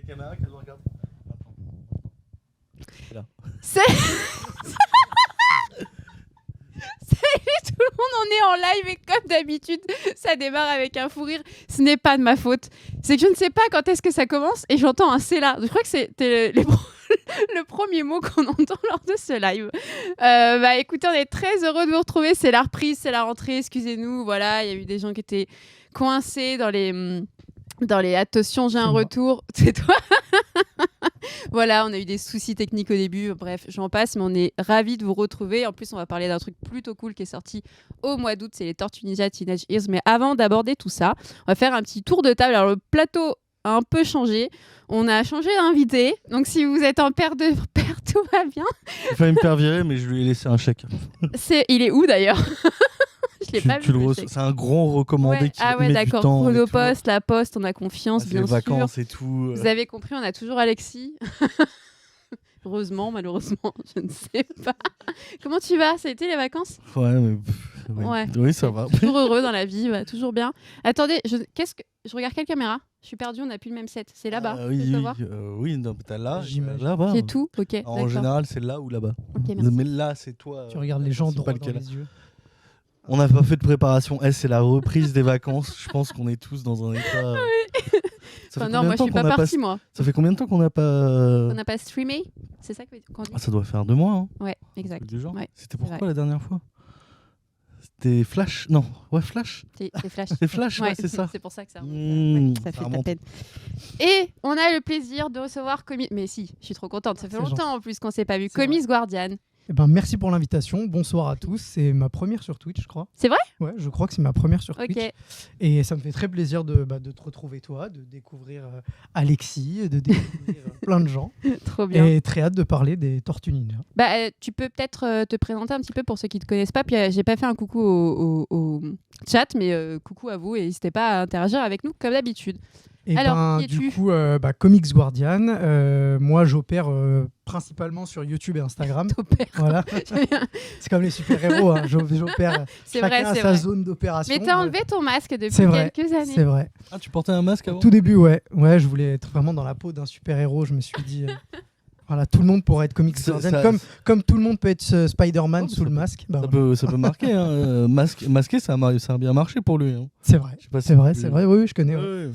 caméra qu'elle doit regarder. Là. Salut tout le monde, on est en live et comme d'habitude, ça démarre avec un fou rire. Ce n'est pas de ma faute. C'est que je ne sais pas quand est-ce que ça commence et j'entends un c'est là. Je crois que c'était le premier mot qu'on entend lors de ce live. Écoutez, on est très heureux de vous retrouver. C'est la reprise, c'est la rentrée. Excusez-nous. Voilà, il y a eu des gens qui étaient coincés dans les attention, j'ai un retour. C'est toi. Voilà, on a eu des soucis techniques au début. Bref, j'en passe, mais on est ravis de vous retrouver. En plus, on va parler d'un truc plutôt cool qui est sorti au mois d'août. C'est les Tortues Ninja Teenage Years. Mais avant d'aborder tout ça, on va faire un petit tour de table. Alors, le plateau a un peu changé. On a changé d'invité. Donc, si vous êtes en paire de paire, tout va bien. Il a failli me faire virer, mais je lui ai laissé un chèque. Il est où d'ailleurs? Je l'ai pas vu. C'est un grand recommandé qui met d'accord. du temps. Chronopost, La Poste, on a confiance, bien les sûr. vacances et tout. Vous avez compris, on a toujours Alexis. Heureusement, malheureusement, je ne sais pas. Comment tu vas? Ça a été les vacances? Ouais, mais... Oui, ça va. Toujours heureux dans la vie, toujours bien. Attendez, je regarde quelle caméra? Je suis perdue, on n'a plus le même set. C'est là-bas. Oui, non, t'as là, là-bas. C'est tout, ok. En général, c'est là ou là-bas. Okay, mais là, c'est toi. Tu regardes les gens droit dans les yeux. On n'a pas fait de préparation. C'est la reprise des vacances. Je pense qu'on est tous dans un état. Non, moi je suis pas partie, moi. Ça fait combien de temps qu'on n'a pas. On n'a pas streamé? C'est ça qu'on dit? Ça doit faire 2 mois. Hein. Ouais, exact. Ouais, c'était pourquoi la dernière fois? C'était Flash? Non, ouais, Flash. C'est Flash. C'est Flash, ouais, c'est ça. C'est pour ça que ça remonte. Ça fait de la peine. Et on a le plaisir de recevoir Comics. Mais si, je suis trop contente. Ça fait longtemps en plus qu'on ne s'est pas vu. Comics Guardian. Merci pour l'invitation. Bonsoir à tous. C'est ma première sur Twitch, je crois. C'est vrai? Ouais, je crois que c'est ma première sur Twitch. Et ça me fait très plaisir de te retrouver toi, de découvrir Alexis, de découvrir plein de gens. Trop bien. Et très hâte de parler des Tortues Ninja. Tu peux peut-être te présenter un petit peu pour ceux qui ne te connaissent pas. Puis j'ai pas fait un coucou au chat, mais coucou à vous et n'hésitez pas à interagir avec nous comme d'habitude. Et alors, du coup, Comics Guardian, moi j'opère principalement sur YouTube et Instagram. Voilà. C'est comme les super-héros, hein. J'opère. C'est chacun vrai, a sa zone d'opération. Mais t'as enlevé ton masque depuis quelques années. C'est vrai. Ah, tu portais un masque avant? Au tout début, ouais, je voulais être vraiment dans la peau d'un super-héros. Je me suis dit, voilà, tout le monde pourrait être Comics Guardian, comme tout le monde peut être Spider-Man sous le masque. Ça peut marquer. Hein. Masqué, ça a bien marché pour lui. Hein. C'est vrai. C'est vrai. Oui, je connais. Ouais.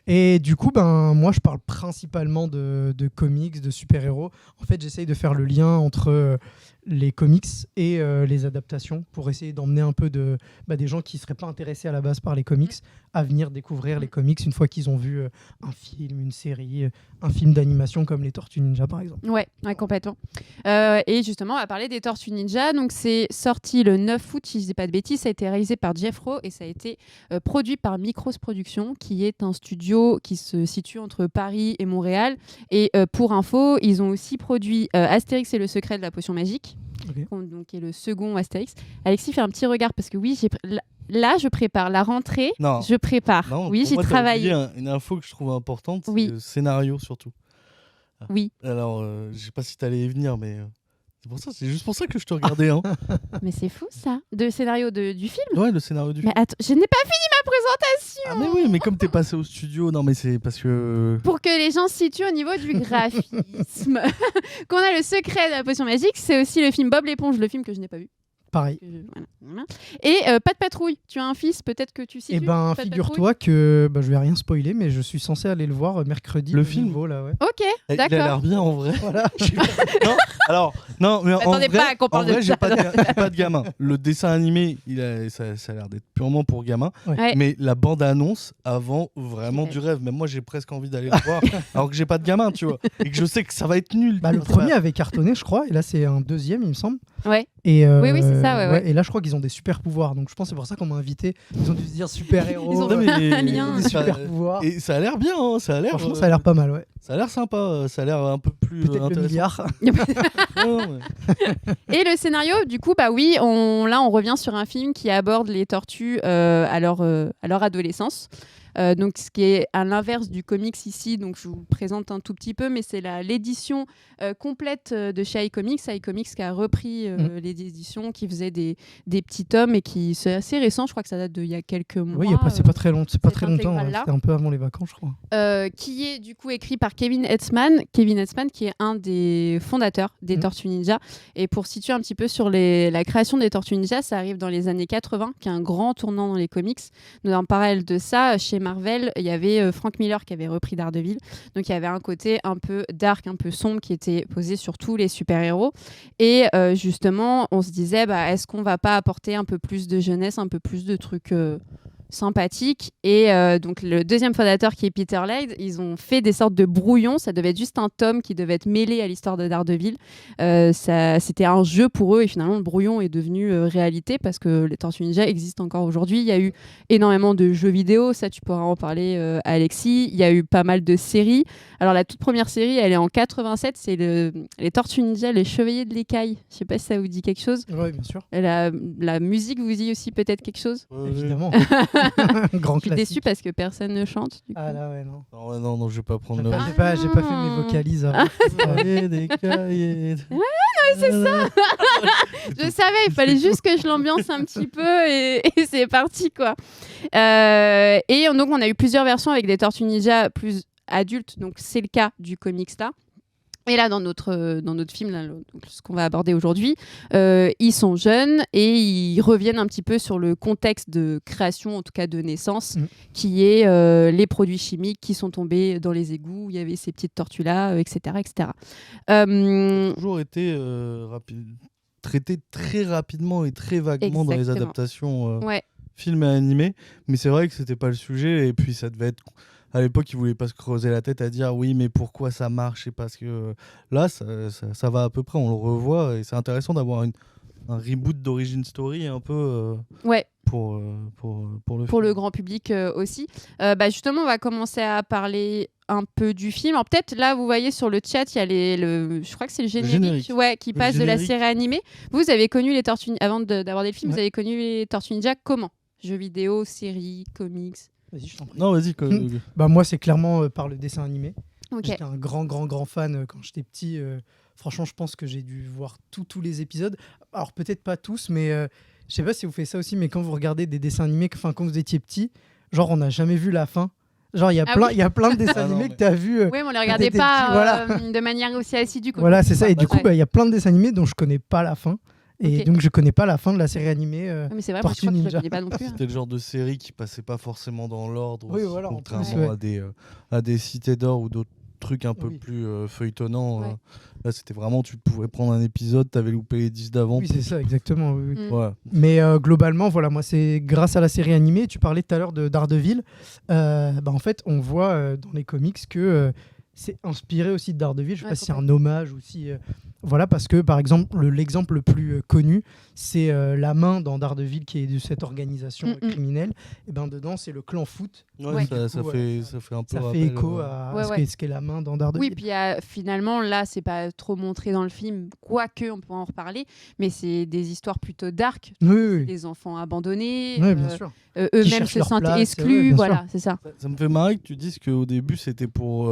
Et du coup, moi, je parle principalement de comics, de super-héros. En fait, j'essaye de faire le lien entre les comics et les adaptations pour essayer d'emmener un peu des gens qui ne seraient pas intéressés à la base par les comics à venir découvrir les comics une fois qu'ils ont vu un film, une série, un film d'animation comme les Tortues Ninja, par exemple. Ouais, complètement. Et justement, on va parler des Tortues Ninja. Donc, c'est sorti le 9 août, si je ne dis pas de bêtises. Ça a été réalisé par Jeff Rowe et ça a été produit par Micros Productions, qui est un studio qui se situe entre Paris et Montréal. Et pour info, ils ont aussi produit Astérix et le secret de la potion magique, donc, qui est le second Astérix. Alexis fait un petit regard parce que oui, là, je prépare la rentrée. Non. Je prépare. Non, oui, j'ai travaillé. Une info que je trouve importante, c'est oui. le scénario surtout. Oui. Alors, je sais pas si tu allais y venir, mais c'est juste pour ça que je te regardais. Hein. Mais c'est fou ça. Le scénario du film? Ouais, le scénario du film. Attends, je n'ai pas fini ma présentation. Ah mais oui, mais comme t'es passé au studio, non mais c'est parce que... Pour que les gens se situent au niveau du graphisme. Qu'on a le secret de la potion magique, c'est aussi le film Bob l'éponge, le film que je n'ai pas vu. Pareil. Voilà. Et Pas de patrouille, tu as un fils, peut-être que tu situes. Figure-toi que je vais rien spoiler, mais je suis censé aller le voir mercredi. Le film nouveau, là, ouais. Ok, d'accord. Il a l'air bien en vrai. Voilà. Mais attendez pas qu'on parle de ça. J'ai pas de gamin. Le dessin animé, ça a l'air d'être purement pour gamins. Ouais. Mais la bande-annonce avant vraiment du rêve. Même moi, j'ai presque envie d'aller le voir, alors que j'ai pas de gamin, tu vois, et que je sais que ça va être nul. Le premier avait cartonné, je crois, et là c'est un deuxième, il me semble. Ouais. Et oui, c'est ça. Ouais. Et là, je crois qu'ils ont des super pouvoirs. Donc, je pense que c'est pour ça qu'on m'a invité. Ils ont dû se dire super héros. Ils ont un lien. Des super pouvoirs. Et ça a l'air bien. Hein, franchement, ça a l'air pas mal. Ouais. Ça a l'air sympa. Ça a l'air un peu plus peut-être intéressant. Le milliard. Et le scénario, du coup, oui, on revient sur un film qui aborde les tortues à leur adolescence. donc ce qui est à l'inverse du comics ici. Donc je vous le présente un tout petit peu, mais c'est l'édition complète de chez iComics. iComics qui a repris l'édition, qui faisait des petits tomes et qui c'est assez récent. Je crois que ça date d'il y a quelques mois. Oui, c'est pas très long, c'est pas très longtemps. C'était un peu avant les vacances, je crois. Qui est du coup écrit par Kevin Etzman. Kevin Etzman qui est un des fondateurs des Tortues Ninja. Et pour situer un petit peu sur la création des Tortues Ninja, ça arrive dans les années 80, qui est un grand tournant dans les comics. Donc, en parallèle de ça, chez Marvel, il y avait Frank Miller qui avait repris Daredevil. Donc il y avait un côté un peu dark, un peu sombre qui était posé sur tous les super-héros. Et justement, on se disait, est-ce qu'on va pas apporter un peu plus de jeunesse, un peu plus de trucs sympathique. Et donc le deuxième fondateur qui est Peter Laird, ils ont fait des sortes de brouillons. Ça devait être juste un tome qui devait être mêlé à l'histoire de Daredevil. C'était un jeu pour eux et finalement le brouillon est devenu réalité parce que les Tortues Ninja existent encore aujourd'hui. Il y a eu énormément de jeux vidéo, ça tu pourras en parler Alexis. Il y a eu pas mal de séries. Alors la toute première série, elle est en 87, c'est les Tortues Ninja, les Chevaliers de l'Écaille. Je sais pas si ça vous dit quelque chose. Oui, bien sûr. La musique vous dit aussi peut-être quelque chose. Évidemment. Je Grand suis classique. déçue parce que personne ne chante. Du coup. Ah là, ouais, non. Non, je vais pas prendre le. J'ai pas fait mes vocalises avant. Des cahiers. C'est ça. Je savais, il fallait juste que je l'ambiance un petit peu et c'est parti quoi. Et donc on a eu plusieurs versions avec des Tortues Ninja plus adultes, donc c'est le cas du comics là. Et là, dans notre film, là, donc, ce qu'on va aborder aujourd'hui, ils sont jeunes et ils reviennent un petit peu sur le contexte de création, en tout cas de naissance, qui est les produits chimiques qui sont tombés dans les égouts, où il y avait ces petites tortues-là, etc. etc. Toujours été traité très rapidement et très vaguement dans les adaptations films et animés, mais c'est vrai que c'était pas le sujet, et puis ça devait être... À l'époque, ils voulaient pas se creuser la tête à dire oui, mais pourquoi ça marche, et parce que là, ça va à peu près, on le revoit, et c'est intéressant d'avoir un reboot d'Origin Story un peu pour le pour le grand public aussi. Justement, on va commencer à parler un peu du film. Alors, peut-être là, vous voyez sur le chat, il y a je crois que c'est le générique. Qui passe de la série animée. Vous avez connu les Tortues avant d'aborder le film, vous avez connu les Tortues Ninja comment? Jeux vidéo, séries, comics? Vas-y, je t'en prie. Non, vas-y. Moi, c'est clairement par le dessin animé. Okay. J'étais un grand fan quand j'étais petit. Franchement, je pense que j'ai dû voir tous les épisodes. Alors, peut-être pas tous, mais je sais pas si vous faites ça aussi, mais quand vous regardez des dessins animés, quand vous étiez petit, genre, on n'a jamais vu la fin. Genre, il y a plein de dessins animés que tu as vus. Oui, mais on les regardait pas de manière aussi assidue. Voilà, c'est ça. Et du coup, il y a plein de dessins animés dont je connais pas la fin. Et donc, je connais pas la fin de la série animée mais c'est vrai, Tortue moi, je crois Ninja. Que je pas non plus. C'était le genre de série qui passait pas forcément dans l'ordre, oui, voilà, contrairement à des Cités d'Or ou d'autres trucs un peu plus feuilletonnants. Ouais. Là, c'était vraiment, tu pouvais prendre un épisode, t'avais loupé les 10 d'avant. Oui, c'est ça, exactement. Oui. Ouais. Mais globalement, voilà, moi, c'est grâce à la série animée. Tu parlais tout à l'heure de Daredevil. En fait, on voit dans les comics que c'est inspiré aussi de Daredevil. Je sais pas si c'est un hommage ou si... Voilà, parce que par exemple, l'exemple le plus connu, c'est la main dans Daredevil qui est de cette organisation criminelle. Et dedans, c'est le clan Foot. Ouais, ça fait un peu ça fait écho à ce qu'est la main dans Daredevil. Oui, puis finalement, là, c'est pas trop montré dans le film, quoique on peut en reparler, mais c'est des histoires plutôt dark. Oui. Les enfants abandonnés, bien sûr. eux-mêmes se sentent exclus. Voilà, c'est ça. Ça me fait marrer que tu dises qu'au début, c'était pour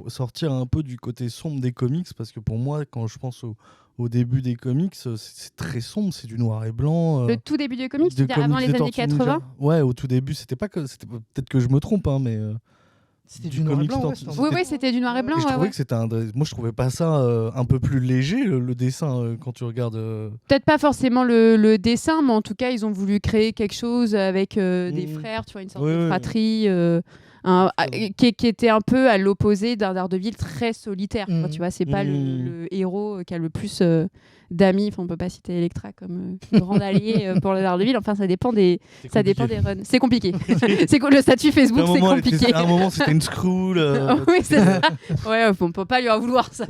sortir un peu du côté sombre des comics, parce que pour moi, quand je pense au début des comics, c'est très sombre, c'est du noir et blanc. Le tout début des comics, c'est-à-dire avant les années 80 ? Ouais, au tout début, c'était peut-être que je me trompe, mais... C'était du noir et blanc. Oui, c'était du noir et blanc. Et je trouvais que c'était moi, je trouvais pas ça un peu plus léger, le dessin, quand tu regardes. Peut-être pas forcément le dessin, mais en tout cas, ils ont voulu créer quelque chose avec des frères, tu vois, une sorte de fratrie. Qui était un peu à l'opposé d'un Daredevil très solitaire. Tu vois, c'est pas le héros qui a le plus d'amis. Enfin, on peut pas citer Elektra comme grand allié pour le Daredevil. Enfin, ça dépend des runs. C'est compliqué. Le statut Facebook, c'est compliqué. À un moment, c'était une screw. Oui, c'est ça. Ouais, on peut pas lui en vouloir ça.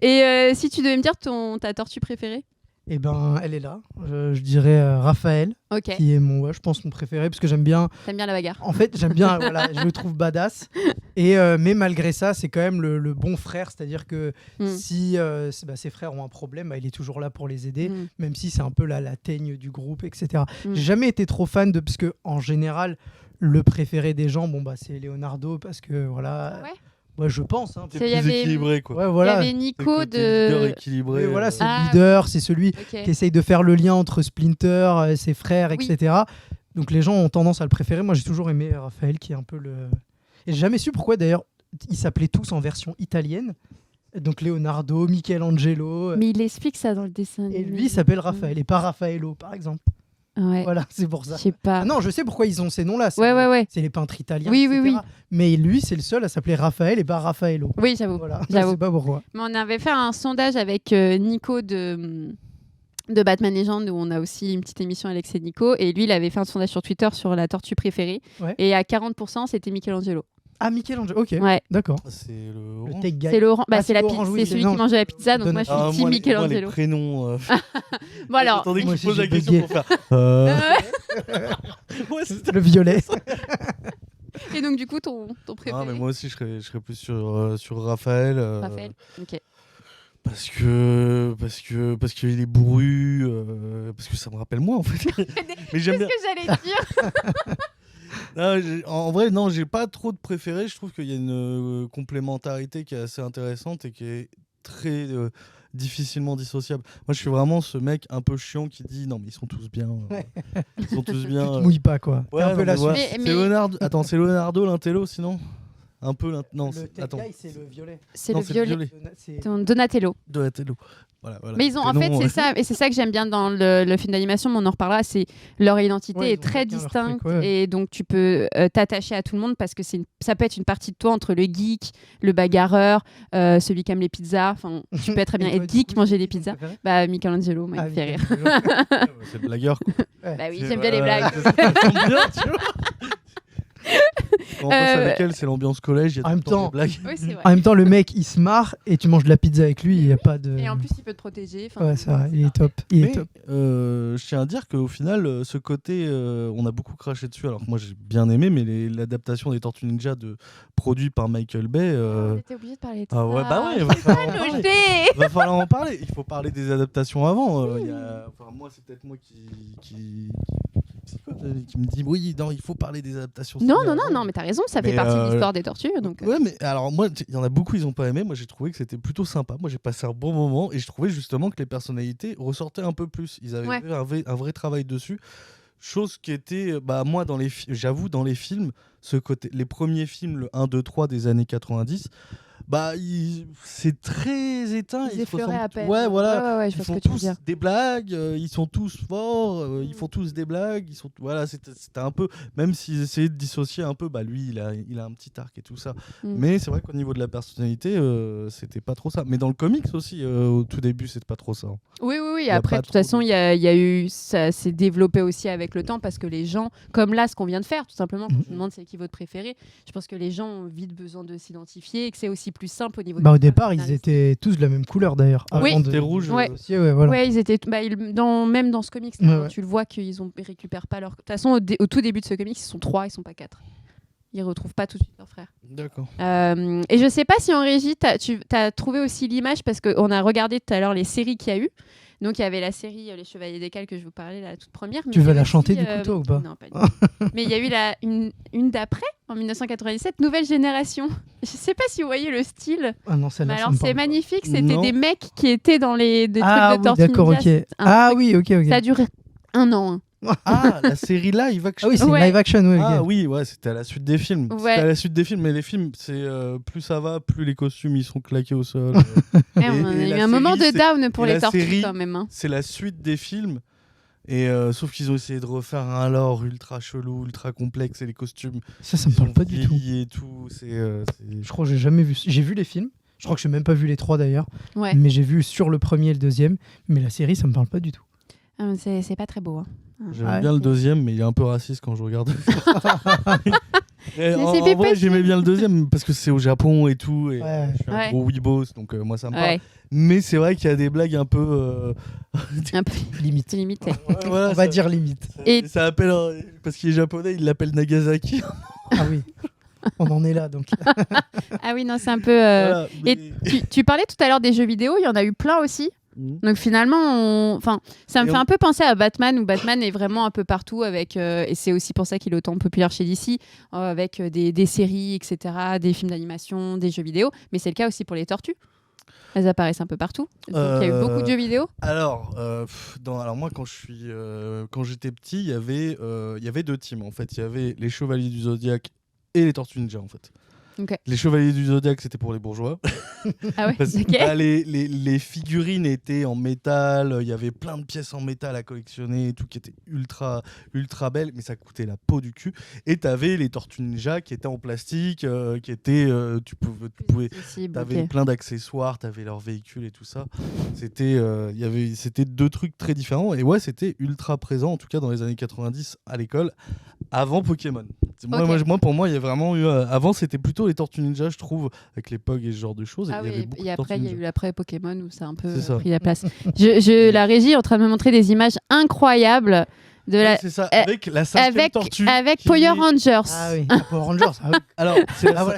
Et si tu devais me dire ta tortue préférée? Eh ben, elle est là. Je dirais Raphaël, qui est je pense mon préféré, parce que j'aime bien. T'aimes bien la bagarre. En fait, j'aime bien. Voilà, je le trouve badass. Et mais malgré ça, c'est quand même le bon frère, c'est-à-dire que si ses frères ont un problème, il est toujours là pour les aider, même si c'est un peu la teigne du groupe, etc. J'ai jamais été trop fan parce que en général, le préféré des gens, c'est Leonardo parce que voilà. Ouais, je pense. C'est plus équilibré, quoi. Ouais, voilà. Il y avait Nico de. Équilibré. Voilà, c'est le leader, c'est celui qui essaye de faire le lien entre Splinter, ses frères, etc. Donc les gens ont tendance à le préférer. Moi, j'ai toujours aimé Raphaël, qui est un peu le. Et j'ai jamais su pourquoi d'ailleurs ils s'appelaient tous en version italienne. Donc Leonardo, Michelangelo. Mais il explique ça dans le dessin. Et lui, il s'appelle Raphaël et pas Raffaello, par exemple. Ouais. Voilà, c'est pour ça. Je sais pas. Non, je sais pourquoi ils ont ces noms-là. C'est les peintres italiens, oui, etc. Oui. Mais lui, c'est le seul à s'appeler Raphaël et pas Raffaello. Oui, j'avoue. Voilà. Je sais pas pourquoi. Mais on avait fait un sondage avec Nico de Batman Legend, où on a aussi une petite émission Alex et Nico. Et lui, il avait fait un sondage sur Twitter sur la tortue préférée. Ouais. Et à 40%, c'était Michelangelo. Ah, Michelangelo, ok. Ouais. D'accord. C'est le tech guy. C'est Laurent. C'est celui qui mangeait la pizza, donc moi je suis team Michelangelo. Moi, les prénoms. Bon alors. Attendez que je pose la question pour faire. Le violet. Et donc du coup ton préféré. Mais moi aussi je serais plus sur Raphaël. Raphaël. Ok. Parce qu'il est bourru, parce que ça me rappelle moi en fait. Mais j'aime bien. C'est ce que j'allais dire. Non, en vrai, non, j'ai pas trop de préférés. Je trouve qu'il y a une complémentarité qui est assez intéressante et qui est très difficilement dissociable. Moi, je suis vraiment ce mec un peu chiant qui dit non, mais ils sont tous bien. Ils sont tous bien. Tu te mouilles pas, quoi. Ouais, un peu la suite. C'est Leonardo. Attends, c'est Leonardo l'intello, sinon un peu non, attends. C'est le violet. C'est le violet. Donatello. Voilà. Mais ils ont en fait c'est ça et c'est ça que j'aime bien dans le film d'animation, mais on en reparlera, c'est leur identité est très distincte et donc tu peux t'attacher à tout le monde parce que ça peut être une partie de toi entre le geek, le bagarreur, celui qui aime les pizzas, enfin tu peux très bien être geek, manger des pizzas. Bah Michelangelo m'a fait rire. C'est le blagueur quoi. Bah oui, j'aime bien les blagues. Quand on passe avec elle, c'est l'ambiance collège, il y a tout le temps des blagues. Oui, c'est vrai. En même temps, le mec, il se marre et tu manges de la pizza avec lui, il y a pas de... Et en plus, il peut te protéger. Ouais, c'est vrai, il est top. Je tiens à dire qu'au final, ce côté, on a beaucoup craché dessus, alors que moi j'ai bien aimé, mais l'adaptation des Tortues Ninja produit par Michael Bay... On était obligé de parler de ça. Ah ouais, bah ouais, il va falloir en parler. Il faut parler des adaptations avant. Moi, c'est peut-être moi qui me dit oui, non, il faut parler des adaptations. Non, mais t'as raison, ça fait partie de l'histoire des tortues. Donc... Ouais, mais alors moi, il y en a beaucoup, ils ont pas aimé. Moi, j'ai trouvé que c'était plutôt sympa. Moi, j'ai passé un bon moment et je trouvais justement que les personnalités ressortaient un peu plus. Ils avaient fait un vrai travail dessus. Chose qui était, moi, j'avoue, dans les films, ce côté, les premiers films, le 1, 2, 3 des années 90, c'est très éteint. Ils effleuraient à peine. Ouais, voilà. Ouais, ils font tous des blagues, ils sont tous forts, ils font tous des blagues. Voilà, c'était un peu, même s'ils essayaient de dissocier un peu, lui, il a un petit arc et tout ça. Mais c'est vrai qu'au niveau de la personnalité, c'était pas trop ça. Mais dans le comics aussi, au tout début, c'était pas trop ça. Oui. Après, de toute façon, il y a eu, ça s'est développé aussi avec le temps parce que les gens, comme là, ce qu'on vient de faire, tout simplement, quand je me demande c'est qui votre préféré, je pense que les gens ont vite besoin de s'identifier et que c'est aussi plus simple au niveau au départ ils étaient tous de la même couleur d'ailleurs. Oui, ils étaient rouges aussi, voilà. Ouais, ils étaient même dans ce comics tu le vois qu'ils récupèrent pas leur... De toute façon au tout début de ce comics ils sont 3, ils sont pas 4. Ils retrouvent pas tout de suite leur frère. D'accord. Et je sais pas si en régie tu as trouvé aussi l'image parce qu'on a regardé tout à l'heure les séries qu'il y a eu. Donc il y avait la série Les Chevaliers d'Écale que je vous parlais, la toute première. Tu vas la chanter du coup toi ou pas? Non, pas du tout. Mais il y a eu une d'après, en 1997, Nouvelle Génération. Je sais pas si vous voyez le style. Ah non, celle-là, alors c'est magnifique, c'était des mecs qui étaient dans les trucs de Tortue Ninja. D'accord, ok. Ok. Ça a duré 1 an. La série live action. Ah oui, c'est une live action. Oui, ah oui, c'était à la suite des films. Ouais. C'était à la suite des films, mais les films, c'est plus ça va, plus les costumes ils sont claqués au sol. On a eu un moment de down pour les tortues quand même. C'est la suite des films. Et sauf qu'ils ont essayé de refaire un lore ultra chelou, ultra complexe et les costumes. Ça me parle pas du tout. Et tout. Je crois que j'ai jamais vu. J'ai vu les films. Je crois que j'ai même pas vu les 3 d'ailleurs. Ouais. Mais j'ai vu sur le premier et le deuxième. Mais la série, ça me parle pas du tout. C'est pas très beau. Hein. J'aime bien le deuxième, mais il est un peu raciste quand je regarde. En vrai, j'aimais bien le deuxième parce que c'est au Japon et tout. Et je suis un gros weebos, donc moi ça me parle. Mais c'est vrai qu'il y a des blagues un peu. Un peu limitées. Voilà, on va dire limite. Et ça appelle. Parce qu'il est japonais, il l'appelle Nagasaki. Ah oui. On en est là donc. Ah oui, non, c'est un peu. Voilà, mais... Et tu parlais tout à l'heure des jeux vidéo, il y en a eu plein aussi. Donc finalement, ça me fait un peu penser à Batman, où Batman est vraiment un peu partout, avec, et c'est aussi pour ça qu'il est autant populaire chez DC, avec des séries, etc., des films d'animation, des jeux vidéo. Mais c'est le cas aussi pour les tortues. Elles apparaissent un peu partout. Donc il y a eu beaucoup de jeux vidéo. Alors moi, quand j'étais petit, il y avait 2 teams en fait. Il y avait les Chevaliers du Zodiaque et les Tortues Ninja en fait. Okay. Les Chevaliers du Zodiaque, c'était pour les bourgeois. Ah ouais, parce que les figurines étaient en métal, il y avait plein de pièces en métal à collectionner et tout, qui étaient ultra belles, mais ça coûtait la peau du cul. Et t'avais les Tortues Ninja qui étaient en plastique, qui étaient, t'avais plein d'accessoires, t'avais leurs véhicules et tout ça. C'était 2 trucs très différents. Et ouais, c'était ultra présent, en tout cas dans les années 90 à l'école, avant Pokémon. Moi, pour moi, il y a vraiment eu. Avant, c'était plutôt les Tortues Ninja, je trouve, avec les Pog et ce genre de choses. Ah et après, il y a eu l'après Pokémon où ça a un peu pris la place. La régie est en train de me montrer des images incroyables. C'est ça, avec la 5e tortue. Avec Power Rangers. Ah oui, Power Rangers. Ah oui. Alors,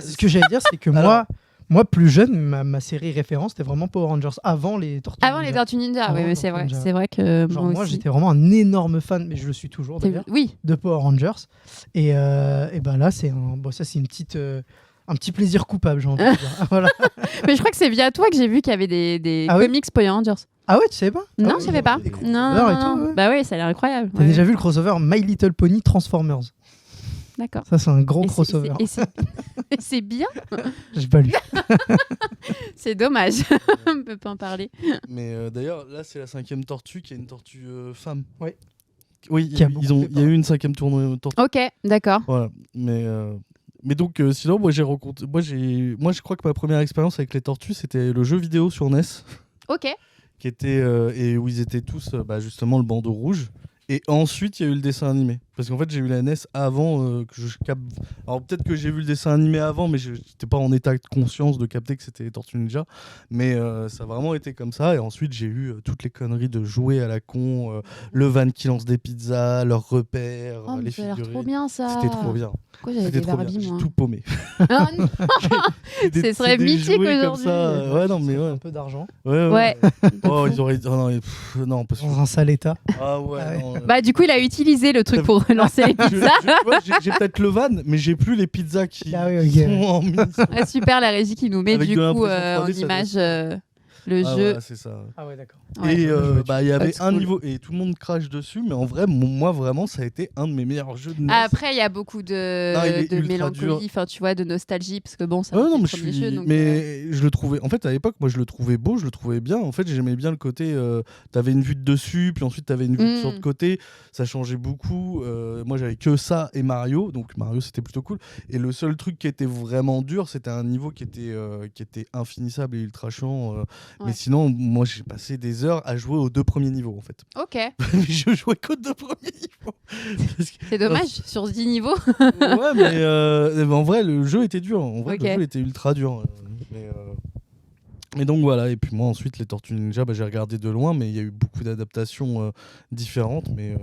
ce que j'allais dire, c'est que moi, plus jeune, ma série référence, c'était vraiment Power Rangers, avant les Tortues Ninja. Avant les Tortues Ninja, oui, mais c'est vrai. C'est vrai que moi j'étais vraiment un énorme fan, mais je le suis toujours d'ailleurs, de Power Rangers. Et ben là, c'est une petite... un petit plaisir coupable, j'ai envie de dire. Voilà. Mais je crois que c'est via toi que j'ai vu qu'il y avait des comics Power Rangers. Ah ouais, tu savais pas? Non, je savais pas. Non. Bah oui, ça a l'air incroyable. T'as déjà vu le crossover My Little Pony Transformers? D'accord. Ça, c'est un gros crossover. Et c'est bien. J'ai pas lu. C'est dommage. On peut pas en parler. Mais d'ailleurs, là, c'est la 5e tortue qui est une tortue femme. Oui. Oui, il y a eu une 5e tortue. Ok, d'accord. Voilà. Mais donc, sinon, moi, je crois que ma première expérience avec les tortues, c'était le jeu vidéo sur NES. Ok. Qui était, et où ils étaient tous, justement, le bandeau rouge. Et ensuite, il y a eu le dessin animé. Parce qu'en fait, j'ai eu la NES avant que je capte. Alors, peut-être que j'ai vu le dessin animé avant, mais je n'étais pas en état de conscience de capter que c'était les Tortues Ninja. Mais ça a vraiment été comme ça. Et ensuite, j'ai eu toutes les conneries de jouer à la con, le van qui lance des pizzas, leurs repères, les figurines. C'était trop bien, ça. C'était trop bien. Pourquoi j'avais des Barbie, moi ? J'ai tout paumé. Ce serait mythique aujourd'hui. Ouais, non, mais ouais. Un peu d'argent. Ouais. Oh, ils auraient. Non, parce que. Dans un sale état. Ah ouais. Non, bah, du coup, il a utilisé le truc pour lancer les pizzas. J'ai peut-être le van, mais j'ai plus les pizzas qui sont en mini. Super, la régie qui nous met avec du coup en image le jeu. Ouais, c'est ça. Ah ouais, d'accord. Et il y avait un niveau et tout le monde crache dessus, mais en vrai, moi vraiment, ça a été un de mes meilleurs jeux de NES. Après, il y a beaucoup de mélancolie, enfin tu vois, de nostalgie, parce que bon, ça. Mais je le trouvais. En fait, à l'époque, moi, je le trouvais beau, je le trouvais bien. En fait, j'aimais bien le côté. T'avais une vue de dessus, puis ensuite t'avais une vue sur le côté. Ça changeait beaucoup. Moi, j'avais que ça et Mario, donc Mario, c'était plutôt cool. Et le seul truc qui était vraiment dur, c'était un niveau qui était infinissable et ultra chiant. Mais sinon, moi, j'ai passé des heures à jouer aux 2 premiers niveaux, en fait. Ok. Je jouais qu'aux 2 premiers niveaux. C'est dommage, sur 10 niveaux. Ouais, mais en vrai, le jeu était dur. En vrai, le jeu était ultra dur. Mais donc voilà, et puis moi ensuite les Tortues Ninja, j'ai regardé de loin, mais il y a eu beaucoup d'adaptations différentes, mais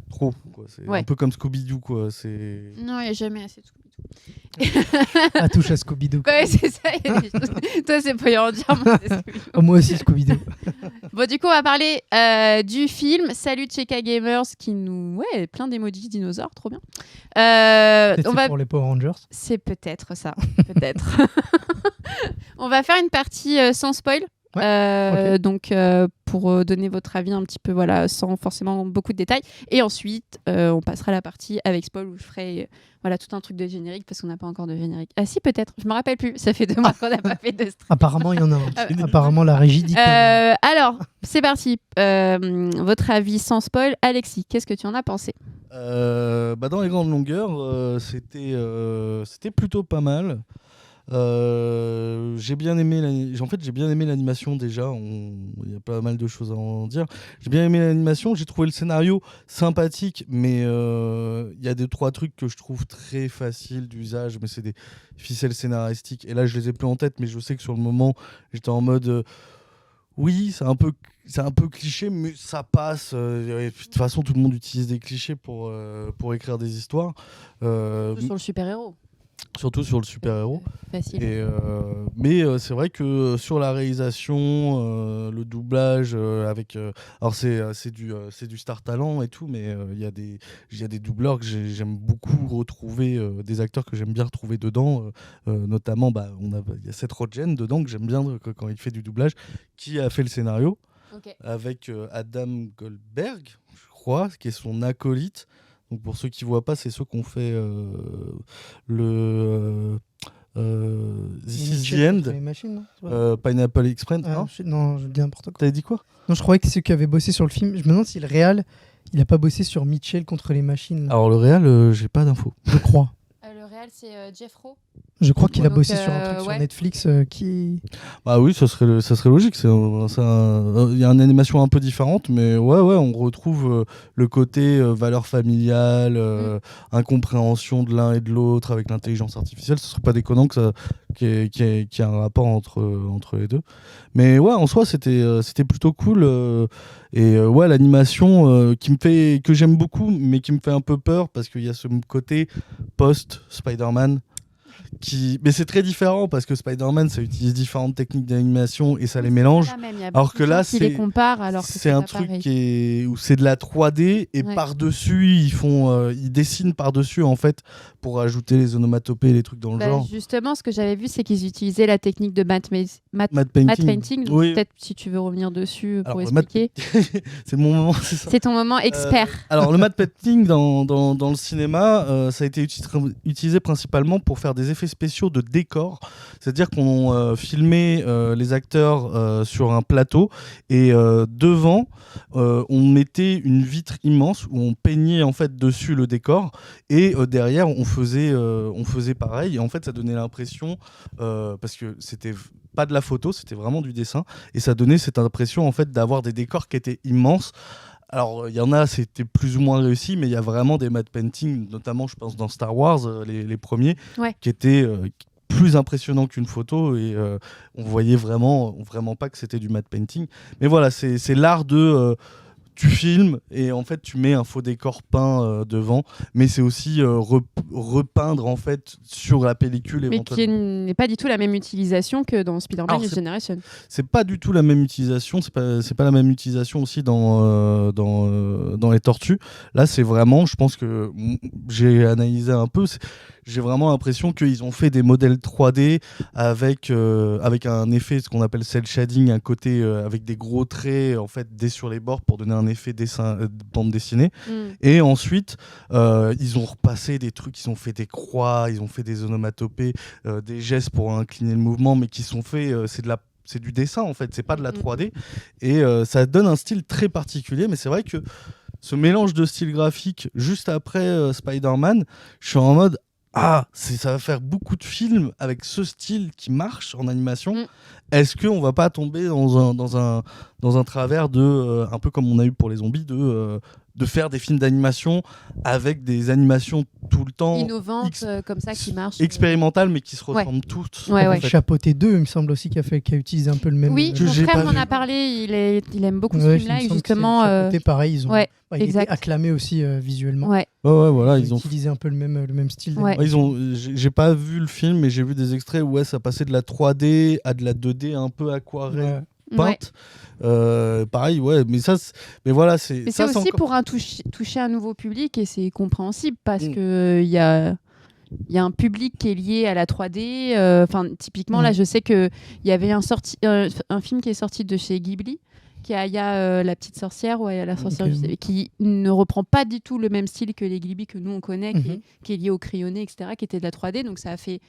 trop, quoi. C'est un peu comme Scooby-Doo, quoi. Non, il n'y a jamais assez de Scooby-Doo. La touche à Scooby-Doo. Ouais, c'est ça. Toi, c'est Power Rangers, moi, c'est Scooby-Doo. Moi aussi, Scooby-Doo. Bon, du coup, on va parler du film. Salut Cheka Gamers, qui nous... Ouais, plein d'emojis dinosaures, trop bien. Pour les Power Rangers. C'est peut-être ça, peut-être. On va faire une partie sans spoil. Okay. Donc pour donner votre avis un petit peu, voilà, sans forcément beaucoup de détails, et ensuite on passera à la partie avec spoil où je ferai tout un truc de générique parce qu'on n'a pas encore de générique. Ah si, peut-être, je me rappelle plus, ça fait 2 mois qu'on n'a pas fait de stream. Apparemment il y en a un. Apparemment la régie dit alors c'est parti, votre avis sans spoil. Alexis, qu'est-ce que tu en as pensé? Dans les grandes longueurs, c'était plutôt pas mal. J'ai bien aimé l'animation déjà. Il y a pas mal de choses à en dire. J'ai bien aimé l'animation. J'ai trouvé le scénario sympathique, mais il y a 2-3 trucs que je trouve très faciles d'usage, mais c'est des ficelles scénaristiques. Et là, je les ai plus en tête, mais je sais que sur le moment, j'étais en mode oui, c'est un peu cliché, mais ça passe. De toute façon, tout le monde utilise des clichés pour écrire des histoires. Sur le super-héros. Surtout sur le super-héros. Facile. Mais c'est vrai que sur la réalisation, le doublage, alors c'est du star talent et tout, mais il y a des doubleurs que j'aime beaucoup retrouver, des acteurs que j'aime bien retrouver dedans, notamment il y a Seth Rogen dedans que j'aime bien quand il fait du doublage, qui a fait le scénario avec Adam Goldberg, je crois, qui est son acolyte. Donc pour ceux qui ne voient pas, c'est ceux qui ont fait This is the End, Pineapple Express. Non, je dis n'importe quoi. T'avais dit quoi? Non, je croyais que ceux qui avaient bossé sur le film. Je me demande si le réal, il n'a pas bossé sur Mitchell contre les machines. Là. Alors le réal, j'ai pas d'infos. Je crois. Le réal, c'est Jeff Rowe. Je crois qu'il a bossé sur un truc sur Netflix qui. Bah oui, ça serait logique. Il y a une animation un peu différente, mais ouais, on retrouve le côté valeur familiale, incompréhension de l'un et de l'autre avec l'intelligence artificielle. Ce serait pas déconnant qu'il y ait un rapport entre les deux. Mais ouais, en soi, c'était plutôt cool. L'animation que j'aime beaucoup, mais qui me fait un peu peur parce qu'il y a ce côté post-Spider-Man. Mais c'est très différent parce que Spider-Man, ça utilise différentes techniques d'animation et ça les mélange. Alors que là, c'est un truc où c'est de la 3D et par-dessus, ils dessinent par-dessus en fait pour ajouter les onomatopées et les trucs dans le genre. Justement, ce que j'avais vu, c'est qu'ils utilisaient la technique de matte painting. Donc peut-être si tu veux revenir dessus pour expliquer. C'est mon moment, c'est ça. C'est ton moment expert. Alors le matte painting dans le cinéma, ça a été utilisé principalement pour faire des effets spéciaux de décors, c'est-à-dire qu'on filmait les acteurs sur un plateau et devant on mettait une vitre immense où on peignait en fait dessus le décor et derrière on faisait pareil et en fait ça donnait l'impression parce que c'était pas de la photo, c'était vraiment du dessin et ça donnait cette impression en fait d'avoir des décors qui étaient immenses. Alors, il y en a, c'était plus ou moins réussi, mais il y a vraiment des matte paintings, notamment, je pense, dans Star Wars, les premiers, qui étaient plus impressionnants qu'une photo et on voyait vraiment pas que c'était du matte painting. Mais voilà, c'est l'art de... tu filmes et en fait tu mets un faux décor peint devant, mais c'est aussi repeindre en fait sur la pellicule. Mais qui n'est pas du tout la même utilisation que dans Spider-Man Next Generation. C'est pas du tout la même utilisation, c'est pas la même utilisation aussi dans les Tortues. Là c'est vraiment, je pense que j'ai analysé un peu, j'ai vraiment l'impression qu'ils ont fait des modèles 3D avec un effet, ce qu'on appelle cel shading, un côté avec des gros traits en fait sur les bords pour donner un effet bande dessinée. Et ensuite, ils ont repassé des trucs, ils ont fait des croix, ils ont fait des onomatopées, des gestes pour incliner le mouvement, mais qui sont faits, c'est du dessin en fait, c'est pas de la 3D. Et ça donne un style très particulier, mais c'est vrai que ce mélange de style graphique juste après Spider-Man, je suis en mode ça va faire beaucoup de films avec ce style qui marche en animation. Est-ce qu'on va pas tomber dans un travers de un peu comme on a eu pour les zombies de faire des films d'animation avec des animations tout le temps innovantes comme ça qui marchent, expérimentales mais qui se ressemblent toutes. Chapeauté 2 il me semble aussi qui a utilisé un peu le même. Oui, mon frère m'en a parlé, il aime beaucoup ce film-là et justement Chapeauté pareil, ils ont il était acclamé aussi visuellement. Voilà, ils ont utilisé un peu le même style. J'ai pas vu le film mais j'ai vu des extraits où ça passait de la 3D à de la 2D un peu aquarelle. Peinte. Pareil, mais voilà, c'est ça. C'est aussi pour toucher un nouveau public et c'est compréhensible parce que il y a un public qui est lié à la 3D. Typiquement, là, je sais qu'il y avait un film qui est sorti de chez Ghibli, qui est Aya, la petite sorcière, ou Aya la sorcière, qui ne reprend pas du tout le même style que les Ghibli que nous on connaît, qui est lié au crayonné, etc., qui était de la 3D. Donc ça a fait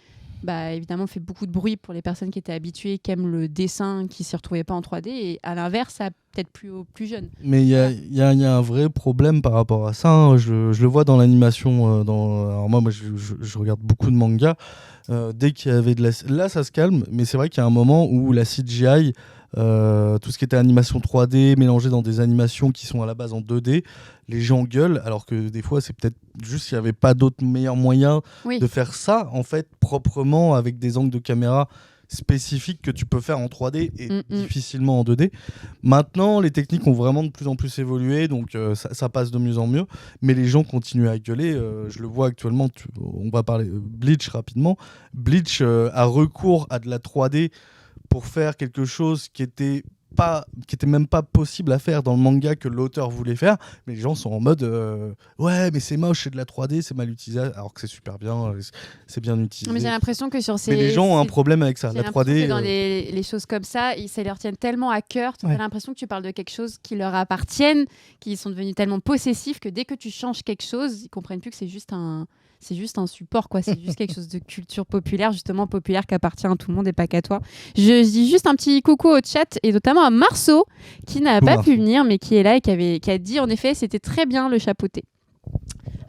évidemment fait beaucoup de bruit pour les personnes qui étaient habituées, qui aiment le dessin, qui ne s'y retrouvaient pas en 3D, et à l'inverse, ça a peut-être plu aux plus jeunes. Mais il y a un vrai problème par rapport à ça, hein. Je le vois dans l'animation. Alors moi je regarde beaucoup de mangas. Dès qu'il y avait là ça se calme, mais c'est vrai qu'il y a un moment où la CGI, tout ce qui était animation 3D mélangé dans des animations qui sont à la base en 2D, les gens gueulent, alors que des fois c'est peut-être juste qu'il n'y avait pas d'autres meilleurs moyens de faire ça en fait proprement avec des angles de caméra spécifiques que tu peux faire en 3D et difficilement en 2D. Maintenant, les techniques ont vraiment de plus en plus évolué, donc ça passe de mieux en mieux, mais les gens continuent à gueuler. Je le vois actuellement, on va parler Bleach rapidement. Bleach a recours à de la 3D pour faire quelque chose qui était même pas possible à faire dans le manga que l'auteur voulait faire, mais les gens sont en mode ouais mais c'est moche, c'est de la 3D, c'est mal utilisé, alors que c'est super bien, c'est bien utilisé. Mais j'ai l'impression que sur ces... Mais les gens ont un problème avec ça, la 3D. Que dans les choses comme ça, ça leur tient tellement à cœur, tu as l'impression que tu parles de quelque chose qui leur appartienne, qu'ils sont devenus tellement possessifs que dès que tu changes quelque chose, ils comprennent plus que c'est juste un support, quoi. C'est juste quelque chose de culture populaire, justement populaire, qui appartient à tout le monde et pas qu'à toi. Je dis juste un petit coucou au chat et notamment à Marceau qui n'a pas pu venir mais qui est là et qui a dit en effet c'était très bien le chapeauté.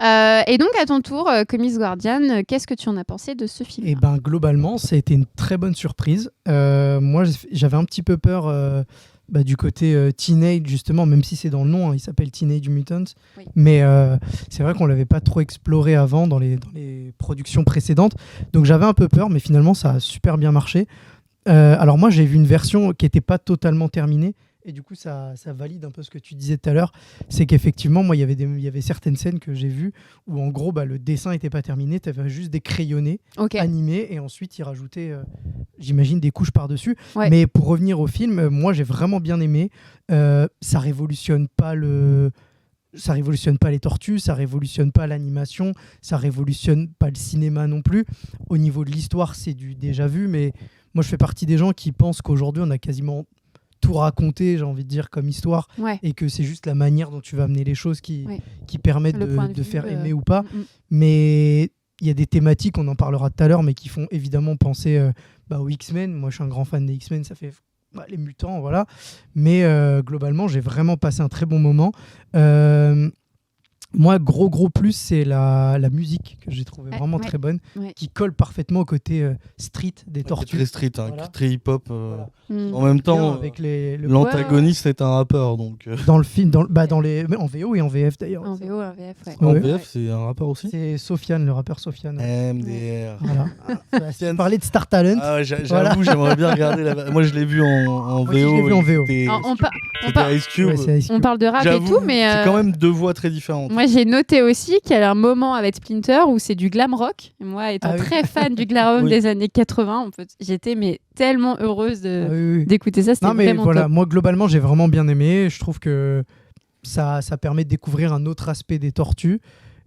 Et donc à ton tour, Comics Guardian, qu'est-ce que tu en as pensé de ce film ? Eh ben globalement, ça a été une très bonne surprise. Moi, j'avais un petit peu peur. Du côté Teenage, justement, même si c'est dans le nom, il s'appelle Teenage Mutant. Oui. Mais c'est vrai qu'on ne l'avait pas trop exploré avant dans les productions précédentes. Donc j'avais un peu peur, mais finalement, ça a super bien marché. Alors moi, j'ai vu une version qui n'était pas totalement terminée. Et du coup, ça valide un peu ce que tu disais tout à l'heure. C'est qu'effectivement, moi, il y avait certaines scènes que j'ai vues où, en gros, le dessin n'était pas terminé. Tu avais juste des crayonnés animés et ensuite, ils rajoutaient, j'imagine, des couches par-dessus. Ouais. Mais pour revenir au film, moi, j'ai vraiment bien aimé. Ça révolutionne pas les tortues, ça révolutionne pas l'animation, ça révolutionne pas le cinéma non plus. Au niveau de l'histoire, c'est du déjà vu. Mais moi, je fais partie des gens qui pensent qu'aujourd'hui, on a quasiment tout raconter, j'ai envie de dire, comme histoire, et que c'est juste la manière dont tu vas amener les choses qui permettent de faire aimer ou pas. Mais il y a des thématiques, on en parlera tout à l'heure, mais qui font évidemment penser aux X-Men. Moi, je suis un grand fan des X-Men, ça fait les mutants, voilà. Mais globalement, j'ai vraiment passé un très bon moment. Moi, gros plus, c'est la musique que j'ai trouvé vraiment très bonne, qui colle parfaitement au côté street des tortues. Très street, très hip-hop. Voilà. En même temps, avec l'antagoniste est un rappeur. Donc, dans le film, mais en VO et en VF d'ailleurs. En VO, en VF, En VF, c'est un rappeur aussi. C'est Sofiane, le rappeur Sofiane. MDR. Voilà. Tu parlais de Star Talent. Ah, j'avoue, j'aimerais bien regarder. Moi, je l'ai vu en VO. Je l'ai vu en VO. C'était Ice Cube. On parle de rap et tout, mais c'est quand même deux voix très différentes. Moi, j'ai noté aussi qu'il y a un moment avec Splinter où c'est du glam rock. Et moi, étant très fan du glam rock des années 80, j'étais tellement heureuse d'écouter ça. C'était vraiment top. Moi, globalement, j'ai vraiment bien aimé. Je trouve que ça permet de découvrir un autre aspect des tortues.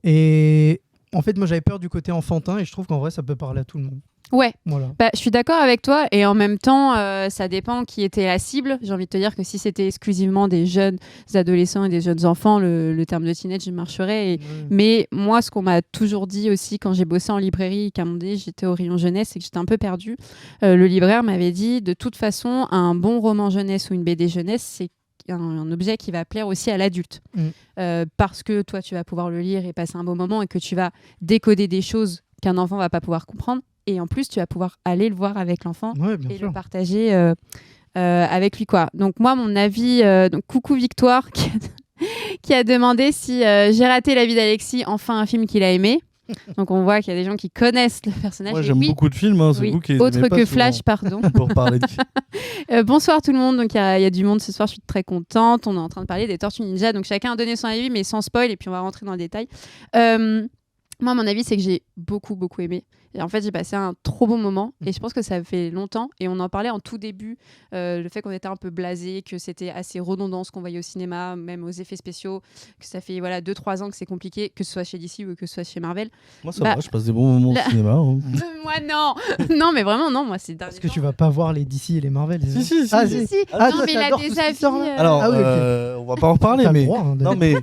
Et en fait, moi, j'avais peur du côté enfantin et je trouve qu'en vrai, ça peut parler à tout le monde. Ouais, je suis d'accord avec toi et en même temps, ça dépend qui était la cible. J'ai envie de te dire que si c'était exclusivement des jeunes adolescents et des jeunes enfants, le terme de teenage marcherait. Mais moi, ce qu'on m'a toujours dit aussi quand j'ai bossé en librairie, qu'à un moment donné, j'étais au rayon jeunesse et que j'étais un peu perdue, le libraire m'avait dit, de toute façon, un bon roman jeunesse ou une BD jeunesse, c'est un objet qui va plaire aussi à l'adulte. Parce que toi, tu vas pouvoir le lire et passer un bon moment et que tu vas décoder des choses qu'un enfant va pas pouvoir comprendre. Et en plus, tu vas pouvoir aller le voir avec l'enfant et le partager avec lui, quoi. Donc moi, mon avis... donc coucou Victoire qui a demandé si J'ai raté la vie d'Alexis, enfin un film qu'il a aimé. Donc on voit qu'il y a des gens qui connaissent le personnage. Moi, j'aime beaucoup de films. C'est vous qui autre que Flash, pardon. Pour parler de... bonsoir tout le monde. Donc il y a du monde ce soir. Je suis très contente. On est en train de parler des Tortues Ninja. Donc chacun a donné son avis, mais sans spoil. Et puis on va rentrer dans le détail. Moi, mon avis, c'est que j'ai beaucoup aimé. Et en fait, j'ai passé un trop bon moment. Et je pense que ça fait longtemps. Et on en parlait en tout début. Le fait qu'on était un peu blasé, que c'était assez redondant ce qu'on voyait au cinéma, même aux effets spéciaux, que ça fait 2-3 ans que c'est compliqué, que ce soit chez DC ou que ce soit chez Marvel. Moi, ça va, je passe des bons moments au cinéma. Moi, non. Non, mais vraiment, non. Moi, c'est parce que tu vas pas voir les DC et les Marvel. Si. Non, mais il a des avis. Alors, on va pas en reparler. Mais non, mais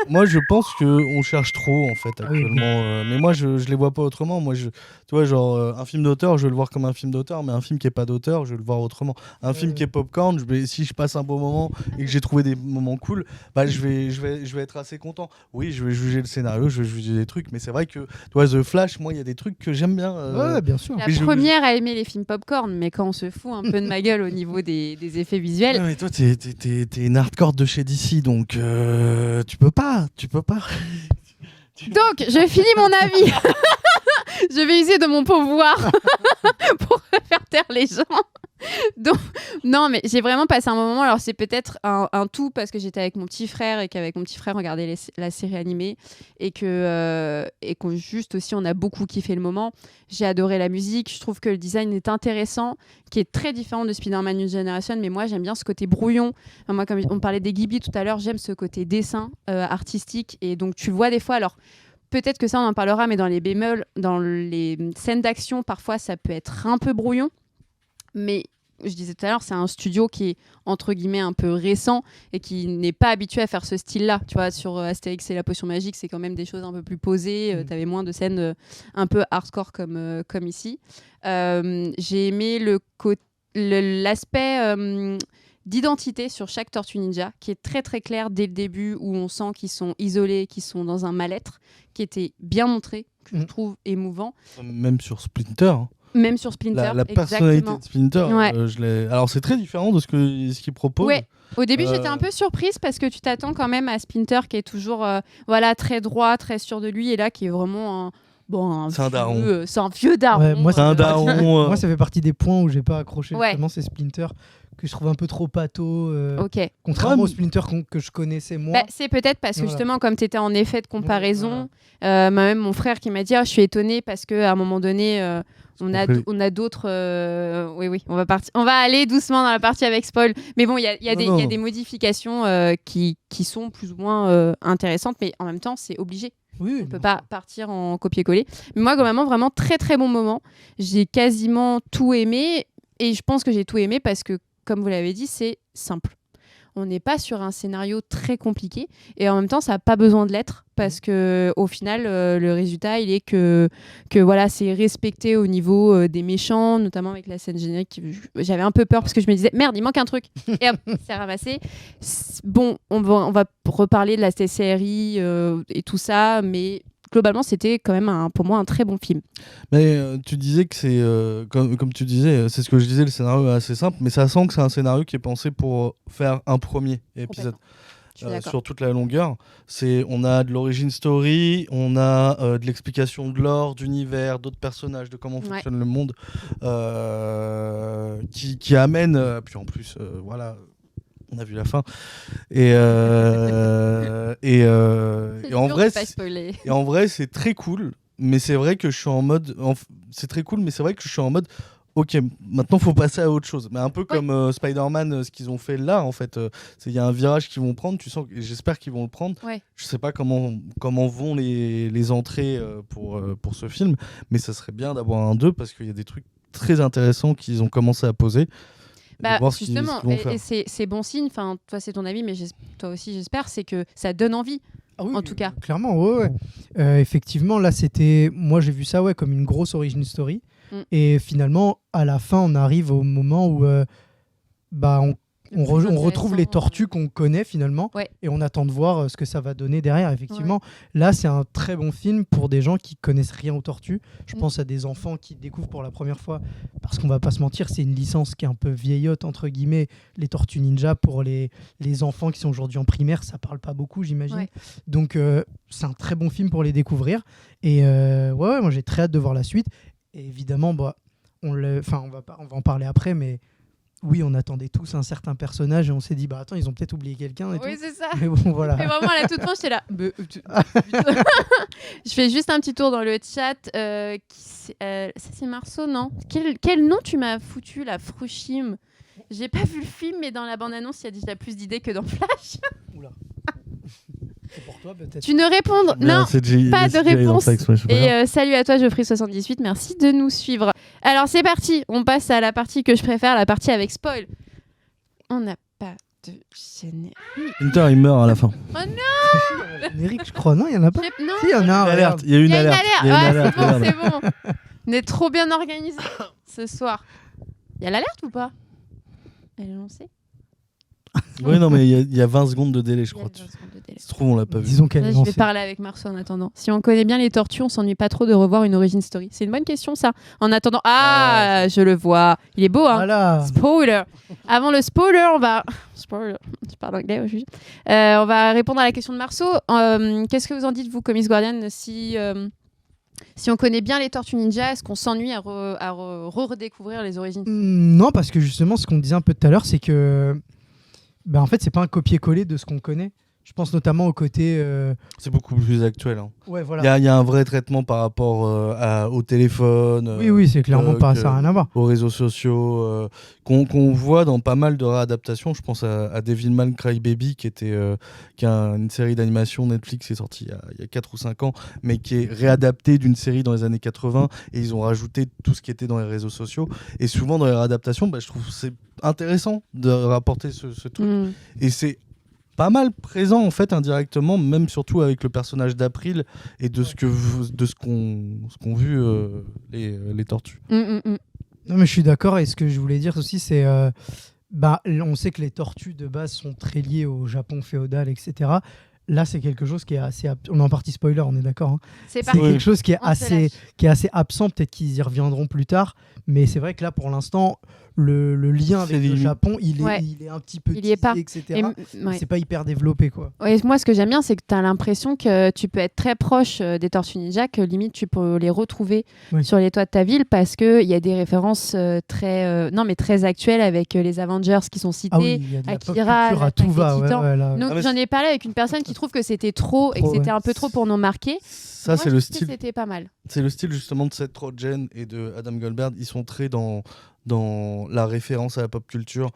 moi, je pense qu'on cherche trop, en fait, actuellement. Mais moi, je les vois pas autrement. Moi, tu vois, genre, un film d'auteur, je vais le voir comme un film d'auteur, mais un film qui est pas d'auteur, je vais le voir autrement. Un film qui est popcorn, si je passe un bon moment et que j'ai trouvé des moments cool, je vais être assez content. Oui, je vais juger le scénario, je vais juger des trucs, mais c'est vrai que, toi, The Flash, moi, il y a des trucs que j'aime bien. Ouais, bien sûr. La première à aimer les films popcorn, mais quand on se fout un peu de ma gueule au niveau des effets visuels. Ouais, mais toi, t'es une hardcore de chez DC, donc tu peux pas. Donc, je finis mon avis. Je vais user de mon pouvoir pour faire terre les gens. Donc, non, mais j'ai vraiment passé un moment. Alors, c'est peut-être un tout parce que j'étais avec mon petit frère et qu'avec mon petit frère, on regardait la série animée et qu'on juste aussi, on a beaucoup kiffé le moment. J'ai adoré la musique. Je trouve que le design est intéressant, qui est très différent de Spider-Man New Generation. Mais moi, j'aime bien ce côté brouillon. Enfin, moi, comme on parlait des Ghibli tout à l'heure, j'aime ce côté dessin artistique. Et donc, tu le vois des fois. Alors, peut-être que ça, on en parlera, mais dans les bémols, dans les scènes d'action, parfois, ça peut être un peu brouillon. Mais je disais tout à l'heure, c'est un studio qui est entre guillemets un peu récent et qui n'est pas habitué à faire ce style-là. Tu vois, sur Astérix et la potion magique, c'est quand même des choses un peu plus posées. T'avais moins de scènes un peu hardcore comme ici. J'ai aimé l'aspect d'identité sur chaque Tortue Ninja, qui est très très clair dès le début, où on sent qu'ils sont isolés, qu'ils sont dans un mal-être, qui était bien montré, que je trouve émouvant. Même sur Splinter. Hein. Même sur Splinter, la personnalité de Splinter, ouais. Alors c'est très différent de ce qu'il propose. Ouais. Au début, j'étais un peu surprise parce que tu t'attends quand même à Splinter qui est toujours très droit, très sûr de lui, et là qui est vraiment c'est un daron. C'est un vieux daron. Ouais, moi, c'est un daron. Moi, ça fait partie des points où j'ai pas accroché. Vraiment, c'est Splinter que je trouve un peu trop pâteau. Contrairement au Splinter que je connaissais moi. C'est peut-être parce que justement, comme tu étais en effet de comparaison, même mon frère qui m'a dit je suis étonné parce qu'à un moment donné, on a d'autres. Oui, on va aller doucement dans la partie avec spoil. Mais bon, il y a des modifications qui sont plus ou moins intéressantes, mais en même temps, c'est obligé. Oui, on peut pas partir en copier-coller. Mais moi, vraiment très très bon moment. J'ai quasiment tout aimé et je pense que j'ai tout aimé parce que, comme vous l'avez dit, c'est simple. On n'est pas sur un scénario très compliqué et en même temps, ça n'a pas besoin de l'être parce que au final, le résultat, il est que voilà, c'est respecté au niveau des méchants, notamment avec la scène générique. J'avais un peu peur parce que je me disais merde, il manque un truc. Et hop, c'est ramassé. Bon, on va reparler de la série et tout ça, mais globalement, c'était quand même pour moi un très bon film. Mais tu disais que c'est, comme tu disais, c'est ce que je disais, le scénario est assez simple, mais ça sent que c'est un scénario qui est pensé pour faire un premier épisode. Sur toute la longueur. On a de l'origin story, on a de l'explication de l'or, d'univers, d'autres personnages, de comment fonctionne le monde, qui amène, puis en plus, voilà... On a vu la fin. Et en vrai, c'est très cool. Mais c'est vrai que je suis en mode. C'est très cool, mais c'est vrai que je suis en mode. Ok, maintenant faut passer à autre chose. Mais un peu comme Spider-Man, ce qu'ils ont fait là, en fait, il y a un virage qu'ils vont prendre. Tu sens, j'espère qu'ils vont le prendre. Ouais. Je sais pas comment vont les entrées pour ce film, mais ça serait bien d'avoir un 2 parce qu'il y a des trucs très intéressants qu'ils ont commencé à poser. Justement, et c'est bon signe, enfin, toi c'est ton avis, mais toi aussi j'espère, c'est que ça donne envie, en tout cas. Clairement, ouais. Effectivement, là moi j'ai vu ça comme une grosse origin story, et finalement, à la fin, on arrive au moment où on retrouve les tortues qu'on connaît finalement, et on attend de voir ce que ça va donner derrière. Effectivement, là c'est un très bon film pour des gens qui connaissent rien aux tortues. Je pense à des enfants qui découvrent pour la première fois, parce qu'on va pas se mentir, c'est une licence qui est un peu vieillotte entre guillemets, les Tortues Ninja. Pour les enfants qui sont aujourd'hui en primaire, ça parle pas beaucoup, j'imagine. Donc c'est un très bon film pour les découvrir. Et moi j'ai très hâte de voir la suite. Et évidemment, on va en parler après, mais oui, on attendait tous un certain personnage et on s'est dit, attends, ils ont peut-être oublié quelqu'un. Oui, c'est ça. Mais bon, voilà. Mais vraiment, à la toute fin, j'étais là. Je fais juste un petit tour dans le chat. Ça, c'est Marceau, non ? Quel nom tu m'as foutu, la Frushim ? J'ai pas vu le film, mais dans la bande-annonce, il y a déjà plus d'idées que dans Flash. Oula. C'est pour toi, peut-être. Tu ne réponds non, pas de réponse. Et salut à toi, Geoffrey78, merci de nous suivre. Alors c'est parti, on passe à la partie que je préfère, la partie avec spoil. On n'a pas de générique. Inter, il meurt à la fin. Oh non. Générique, je crois, non, il y en a pas. Non. Si, il y en a un. Alerte. Il y a une alerte. C'est bon. On est trop bien organisé ce soir. Il y a l'alerte ou pas ? Elle est lancée ? Oui, non, mais il y a 20 secondes de délai, je crois. Se trouve, on l'a pas vu. Disons qu'elle est lancée. Je vais parler avec Marceau en attendant. Si on connaît bien les tortues, on s'ennuie pas trop de revoir une origin story. C'est une bonne question, ça. En attendant, je le vois. Il est beau, hein. Voilà. Spoiler. Avant le spoiler, on va... Spoiler. Je parle anglais aujourd'hui. On va répondre à la question de Marceau. Qu'est-ce que vous en dites, vous, Comics Guardian, si Si on connaît bien les Tortues Ninja, est-ce qu'on s'ennuie à redécouvrir les origines? Non, parce que justement, ce qu'on disait un peu tout à l'heure, c'est que en fait, c'est pas un copier-coller de ce qu'on connaît. Je pense notamment au côté... C'est beaucoup plus actuel. Hein. Ouais, voilà. Il y a un vrai traitement par rapport au téléphone. Oui, c'est clairement pas, ça n'a rien à voir. Aux réseaux sociaux, qu'on voit dans pas mal de réadaptations. Je pense à Devilman Crybaby, qui est une série d'animation Netflix qui est sortie il y a 4 ou 5 ans, mais qui est réadaptée d'une série dans les années 80, et ils ont rajouté tout ce qui était dans les réseaux sociaux. Et souvent, dans les réadaptations, je trouve que c'est intéressant de rapporter ce truc. Et c'est pas mal présent en fait indirectement, même surtout avec le personnage d'April et de ce qu'ont vu les tortues. Non mais je suis d'accord, et ce que je voulais dire aussi c'est on sait que les tortues de base sont très liées au Japon féodal, etc. Là c'est quelque chose qui est assez on est en partie spoiler, on est d'accord, hein. C'est quelque chose qui est assez absent, peut-être qu'ils y reviendront plus tard, mais c'est vrai que là pour l'instant le lien avec le Japon, il est un petit peu teasé, etc. C'est pas hyper développé, quoi. Ouais, moi, ce que j'aime bien, c'est que tu as l'impression que tu peux être très proche des Tortues Ninja, que limite tu peux les retrouver sur les toits de ta ville, parce qu'il y a des références très actuelles avec les Avengers qui sont cités, Akira, tout va. Donc j'en ai parlé avec une personne qui trouve que c'était trop et que c'était un peu trop pour nous marquer. Ça, c'est le style. C'était pas mal. C'est le style justement de Seth Rogen et de Adam Goldberg. Ils sont très dans la référence à la pop culture.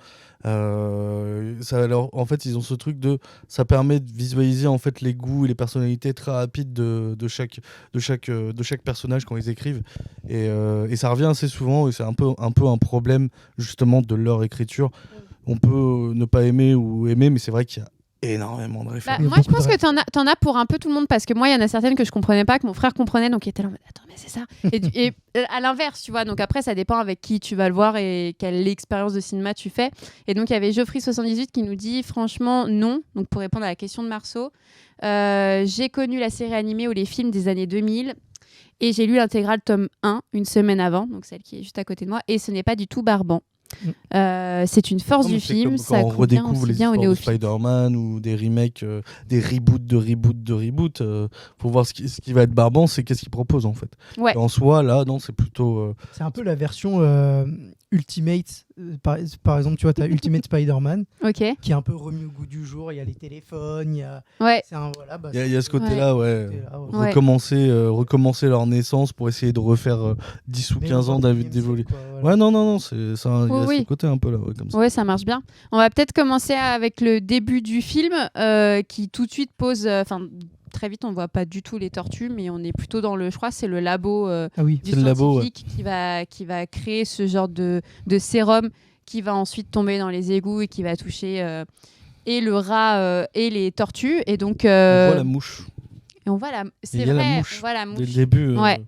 En fait, ils ont ce truc ça permet de visualiser en fait les goûts et les personnalités très rapides de chaque personnage quand ils écrivent. Et ça revient assez souvent, et c'est un peu un problème justement de leur écriture. On peut ne pas aimer ou aimer, mais c'est vrai qu'il y a énormément de références. Moi, je pense que t'en as pour un peu tout le monde, parce que moi, il y en a certaines que je comprenais pas, que mon frère comprenait, donc il était là en mode attends, mais c'est ça. Et à l'inverse, tu vois. Donc après, ça dépend avec qui tu vas le voir et quelle expérience de cinéma tu fais. Et donc il y avait Geoffrey78 qui nous dit franchement non. Donc pour répondre à la question de Marceau, j'ai connu la série animée ou les films des années 2000. Et j'ai lu l'intégrale tome 1 une semaine avant, donc celle qui est juste à côté de moi, et ce n'est pas du tout barbant. C'est une force du film, ça coule bien aussi bien au néophyte. Spider-Man ou des remakes, des reboots de reboots. Pour voir ce qui va être barbant, c'est qu'est-ce qu'ils proposent en fait. Ouais. Et en soi, là, non, c'est plutôt. C'est un peu la version Ultimate. Par exemple, tu vois, tu as Ultimate Spider-Man, qui est un peu remis au goût du jour. Il y a les téléphones, il y a. Il y a ce côté-là, recommencer leur naissance pour essayer de refaire 10 ou 15 ans d'évoluer. Ouais, non, c'est ça. Il y a ce côté un peu là, comme ça. Ouais, ça marche bien. On va peut-être commencer avec le début du film, qui tout de suite pose. Très vite, on voit pas du tout les tortues, mais on est plutôt dans je crois, c'est le labo du scientifique qui va créer ce genre de sérum qui va ensuite tomber dans les égouts et qui va toucher et le rat et les tortues. Et donc on voit la mouche. Et on voit la mouche. On voit la mouche. Dès le début. Ouais.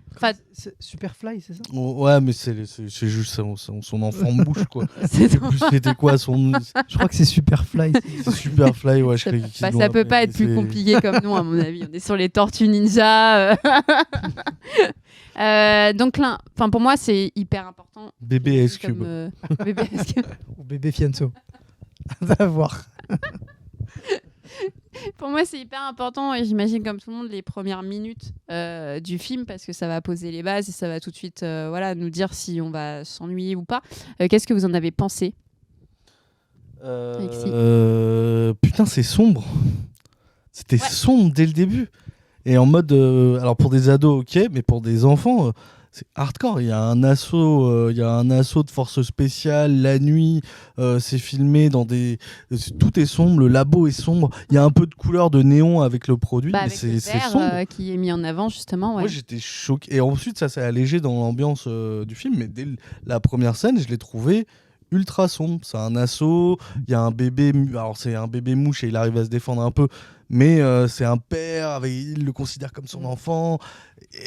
C'est Superfly, c'est ça? Ouais, mais c'est juste son enfant mouche, quoi. C'était quoi son... Je crois que c'est Superfly. C'est Superfly, ouais. Ça peut pas être plus compliqué comme nous, à mon avis. On est sur les Tortues Ninja. Donc là, pour moi, c'est hyper important. Bébé S-Cube. Ou bébé Fianso. Va voir. Pour moi, c'est hyper important, et j'imagine comme tout le monde les premières minutes du film, parce que ça va poser les bases et ça va tout de suite nous dire si on va s'ennuyer ou pas. Qu'est-ce que vous en avez pensé, Putain, c'est sombre. C'était sombre dès le début. Et en mode... alors pour des ados, ok, mais pour des enfants... c'est hardcore, il y a un assaut de forces spéciales la nuit, c'est filmé tout est sombre, le labo est sombre, il y a un peu de couleur de néon avec le produit, mais avec c'est sombre qui est mis en avant justement. Moi j'étais choqué, et ensuite ça s'est allégé dans l'ambiance du film, mais dès la première scène je l'ai trouvé ultra sombre. C'est un assaut, il y a un bébé, alors c'est un bébé mouche et il arrive à se défendre un peu, mais c'est un père, il le considère comme son enfant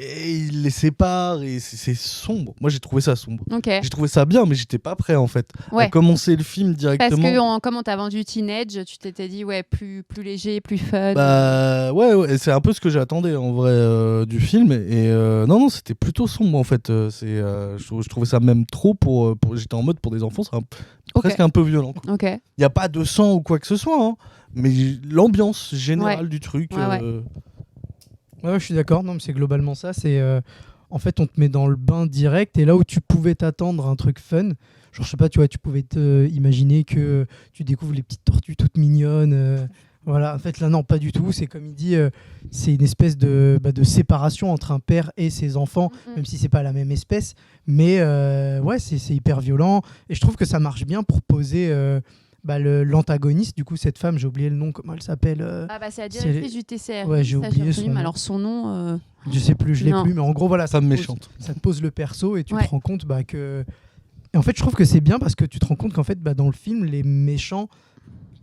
et il les sépare, et c'est sombre. Moi j'ai trouvé ça sombre. J'ai trouvé ça bien, mais j'étais pas prêt en fait à commencer le film directement. Parce que comme on t'a vendu Teenage, tu t'étais dit plus léger, plus fun. Ouais, c'est un peu ce que j'attendais en vrai du film, et non, c'était plutôt sombre en fait. Je trouvais ça même trop pour j'étais en mode pour des enfants, c'est presque un peu violent. Il y a pas de sang ou quoi que ce soit, hein, mais l'ambiance générale du truc. Ouais, je suis d'accord. Non, mais c'est globalement ça. C'est en fait, on te met dans le bain direct, et là où tu pouvais t'attendre un truc fun, genre je sais pas, tu vois, tu pouvais imaginer que tu découvres les petites tortues toutes mignonnes. Voilà, en fait là non, pas du tout. C'est comme il dit, c'est une espèce de séparation entre un père et ses enfants, même si c'est pas la même espèce. Mais ouais, c'est hyper violent, et je trouve que ça marche bien pour poser. L'antagoniste, du coup, cette femme, j'ai oublié le nom, comment elle s'appelle c'est la directrice du TCR. Ouais, j'ai oublié son nom. Alors son nom. Je sais plus, je l'ai plus, mais en gros, voilà, ça méchante. Ça te pose le perso, et tu te rends compte que. Et en fait, je trouve que c'est bien parce que tu te rends compte qu'en fait, dans le film, les méchants,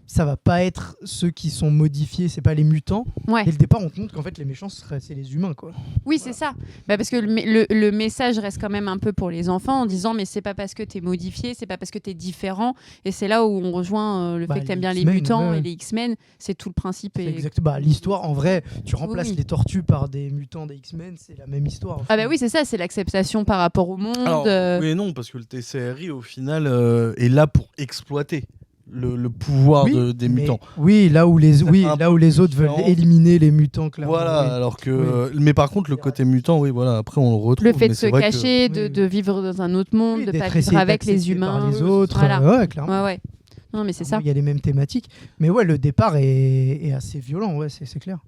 ça va pas être ceux qui sont modifiés, c'est pas les mutants. Dès le départ, on te montre qu'en fait les méchants c'est les humains, quoi. Oui, c'est ça. Parce que le message reste quand même un peu pour les enfants en disant mais c'est pas parce que t'es modifié, c'est pas parce que t'es différent, et c'est là où on rejoint le fait que t'aimes bien les mutants et les X-Men, c'est tout le principe. Exact. L'histoire, en vrai, tu remplaces les tortues par des mutants des X-Men, c'est la même histoire. Oui, c'est ça, c'est l'acceptation par rapport au monde. Alors, oui et non, parce que le TCRI au final est là pour exploiter le pouvoir des mutants. Oui, là où les autres veulent éliminer les mutants, clairement. Voilà, alors que. Mais par contre, le côté mutant, oui, voilà, après on le retrouve. Le fait de se cacher, de vivre dans un autre monde, de pas vivre avec les humains. Par les autres, voilà. Ouais, clairement. Ouais. Non, mais c'est ça. Il y a les mêmes thématiques. Mais ouais, le départ est assez violent, ouais, c'est clair.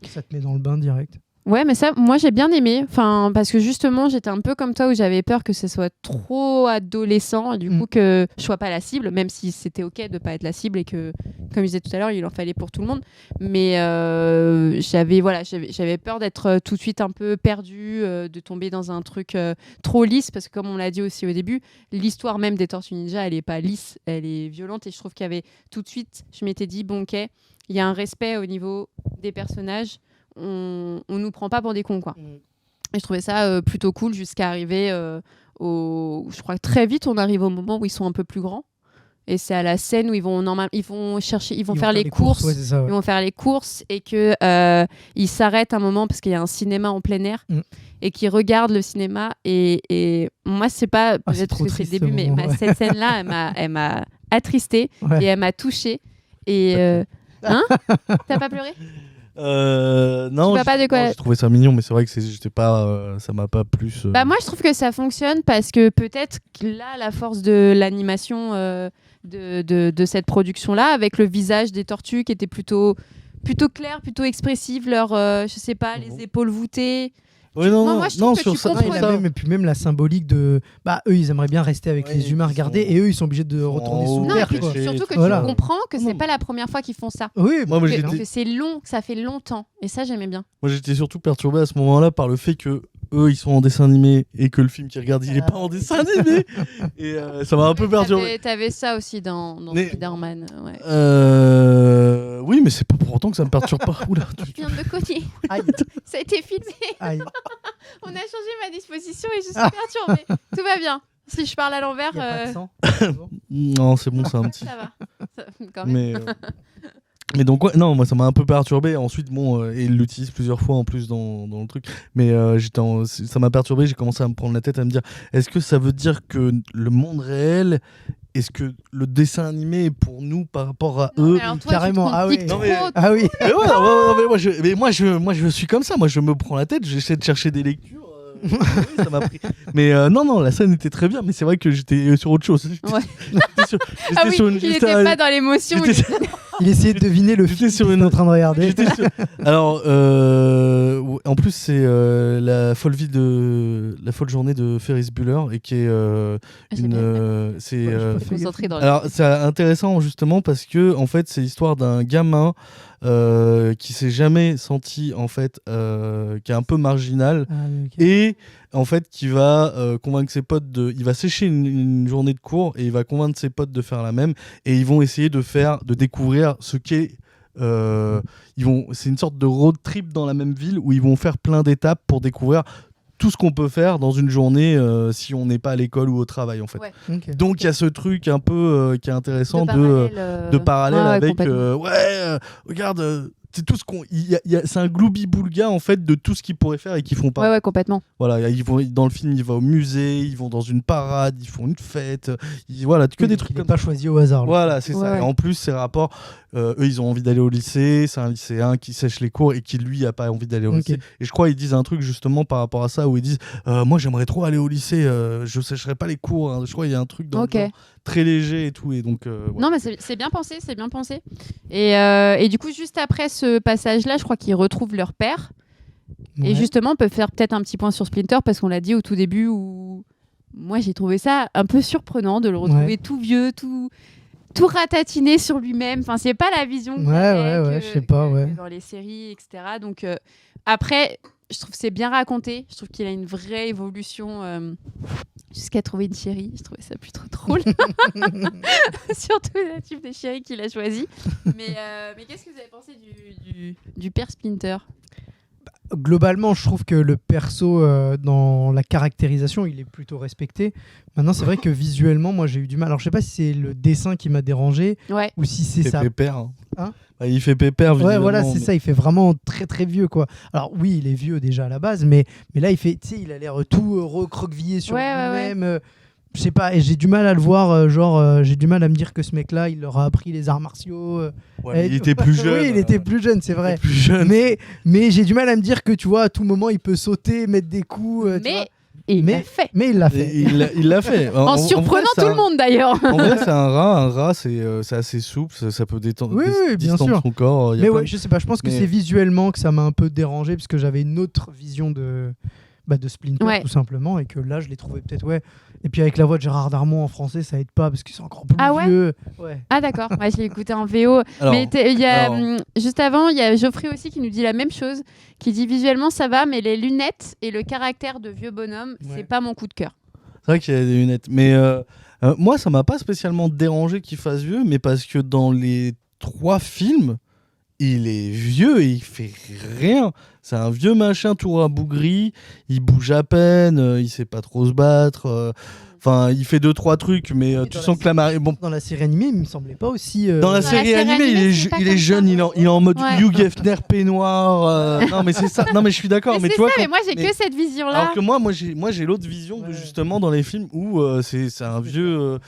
Ça te met dans le bain direct. Ouais, mais ça, moi, j'ai bien aimé. Enfin, parce que justement, j'étais un peu comme toi où j'avais peur que ce soit trop adolescent et du coup que je sois pas la cible, même si c'était ok de pas être la cible et que, comme je disais tout à l'heure, il en fallait pour tout le monde. Mais j'avais peur d'être tout de suite un peu perdue, de tomber dans un truc trop lisse, parce que comme on l'a dit aussi au début, l'histoire même des Tortues Ninja, elle est pas lisse, elle est violente, et je trouve qu'il y avait tout de suite, je m'étais dit bon, ok, il y a un respect au niveau des personnages. On nous prend pas pour des cons, quoi. Et je trouvais ça plutôt cool jusqu'à arriver je crois que très vite on arrive au moment où ils sont un peu plus grands, et c'est à la scène où ils vont faire les courses, ils vont faire les courses, et que ils s'arrêtent un moment parce qu'il y a un cinéma en plein air et qu'ils regardent le cinéma, et moi c'est pas peut-être que c'est le début, mais cette scène là elle m'a attristée et elle m'a touchée, et t'as pas pleuré? Non, j'ai trouvé ça mignon, mais c'est vrai que j'étais pas, ça m'a pas plus. Moi, je trouve que ça fonctionne parce que peut-être que là, la force de l'animation de cette production-là, avec le visage des tortues qui était plutôt clair, plutôt expressif, je sais pas, les épaules voûtées. Oui, moi, je trouve que sur tu ça, comprends. Et puis même la symbolique de eux, ils aimeraient bien rester avec les humains, regarder, et eux ils sont obligés de retourner sous terre. Surtout que tu comprends que c'est pas la première fois qu'ils font ça. Oui, que c'est long, que ça fait longtemps, et ça j'aimais bien. Moi j'étais surtout perturbé à ce moment-là par le fait que eux ils sont en dessin animé et que le film qu'ils regardent il est pas en dessin animé, et ça m'a un peu perturbé. T'avais ça aussi dans Spider-Man. Oui, mais c'est pas pour autant que ça me perturbe pas. Oula, tu viens de me cogner. Ça a été filmé. On a changé ma disposition et je suis perturbée. Tout va bien. Si je parle à l'envers. Y a pas de sang. Non, c'est bon, c'est un petit. Ça va. Quand même. Mais donc, non, moi ça m'a un peu perturbé. Ensuite, et il l'utilise plusieurs fois en plus dans le truc. Mais ça m'a perturbé. J'ai commencé à me prendre la tête, à me dire est-ce que ça veut dire que le monde réel. Est-ce que le dessin animé est pour nous par rapport à eux? Alors toi, carrément? Oui. Mais moi je suis comme ça. Moi je me prends la tête. J'essaie de chercher des lectures. Oui, ça m'a pris. Mais non, la scène était très bien. Mais c'est vrai que j'étais sur autre chose. Il n'était pas dans l'émotion. Il essayait de deviner le film qu'il était en train de regarder. Alors, en plus, c'est la folle journée de Ferris Bueller, et qui est Alors, c'est intéressant justement parce que en fait, c'est l'histoire d'un gamin qui s'est jamais senti en fait, qui est un peu marginal, et en fait qui va convaincre ses potes il va sécher une journée de cours, et il va convaincre ses potes de faire la même, et ils vont essayer de découvrir ce qu'est c'est une sorte de road trip dans la même ville où ils vont faire plein d'étapes pour découvrir tout ce qu'on peut faire dans une journée si on n'est pas à l'école ou au travail, en fait. Donc il y a ce truc un peu qui est intéressant de parallèle avec regarde, c'est tout ce qu'on. C'est un gloubi-boulga en fait de tout ce qu'ils pourraient faire et qu'ils font pas. Ouais, complètement. Voilà, ils vont dans le film, ils vont au musée, ils vont dans une parade, ils font une fête. Voilà, que des trucs. Il n'est pas choisi au hasard. Voilà, c'est ça. Et en plus, ces rapports, eux, ils ont envie d'aller au lycée. C'est un lycéen qui sèche les cours et qui lui a pas envie d'aller au lycée. Et je crois ils disent un truc justement par rapport à ça où ils disent, moi j'aimerais trop aller au lycée, je sécherai pas les cours. Hein. Je crois il y a un truc dans le genre, très léger et tout. Et donc. Non, mais c'est bien pensé, c'est bien pensé. Et du coup, juste après ce passage-là, je crois qu'ils retrouvent leur père. Ouais. Et justement, on peut faire peut-être un petit point sur Splinter parce qu'on l'a dit au tout début où moi j'ai trouvé ça un peu surprenant de le retrouver tout vieux, tout ratatiné sur lui-même. Enfin, c'est pas la vision je sais pas, dans les séries, etc. Donc après, je trouve que c'est bien raconté. Je trouve qu'il a une vraie évolution jusqu'à trouver une chérie. Je trouvais ça plutôt drôle. Surtout le type de chérie qu'il a choisi. Mais qu'est-ce que vous avez pensé du père Splinter ? Globalement, je trouve que le perso, dans la caractérisation, il est plutôt respecté. Maintenant, c'est vrai que visuellement, moi, j'ai eu du mal. Alors, je sais pas si c'est le dessin qui m'a dérangé ou si c'est ça. Pépère. Il fait pépère visuellement. Ouais, voilà, c'est ça. Il fait vraiment très, très vieux, quoi. Alors, oui, il est vieux déjà à la base, mais là, il a l'air tout recroquevillé sur lui-même. Je sais pas, et j'ai du mal à le voir, j'ai du mal à me dire que ce mec-là, il leur a appris les arts martiaux. Il était plus jeune. Oui, il était plus jeune, c'est vrai. Plus jeune. Mais j'ai du mal à me dire que, tu vois, à tout moment, il peut sauter, mettre des coups. Il l'a fait. Mais il l'a fait. Il l'a fait. En surprenant tout le monde, d'ailleurs. En vrai, c'est un rat. Un rat, c'est assez souple. Ça peut détendre, bien sûr. son corps. Mais je sais pas, je pense que c'est visuellement que ça m'a un peu dérangé, parce que j'avais une autre vision de Splinter, tout simplement, et que là, je l'ai trouvé peut-être, Et puis avec la voix de Gérard Darmon en français, ça aide pas parce qu'ils sont encore plus vieux. Ah d'accord, je l'ai écouté en VO. Mais juste avant, il y a Geoffrey aussi qui nous dit la même chose, qui dit visuellement ça va, mais les lunettes et le caractère de vieux bonhomme, c'est pas mon coup de cœur. C'est vrai qu'il y a des lunettes, mais moi ça m'a pas spécialement dérangé qu'il fasse vieux, mais parce que dans les 3 films, il est vieux et il fait rien. C'est un vieux machin tout rabougri, il bouge à peine, il sait pas trop se battre. Enfin, il fait 2-3 trucs, mais tu sens que la marée. Bon. Dans la série animée, il me semblait pas aussi. Dans la série animée, il est jeune, il est en mode Hugh Hefner peignoir. Non, mais c'est ça. Non, mais je suis d'accord. Mais toi, mais moi, j'ai que cette vision-là. Alors que moi, j'ai l'autre vision de justement dans les films où c'est un vieux.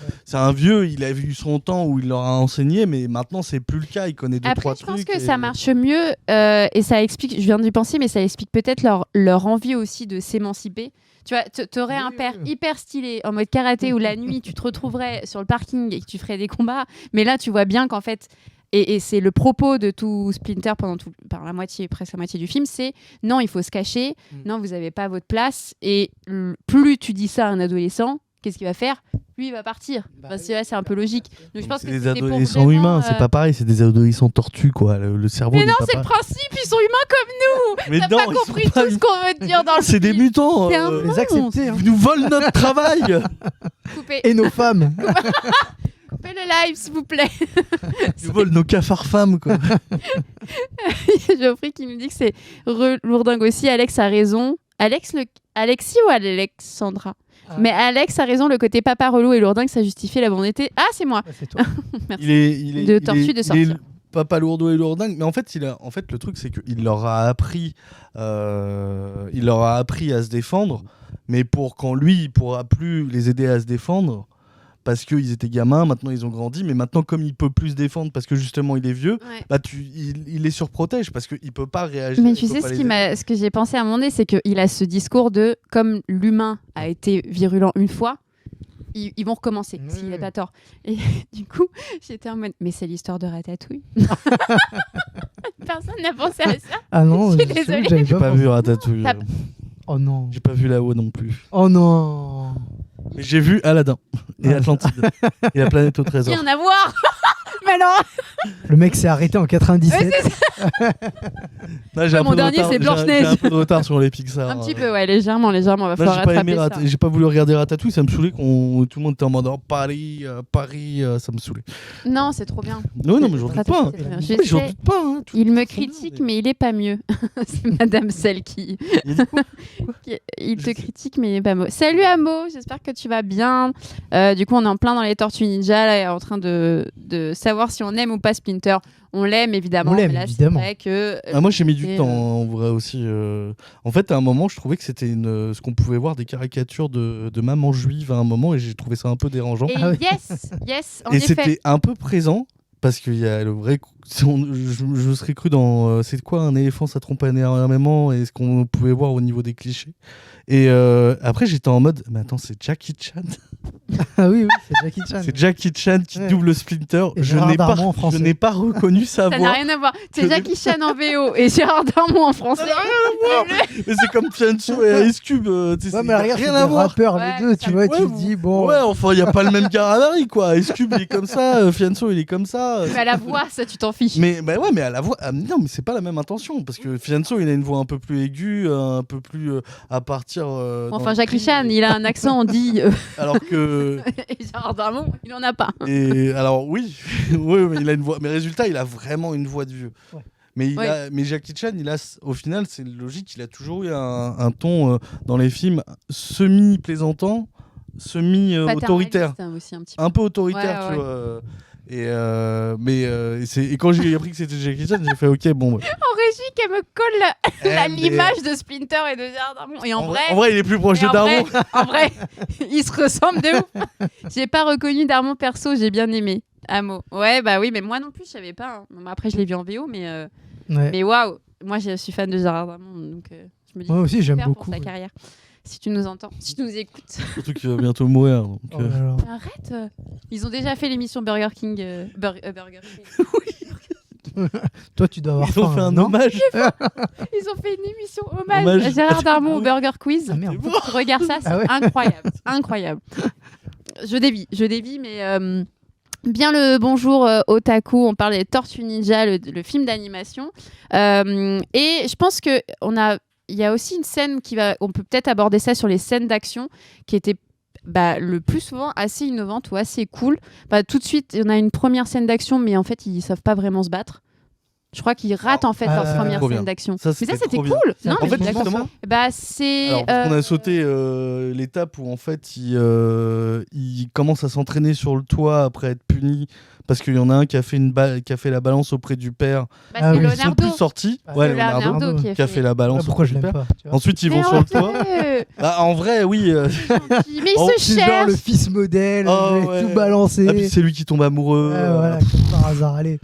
Il a vu son temps où il leur a enseigné, mais maintenant c'est plus le cas. Il connaît 2-3 trucs. Je pense que ça marche mieux et ça explique. Je viens d'y penser, mais ça explique peut-être leur envie aussi de s'émanciper. Tu vois, t'aurais un père hyper stylé en mode karaté où la nuit tu te retrouverais sur le parking et que tu ferais des combats. Mais là, tu vois bien qu'en fait, et c'est le propos de tout Splinter par presque la moitié du film, c'est non, il faut se cacher, non, vous n'avez pas votre place. Et plus tu dis ça à un adolescent, qu'est-ce qu'il va faire ? Lui, il va partir. C'est un peu logique. Donc, je pense que des adolescents humains, c'est pas pareil, c'est des adolescents tortues, quoi. Le cerveau. Mais non, c'est le principe, ils sont humains comme nous. Mais t'as pas compris tout ce qu'on veut te dire dans le film. C'est des mutants. Les accepter. Ils nous volent notre travail. Et nos femmes. Coupez le live, s'il vous plaît. Ils volent nos cafards femmes, quoi. Il y a Geoffrey qui nous dit que c'est lourdingue aussi. Alex a raison. Alexis ou Alexandra ? Mais Alex a raison, le côté papa relou et lourdingue, ça justifie la bonité. Ah, c'est moi. C'est toi. Merci. Il est tortu de sortir. Papa lourdeau et lourdingue, mais en fait le truc c'est qu'il leur a appris à se défendre, mais pour quand lui il pourra plus les aider à se défendre parce qu'ils étaient gamins, maintenant ils ont grandi, mais maintenant comme il peut plus se défendre parce que justement il est vieux, il les surprotège parce qu'il peut pas réagir. Mais tu sais ce que j'ai pensé à un moment donné, c'est qu'il a ce discours de comme l'humain a été virulent une fois, ils vont recommencer s'il n'a pas tort. Et du coup, j'étais en mode mais c'est l'histoire de Ratatouille. Personne n'a pensé à ça. Ah non, je suis désolée. J'ai pas vu Ratatouille. Oh non. J'ai pas vu là-haut non plus. Oh non. Mais j'ai vu Aladdin et Atlantide et la planète au trésor. Rien à voir. Mais non. Le mec s'est arrêté en 97. Mon dernier, c'est Blanche-Neige. J'ai un peu de retard sur les Pixar. Un petit peu, ouais, légèrement. Va falloir rattraper ça. J'ai pas voulu regarder Ratatouille, ça me saoulait tout le monde était en mode Paris, ça me saoulait. Non, c'est trop bien. Non, mais j'en doute pas. Il me critique, mais il est pas mieux. C'est Madame Celle qui. Il te critique, mais il est pas mieux. Salut Amo, j'espère que tu vas bien. Du coup, on est en plein dans les Tortues Ninja, là, en train de savoir si on aime ou pas Splinter. On l'aime évidemment. On l'aime, mais là, évidemment. C'est vrai que, moi, j'ai mis du temps en vrai aussi. En fait, à un moment, je trouvais que c'était ce qu'on pouvait voir des caricatures de maman juive à un moment, et j'ai trouvé ça un peu dérangeant. Et yes, en et effet. c'était un peu présent. Parce qu'il y a le vrai. Je serais cru dans. C'est quoi un éléphant, ça trompe énormément, et ce qu'on pouvait voir au niveau des clichés. Et après, j'étais en mode. Mais attends, c'est Jackie Chan. Ah oui, c'est Jackie Chan. C'est Jackie Chan qui double Splinter. Et je n'ai pas reconnu sa voix. Ça n'a rien à voir. C'est Jackie Chan en VO et Gérard Darmon en français. Ça n'a rien à voir. Mais c'est comme Fianso et Ice Cube. Ouais, mais regarde, rien à voir. Rappeurs, les deux, tu vois, tu te dis, bon. Ouais, enfin, il n'y a pas le même gabarit, quoi. Ice Cube, il est comme ça. Fianso, il est comme ça. Mais à la voix, ça, tu t'en fiches. Mais à la voix. Non, mais c'est pas la même intention. Parce que Fianso, il a une voix un peu plus aiguë, un peu plus à partir. Enfin, Jackie Chan, il a un accent, on dit. Alors que. Et Gérard Darmon, il en a pas. Et alors, oui, mais il a une voix. Mais résultat, il a vraiment une voix de vieux. Ouais. Mais Jackie Chan, au final, c'est logique, il a toujours eu un ton dans les films semi-plaisantant, semi-autoritaire. Aussi, un peu autoritaire, tu vois. Et quand j'ai appris que c'était Jackie Chan, j'ai fait ok, bon. En régie, qu'elle me colle l'image de Splinter et de Gérard Darmon. Et en vrai, il est plus proche de Darmon. En vrai, ils se ressemblent de ouf. J'ai pas reconnu Darmon perso, j'ai bien aimé. Amo. Ouais, bah oui, mais moi non plus, je savais pas. Hein. Après, je l'ai vu en VO, mais waouh, moi je suis fan de Gérard Darmon, donc je me dis. Moi aussi, j'aime beaucoup. Pour sa carrière. Si tu nous entends, si tu nous écoutes. Surtout qu'il va bientôt mourir. Donc, Arrête. Ils ont déjà fait l'émission Burger King. Burger King. Oui. Toi, tu dois avoir Ils ont fait un hommage. Ils ont fait une émission hommage à Gérard Darmon au Burger Quiz. Ah, merde. Regarde ça, c'est incroyable. Je dévie, mais bien le bonjour Otaku. On parle des Tortues Ninja, le film d'animation. Et je pense que il y a aussi une scène on peut peut-être aborder ça sur les scènes d'action qui étaient le plus souvent assez innovantes ou assez cool. Tout de suite, on a une première scène d'action, mais en fait, ils savent pas vraiment se battre. Je crois qu'ils ratent en fait leur première scène d'action. Mais ça, c'était cool. Non, en fait, justement, c'est. On a sauté l'étape où en fait, il commence à s'entraîner sur le toit après être puni. Parce qu'il y en a un qui a fait la balance auprès du père. C'est Leonardo. Ils sont plus sortis. Leonardo qui a fait la balance pourquoi auprès je du l'aime père. pas, Ensuite, ils vont sur le toit. En vrai, oui. Mais il se cherche. Genre le fils modèle, tout balancé. Ah, puis c'est lui qui tombe amoureux. Voilà, comme par hasard, allez.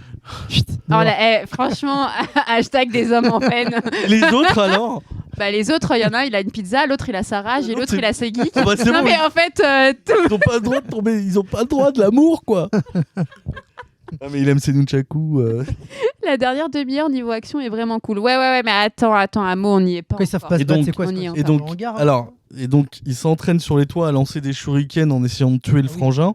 Franchement, hashtag des hommes en peine. Les autres alors les autres, il y en a un, il a une pizza, l'autre il a sa rage et l'autre il a ses geeks. Non bon, mais en fait, ils ont pas le droit de tomber, ils ont pas le droit de l'amour quoi. Ah, mais il aime ses nunchakus. La dernière demi-heure niveau action est vraiment cool. Ouais, mais attends, Amo, on n'y est pas. Quand ils savent pas se battre, c'est quoi Et donc, ils s'entraînent sur les toits à lancer des shurikens en essayant de tuer le frangin.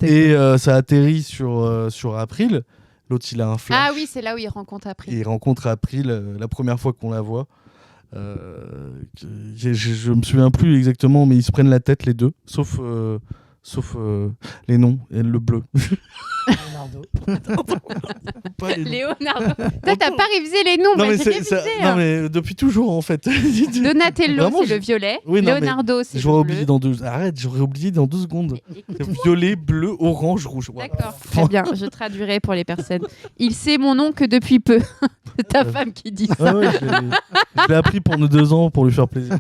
Et ça atterrit sur April. L'autre, il a un flash. Ah oui, c'est là où il rencontre April. Et il rencontre April la première fois qu'on la voit. Je me souviens plus exactement, mais ils se prennent la tête les deux, sauf les noms et le bleu. Leonardo. Toi, t'as pas révisé les noms, mais j'ai révisé. Non, mais depuis toujours en fait. Donatello, vraiment, c'est le violet. Oui, Leonardo, c'est le bleu. J'aurais oublié dans 2 secondes. Violet, bleu, orange, rouge. D'accord, très bien. Je traduirai pour les personnes. Il sait mon nom que depuis peu. C'est ta femme qui dit ça. Je l'ai appris pour nos 2 ans pour lui faire plaisir.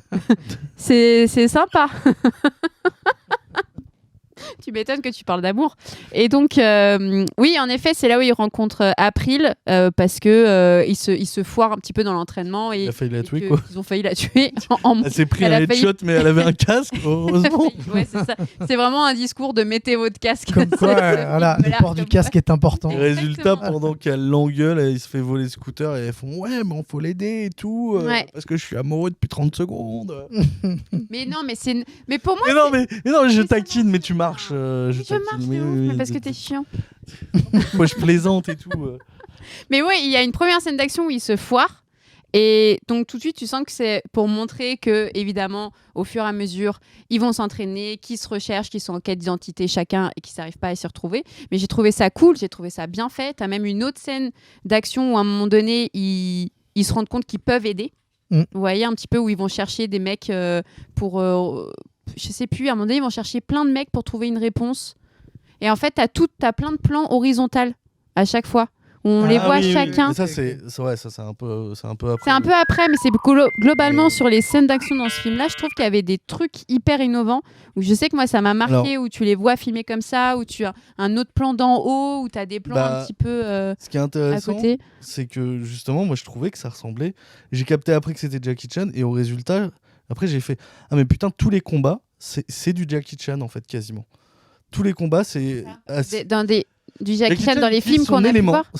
C'est sympa. Tu m'étonnes que tu parles d'amour. Et donc, oui, en effet, c'est là où il rencontre April parce que il se foire un petit peu dans l'entraînement. Il a failli la tuer, quoi. Ils ont failli la tuer. Elle s'est pris un headshot, mais elle avait un casque, heureusement. Ouais, c'est ça. C'est vraiment un discours de mettez votre casque. Comme quoi, le port du casque est important. Et résultat, pendant qu'elle l'engueule, il se fait voler le scooter et elles font ouais, mais faut l'aider et tout. Parce que je suis amoureux depuis 30 secondes. Mais non, mais pour moi. Mais non, je taquine, mais tu marches. Je marche, mais parce que t'es chiant. Moi, je plaisante et tout. Mais ouais, il y a une première scène d'action où il se foire. Et donc tout de suite, tu sens que c'est pour montrer que, évidemment, au fur et à mesure, ils vont s'entraîner, qu'ils se recherchent, qu'ils sont en quête d'identité chacun et qu'ils n'arrivent pas à s'y retrouver. Mais j'ai trouvé ça cool, j'ai trouvé ça bien fait. T'as même une autre scène d'action où à un moment donné, ils se rendent compte qu'ils peuvent aider. Vous voyez un petit peu où ils vont chercher des mecs pour... je sais plus, à un moment donné, ils vont chercher plein de mecs pour trouver une réponse. Et en fait, t'as plein de plans horizontaux à chaque fois. On les voit chacun. Oui. Ça, c'est un peu après. C'est un peu après, mais c'est globalement sur les scènes d'action dans ce film-là, je trouve qu'il y avait des trucs hyper innovants. Où je sais que moi, ça m'a marqué, où tu les vois filmer comme ça, où tu as un autre plan d'en haut, où tu as des plans un petit peu ce qui est intéressant, c'est que justement, moi, je trouvais que ça ressemblait. J'ai capté après que c'était Jackie Chan, et au résultat, après, j'ai fait ah mais putain, tous les combats, c'est du Jackie Chan en fait, quasiment. Tous les combats, c'est du Jackie Chan dans les films qu'on a pu voir.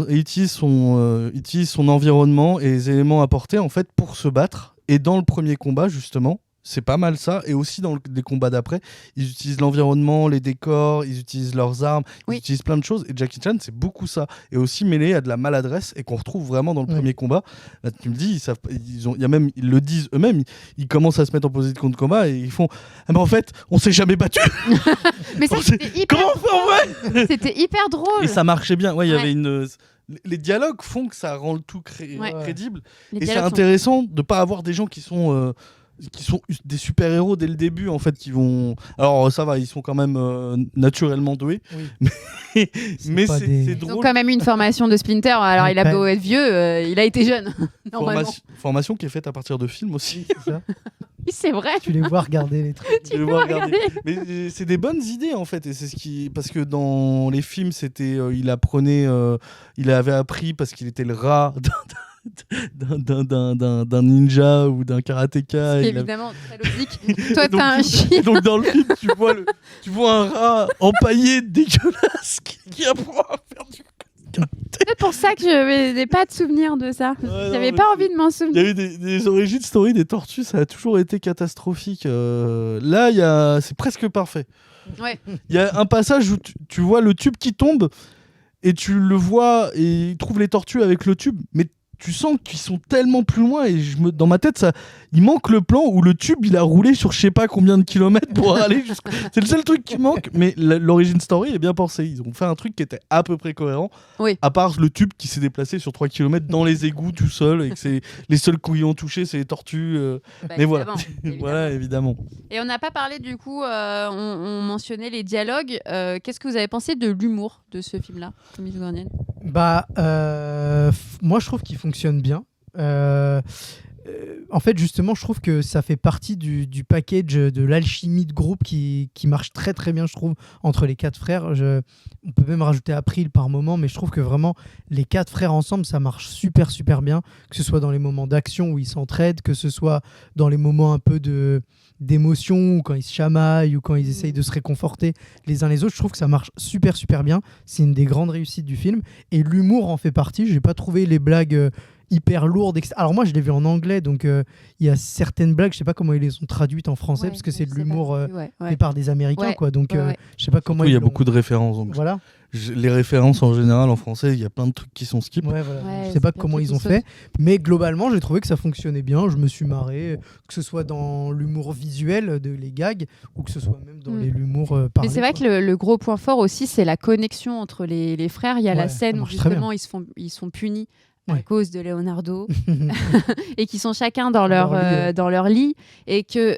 Il utilise son environnement et les éléments apportés en fait pour se battre. Et dans le premier combat, justement, c'est pas mal ça. Et aussi dans les combats d'après, ils utilisent l'environnement, les décors, ils utilisent leurs armes, ils utilisent plein de choses. Et Jackie Chan, c'est beaucoup ça. Et aussi mêlé à de la maladresse et qu'on retrouve vraiment dans le premier combat. Là, tu me dis, ils le disent eux-mêmes, ils commencent à se mettre en position de combat et ils font ah ben en fait, on s'est jamais battu. Mais ça, c'était hyper comment on fait en vrai. C'était hyper drôle. Et ça marchait bien. Ouais, il y avait une. Les dialogues font que ça rend le tout crédible. Et c'est intéressant de pas avoir des gens qui sont des super-héros dès le début en fait qui vont alors ça va ils sont quand même naturellement doués mais c'est drôle. Ils ont quand même une formation de Splinter alors il a beau être vieux il a été jeune formation qui est faite à partir de films aussi. C'est ça. Oui, c'est vrai. Tu les vois regarder les trucs. Tu les vois regarder. Mais c'est des bonnes idées en fait et c'est ce qui parce que dans les films c'était il avait appris parce qu'il était le rat d'un ninja ou d'un karatéka. C'est évidemment très logique. Toi, t'as un chien. Donc dans le film, tu vois un rat empaillé dégueulasse qui apprend à faire du c'est pour ça que je n'ai pas de souvenir de ça. J'avais pas envie de m'en souvenir. Il y a eu des origines story des tortues, ça a toujours été catastrophique. Là, c'est presque parfait. Ouais. Il y a un passage où tu vois le tube qui tombe et tu le vois et il trouve les tortues avec le tube, mais tu sens qu'ils sont tellement plus loin et dans ma tête il manque le plan où le tube il a roulé sur je sais pas combien de kilomètres pour aller jusqu'au... C'est le seul truc qui manque, mais l'origine story est bien pensée. Ils ont fait un truc qui était à peu près cohérent, à part le tube qui s'est déplacé sur 3 km dans les égouts tout seul et que c'est les seuls qui y ont touché c'est les tortues mais voilà. Voilà évidemment. Et on n'a pas parlé du coup on mentionnait les dialogues. Qu'est-ce que vous avez pensé de l'humour de ce film là, Miss Gordienne? Moi je trouve qu'il fonctionne bien. En fait, justement, je trouve que ça fait partie du package de l'alchimie de groupe qui marche très très bien, je trouve, entre les 4 frères. On peut même rajouter April par moment, mais je trouve que vraiment, les 4 frères ensemble, ça marche super super bien, que ce soit dans les moments d'action où ils s'entraident, que ce soit dans les moments un peu d'émotion, ou quand ils se chamaillent, ou quand ils essayent de se réconforter les uns les autres. Je trouve que ça marche super super bien. C'est une des grandes réussites du film. Et l'humour en fait partie. J'ai pas trouvé les blagues hyper lourdes. Alors moi, je l'ai vu en anglais, donc il y a certaines blagues, je sais pas comment ils les ont traduites en français, parce que c'est de l'humour fait par des Américains, quoi. Donc je sais pas comment. Il y a beaucoup de références. Donc voilà. Les références en général en français, il y a plein de trucs qui sont skip. Je sais pas comment ils ont fait, mais globalement, j'ai trouvé que ça fonctionnait bien. Je me suis marré, que ce soit dans l'humour visuel de les gags ou que ce soit même dans l'humour parlé. Mais c'est vrai que le gros point fort aussi, c'est la connexion entre les frères. Il y a la scène où justement ils sont punis à cause de Leonardo et qui sont chacun dans leur lit et que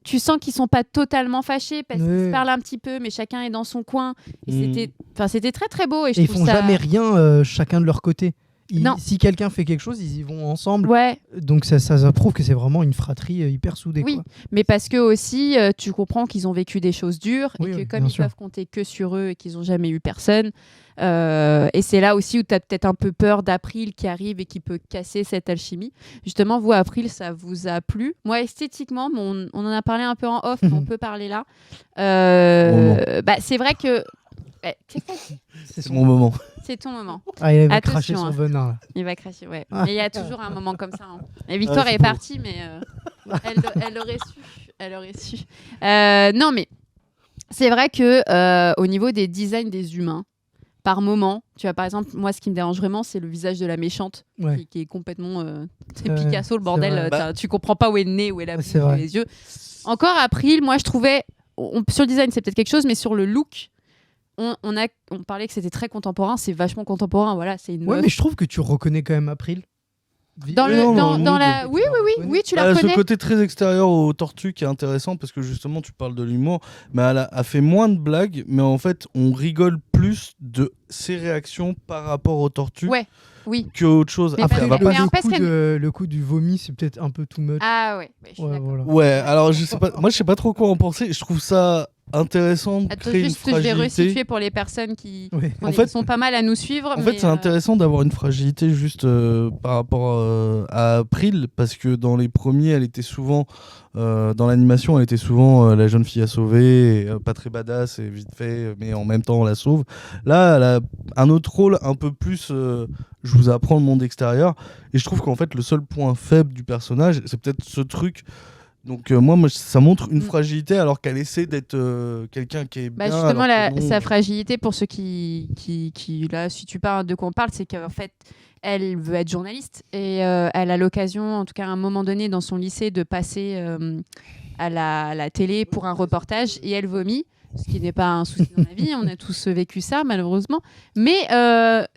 tu sens qu'ils sont pas totalement fâchés parce qu'ils se parlent un petit peu mais chacun est dans son coin et c'était très très beau et ils font jamais rien chacun de leur côté. Si quelqu'un fait quelque chose, ils y vont ensemble. Donc ça prouve que c'est vraiment une fratrie hyper soudée. Oui, mais parce que aussi, tu comprends qu'ils ont vécu des choses dures et que comme ils peuvent compter que sur eux et qu'ils n'ont jamais eu personne. Et c'est là aussi où tu as peut-être un peu peur d'April qui arrive et qui peut casser cette alchimie. Justement, vous, April, ça vous a plu? Moi, esthétiquement, on en a parlé un peu en off, mais on peut parler là. C'est vrai que... C'est mon moment. C'est ton moment. Il va cracher son venin. Là. Il va cracher, ouais. Mais il y a toujours un moment comme ça. Hein. Et Victoire est partie, mais elle aurait su. Non, mais c'est vrai que au niveau des designs des humains, par moment. Tu vois, par exemple, moi, ce qui me dérange vraiment, c'est le visage de la méchante, qui est complètement c'est Picasso, le bordel. Tu comprends pas où est le nez, où est la bouche, où est les yeux. Encore April, moi, je trouvais, sur le design, c'est peut-être quelque chose, mais sur le look, on parlait que c'était très contemporain, c'est vachement contemporain. Voilà, c'est une meuf. Mais je trouve que tu reconnais quand même April. Oui, tu la reconnais. Ce côté très extérieur aux tortues qui est intéressant parce que justement tu parles de l'humour, mais elle a fait moins de blagues, mais en fait on rigole plus de ses réactions par rapport aux tortues que autre chose. Après, le coup du vomi, c'est peut-être un peu too much. Ah ouais, je suis d'accord. Voilà. Alors je sais pas, moi je sais pas trop quoi en penser. Je trouve ça intéressant de créer une fragilité. Je vais resituer pour les personnes qui sont pas mal à nous suivre. En fait, c'est intéressant d'avoir une fragilité juste par rapport à April, parce que dans les premiers, elle était souvent dans l'animation, elle était souvent la jeune fille à sauver, et, pas très badass et vite fait, mais en même temps on la sauve. Là, elle a un autre rôle un peu plus. Je vous apprends le monde extérieur, et je trouve qu'en fait le seul point faible du personnage, c'est peut-être ce truc. Donc moi, ça montre une fragilité alors qu'elle essaie d'être quelqu'un qui est bien. Justement, sa fragilité, pour ceux qui là, si tu parles de quoi on parle, c'est qu'en fait, elle veut être journaliste et elle a l'occasion, en tout cas à un moment donné dans son lycée, de passer à la télé pour un reportage et elle vomit. Ce qui n'est pas un souci dans la vie, on a tous vécu ça malheureusement, mais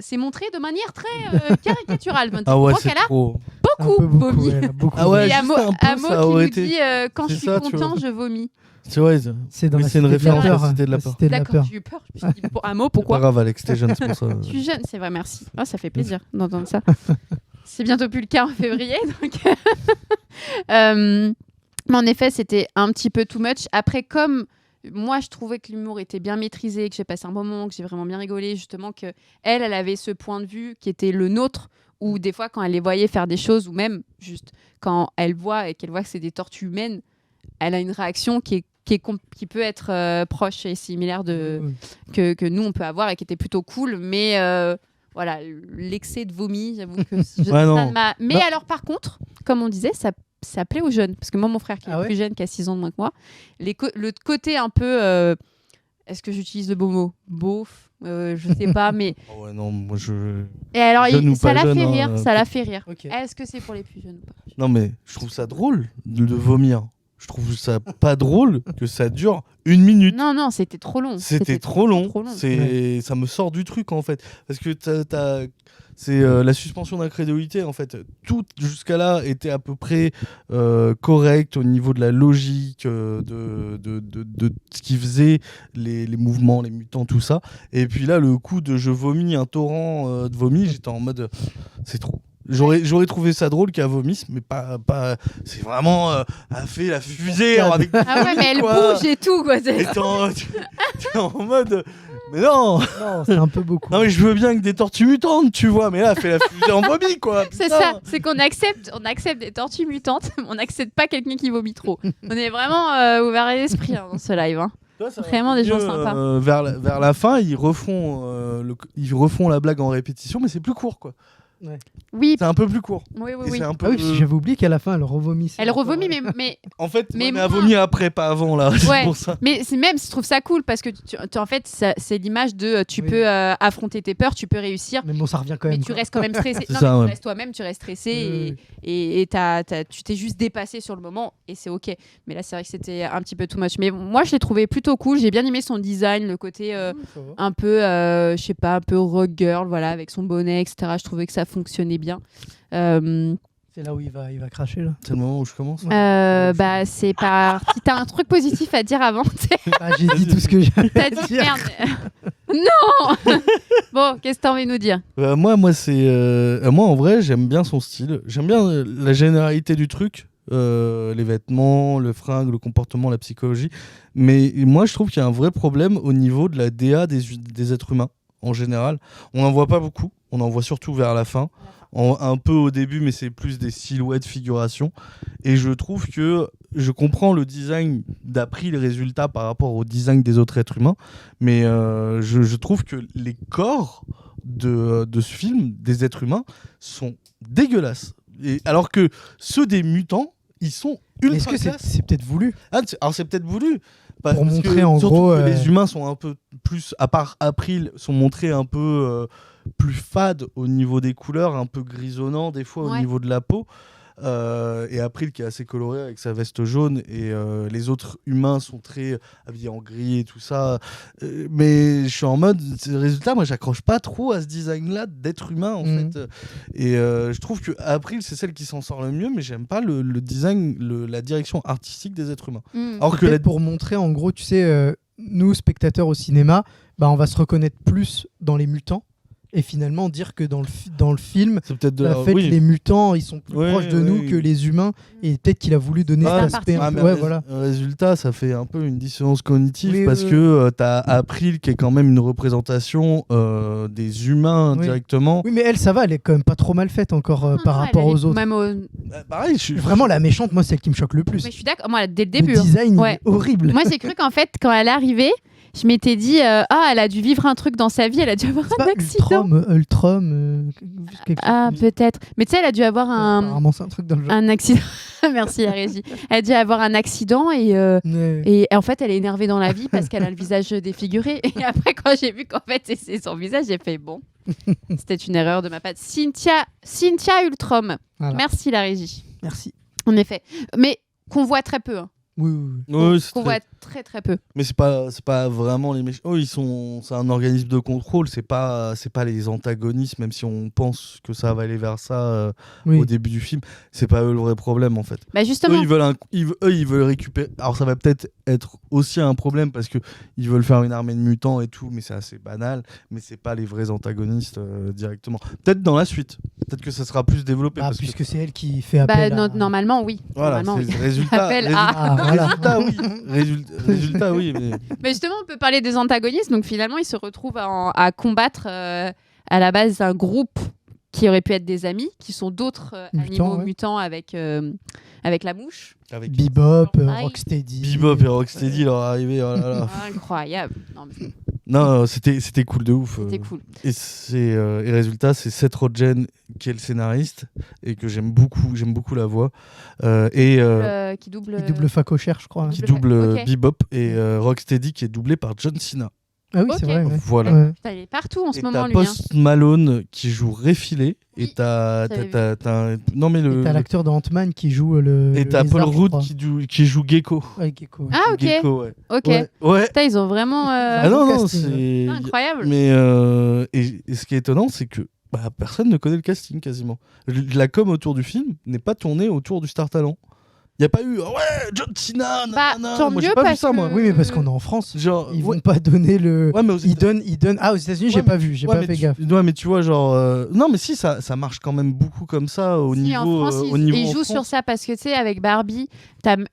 c'est montré de manière très caricaturale. Ah ouais, c'est trop. Beaucoup vomi. Ah ouais, et Amo qui nous dit quand je suis content, je vomis. C'est vrai, c'est une référence à la Cité de la Peur. D'accord, j'ai eu peur. Je me suis dit, Amo, pourquoi? Pas grave, Alex, t'es jeune, c'est pour ça. Je suis jeune, c'est vrai, merci. Oh, ça fait plaisir d'entendre ça. C'est bientôt plus le cas en février, donc. Mais en effet, c'était un petit peu too much. Après, comme moi, je trouvais que l'humour était bien maîtrisé, que j'ai passé un bon moment, que j'ai vraiment bien rigolé, justement, que elle avait ce point de vue qui était le nôtre, où des fois, quand elle les voyait faire des choses, ou même juste quand elle voit et qu'elle voit que c'est des tortues humaines, elle a une réaction qui peut être proche et similaire que nous, on peut avoir, et qui était plutôt cool. Mais voilà, l'excès de vomi, j'avoue que Mais alors, par contre, comme on disait, ça plaît aux jeunes. Parce que moi, mon frère, qui est plus jeune, qui a 6 ans de moins que moi, le côté un peu... est-ce que j'utilise le beau mot? Beauf, je sais pas, mais... Oh ouais, non, moi je... Et alors, ça l'a fait rire, ça l'a fait rire. Okay. Est-ce que c'est pour les plus jeunes ou pas? Non, mais je trouve ça drôle de vomir. Je trouve ça pas drôle que ça dure 1 minute. Non, c'était trop long. C'était trop long. Ça me sort du truc, en fait. Parce que c'est la suspension d'incrédulité, en fait. Tout jusqu'à là était à peu près correct au niveau de la logique, de ce qui faisait les mouvements, les mutants, tout ça. Et puis là, le coup de je vomis un torrent de vomi, j'étais en mode c'est trop. J'aurais trouvé ça drôle qu'elle vomisse, mais pas c'est vraiment elle fait la fusée avec ah ouais, mais elle bouge et tout, quoi. T'es en mode mais non, c'est un peu beaucoup. Non, mais je veux bien que des tortues mutantes, tu vois, mais là elle fait la fusée en vomi, quoi. C'est ça, c'est qu'on accepte des tortues mutantes, mais on n'accepte pas quelqu'un qui vomit trop. On est vraiment ouvert à l'esprit dans ce live, hein. Vraiment des gens sympas. Vers la fin, ils refont la blague en répétition, mais c'est plus court, quoi. Ouais. Oui. C'est un peu plus court. Oui. J'avais oublié qu'à la fin, elle revomit. Elle revomit, mais... En fait, elle a vomi après, pas avant, là. C'est pour ça. Mais je trouve ça cool, parce que, en fait, c'est l'image de tu peux affronter tes peurs, tu peux réussir. Mais bon, ça revient quand même. Mais tu restes quand même stressé. Tu restes toi-même, tu restes stressé, et tu t'es juste dépassé sur le moment, et c'est OK. Mais là, c'est vrai que c'était un petit peu too much. Mais moi, je l'ai trouvé plutôt cool. J'ai bien aimé son design, le côté un peu, je sais pas, un peu rock girl, voilà, avec son bonnet, etc. Je trouvais que ça fonctionnait bien. C'est là où il va cracher, là. C'est le moment où je commence. C'est parti. T'as un truc positif à dire avant? J'ai dit tout ce que j'avais. T'as dit merde. Non. Bon, qu'est-ce que t'as envie de nous dire? Moi, en vrai, j'aime bien son style. J'aime bien la généralité du truc. Les vêtements, le fringue, le comportement, la psychologie. Mais moi, je trouve qu'il y a un vrai problème au niveau de la DA des êtres humains. En général, on n'en voit pas beaucoup. On en voit surtout vers la fin. Un peu au début, mais c'est plus des silhouettes, figurations. Et je trouve que je comprends le design d'April, les résultats par rapport au design des autres êtres humains. Mais je trouve que les corps de ce film, des êtres humains, sont dégueulasses. Alors que ceux des mutants, ils sont ultra classe. Est-ce que c'est peut-être voulu? Alors c'est peut-être voulu. Pour montrer en gros que les humains sont un peu plus, à part April, sont montrés un peu plus fades au niveau des couleurs, un peu grisonnants des fois au niveau de la peau. Et April qui est assez coloré avec sa veste jaune et les autres humains sont très habillés en gris et tout ça, mais je suis en mode résultat, moi j'accroche pas trop à ce design là d'être humain en fait, et je trouve que April c'est celle qui s'en sort le mieux, mais j'aime pas le design, la direction artistique des êtres humains. Alors que pour montrer en gros, tu sais, nous spectateurs au cinéma, on va se reconnaître plus dans les mutants. Et finalement dire que dans le film, les mutants ils sont plus proches de nous que les humains, et peut-être qu'il a voulu donner cet aspect. Résultat, ça fait un peu une dissonance cognitive parce que t'as April qui est quand même une représentation des humains directement. Oui, mais elle, ça va, elle est quand même pas trop mal faite encore par rapport aux autres. Pareil, vraiment la méchante, moi c'est celle qui me choque le plus. Mais je suis d'accord, moi dès le début. Le design il est horrible. Moi j'ai cru qu'en fait quand elle est arrivée, je m'étais dit, elle a dû vivre un truc dans sa vie, elle a dû avoir un accident. Ultrom, peut-être. Mais tu sais, elle a dû avoir apparemment, c'est un truc dans le genre. Un accident. Merci la régie. Elle a dû avoir un accident et en fait, elle est énervée dans la vie parce qu'elle a le visage défiguré. Et après, quand j'ai vu qu'en fait, c'est son visage, j'ai fait bon. C'était une erreur de ma part. Cynthia Ultrom. Voilà. Merci la régie. Merci. En effet. Mais qu'on voit très peu. Hein. Oui. Qu'on voit très très peu. Mais c'est pas vraiment les méchants. C'est un organisme de contrôle, c'est pas les antagonistes, même si on pense que ça va aller vers ça au début du film. C'est pas eux le vrai problème en fait. Bah justement. Ils veulent récupérer. Alors ça va peut-être être aussi un problème parce que ils veulent faire une armée de mutants et tout, mais c'est assez banal. Mais c'est pas les vrais antagonistes directement. Peut-être dans la suite. Peut-être que ça sera plus développé. Puisque c'est elle qui fait appel. Normalement oui. Voilà. Normalement, c'est résultat. Résultat, oui. Mais justement, on peut parler des antagonistes. Donc finalement, ils se retrouvent à combattre à la base un groupe qui aurait pu être des amis, qui sont d'autres animaux mutants avec la mouche. Avec Bebop, Rocksteady. Bebop et Rocksteady leur arrivée. Oh là là. Incroyable. Non, c'était cool de ouf. C'était cool. Et résultat, c'est Seth Rogen qui est le scénariste et que j'aime beaucoup la voix. Qui double Facocher, je crois. Qui double Bebop et Rocksteady qui est doublé par John Cena. Ah oui, c'est vrai. Ouais. Voilà. Ouais. Il est partout en ce moment, lui. T'as Post Malone qui joue Réfilé. Et t'as l'acteur de Ant-Man qui joue le. Et t'as Paul Rudd qui joue Gecko. Ouais, Gecko. Ah, ok. Gecko, ouais. Ok. Ouais. Putain, ils ont vraiment. C'est incroyable. Mais et ce qui est étonnant, c'est que personne ne connaît le casting quasiment. La com autour du film n'est pas tournée autour du Star Talent. Il n'y a pas eu John Cena, tant moi mieux j'ai pas vu ça moi. Oui, mais parce qu'on est en France. Genre ils vont pas donner le ils donnent aux États-Unis, j'ai pas vu, j'ai pas fait gaffe. Ouais, mais tu vois non mais si ça marche quand même beaucoup comme ça au niveau en France, au niveau ils jouent sur ça parce que tu sais avec Barbie,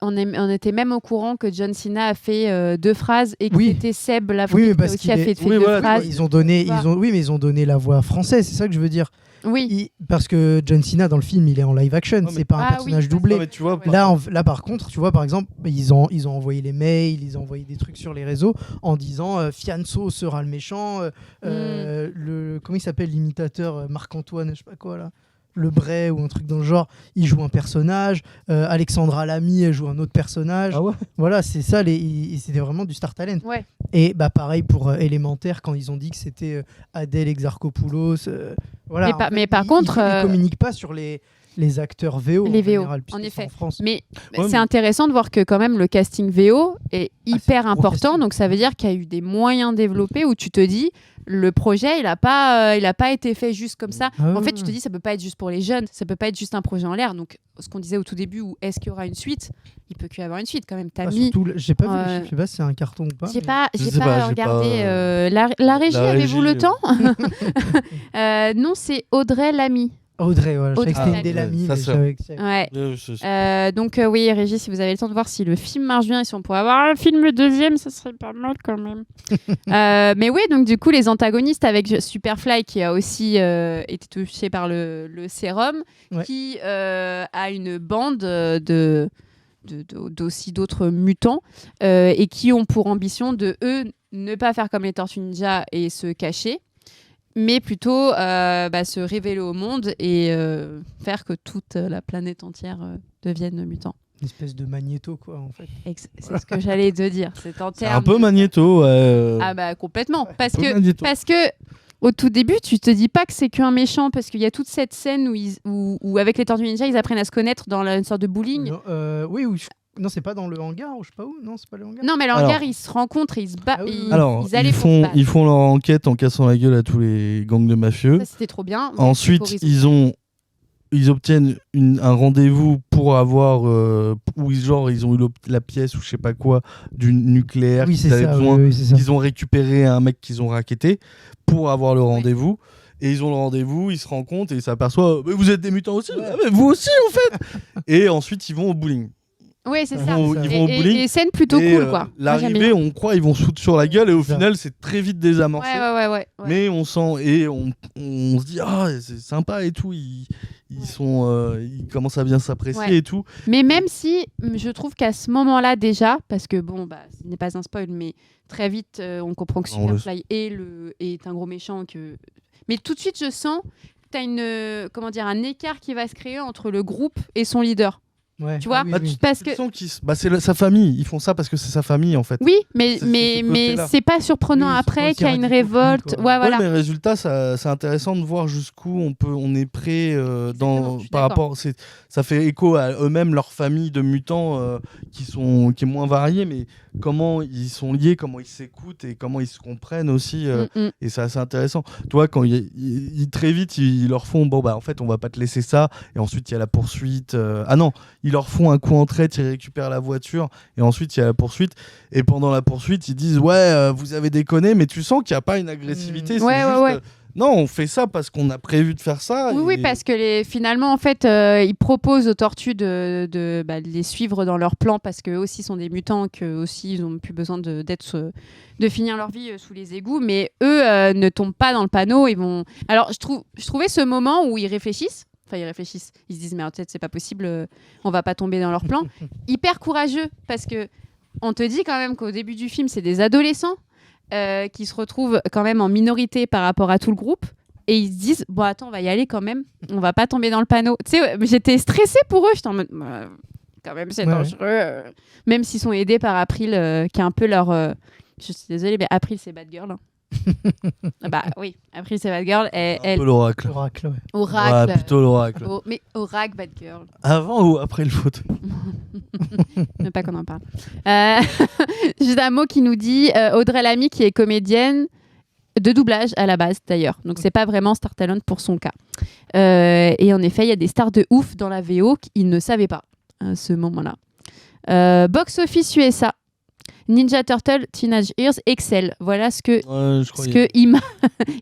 on était même au courant que John Cena a fait 2 phrases et que c'était Seb Lafrite qui aussi a fait 2 phrases. Ils ont donné ils ont donné la voix française, c'est ça que je veux dire. Oui. Parce que John Cena dans le film il est en live action, c'est pas un personnage doublé. Non, mais tu vois, là par contre, tu vois par exemple, ils ont envoyé les mails, ils ont envoyé des trucs sur les réseaux en disant Fianso sera le méchant, comment il s'appelle l'imitateur Marc-Antoine, je sais pas quoi là. Le Bray ou un truc dans le genre, il joue un personnage, Alexandra Lamy elle joue un autre personnage. Ah ouais. Voilà, c'est ça, c'était vraiment du Star Talent. Ouais. Et pareil pour Élémentaire quand ils ont dit que c'était Adèle Exarchopoulos. Voilà. Mais par contre, ils communiquent pas sur les acteurs VO les VO, général, en effet. En France. Mais c'est intéressant de voir que quand même le casting VO est hyper important, donc ça veut dire qu'il y a eu des moyens développés où tu te dis le projet il a pas été fait juste comme ça. En fait tu te dis ça peut pas être juste pour les jeunes, ça peut pas être juste un projet en l'air. Donc ce qu'on disait au tout début, où est-ce qu'il y aura une suite, il peut qu'il y avoir une suite quand même. Surtout, j'ai pas vu, je sais pas si c'est un carton ou pas. J'ai pas regardé. La régie, avez-vous le temps? Non, c'est Audrey Lamy. Audrey, voilà. Je sais que c'était une des Lamy. Donc oui, Régis, si vous avez le temps de voir si le film marche bien et si on pourrait avoir un film deuxième, ça serait pas mal quand même. Mais oui, donc du coup, les antagonistes avec Superfly qui a aussi été touché par le sérum, qui a une bande d'aussi d'autres mutants et qui ont pour ambition de, eux, ne pas faire comme les Tortues Ninja et se cacher, mais plutôt se révéler au monde et faire que toute la planète entière devienne mutant. Une espèce de Magnéto, quoi, en fait. C'est ce que j'allais te dire. C'est en termes un peu Magnéto, Ah bah complètement. Parce que au tout début, tu te dis pas que c'est qu'un méchant, parce qu'il y a toute cette scène où avec les Tortues Ninja, ils apprennent à se connaître dans une sorte de bowling. Non, c'est pas dans le hangar ou je sais pas où. Non, c'est pas le hangar. Non, mais le hangar, ils se rencontrent et ils se battent. Ils font leur enquête en cassant la gueule à tous les gangs de mafieux. Ça, c'était trop bien. Ensuite, ils obtiennent un rendez-vous pour avoir ils ont eu la pièce ou je sais pas quoi du nucléaire qu'ils avaient besoin. Ils ont récupéré un mec qu'ils ont racketté pour avoir le rendez-vous. Et ils ont le rendez-vous, ils se rencontrent et ils s'aperçoivent mais vous êtes des mutants aussi, mais vous aussi en fait. Et ensuite ils vont au bowling. Oui, c'est ça. Ils vont au bowling. Et scène plutôt cool, quoi. L'arrivée, on croit ils vont se foutre sur la gueule et au final, c'est très vite désamorcé. Ouais. Mais on sent et on se dit c'est sympa et tout. Ils commencent à bien s'apprécier et tout. Mais même si je trouve qu'à ce moment-là déjà, parce que ce n'est pas un spoil, mais très vite on comprend que Superfly est un gros méchant mais tout de suite je sens que tu as un écart qui va se créer entre le groupe et son leader. Ouais. Tu vois, parce que c'est sa famille, ils font ça parce que c'est sa famille en fait. Oui, mais c'est pas surprenant après qu'il y a une révolte. Voilà. Mais résultat, c'est intéressant de voir jusqu'où on est prêt par rapport. Ça fait écho à eux-mêmes, leur famille de mutants qui est moins variée, mais comment ils sont liés, comment ils s'écoutent et comment ils se comprennent aussi. Et c'est assez intéressant. Toi, quand très vite ils leur font en fait on va pas te laisser ça, et ensuite il y a la poursuite. Ils leur font un coup en traite, ils récupèrent la voiture et ensuite il y a la poursuite. Et pendant la poursuite, ils disent vous avez déconné, mais tu sens qu'il n'y a pas une agressivité. Non, on fait ça parce qu'on a prévu de faire ça. Oui, parce que finalement, en fait, ils proposent aux tortues de les suivre dans leur plan parce qu'eux aussi sont des mutants, qu'eux aussi ils n'ont plus besoin de finir leur vie sous les égouts. Mais eux ne tombent pas dans le panneau. Alors, je trouvais ce moment où ils réfléchissent. Enfin, ils se disent mais peut-être c'est pas possible, on va pas tomber dans leur plan. Hyper courageux parce que on te dit quand même qu'au début du film c'est des adolescents qui se retrouvent quand même en minorité par rapport à tout le groupe et ils se disent attends on va y aller quand même, on va pas tomber dans le panneau. Tu sais, j'étais stressée pour eux, j'étais en mode quand même c'est dangereux, même s'ils sont aidés par April qui est un peu leur je suis désolée mais April c'est bad girl. Oui, April c'est bad girl. Un peu l'oracle. Oracle. Plutôt l'oracle. Mais oracle bad girl. Avant ou après le fauteuil? Ne pas qu'on en parle. Juste un mot qui nous dit Audrey Lamy qui est comédienne de doublage à la base d'ailleurs. Donc c'est pas vraiment Star Talent pour son cas. Et en effet, il y a des stars de ouf dans la VO qu'ils ne savaient pas à ce moment-là. Box Office USA. Ninja Turtle Teenage Years excelle. Voilà ce que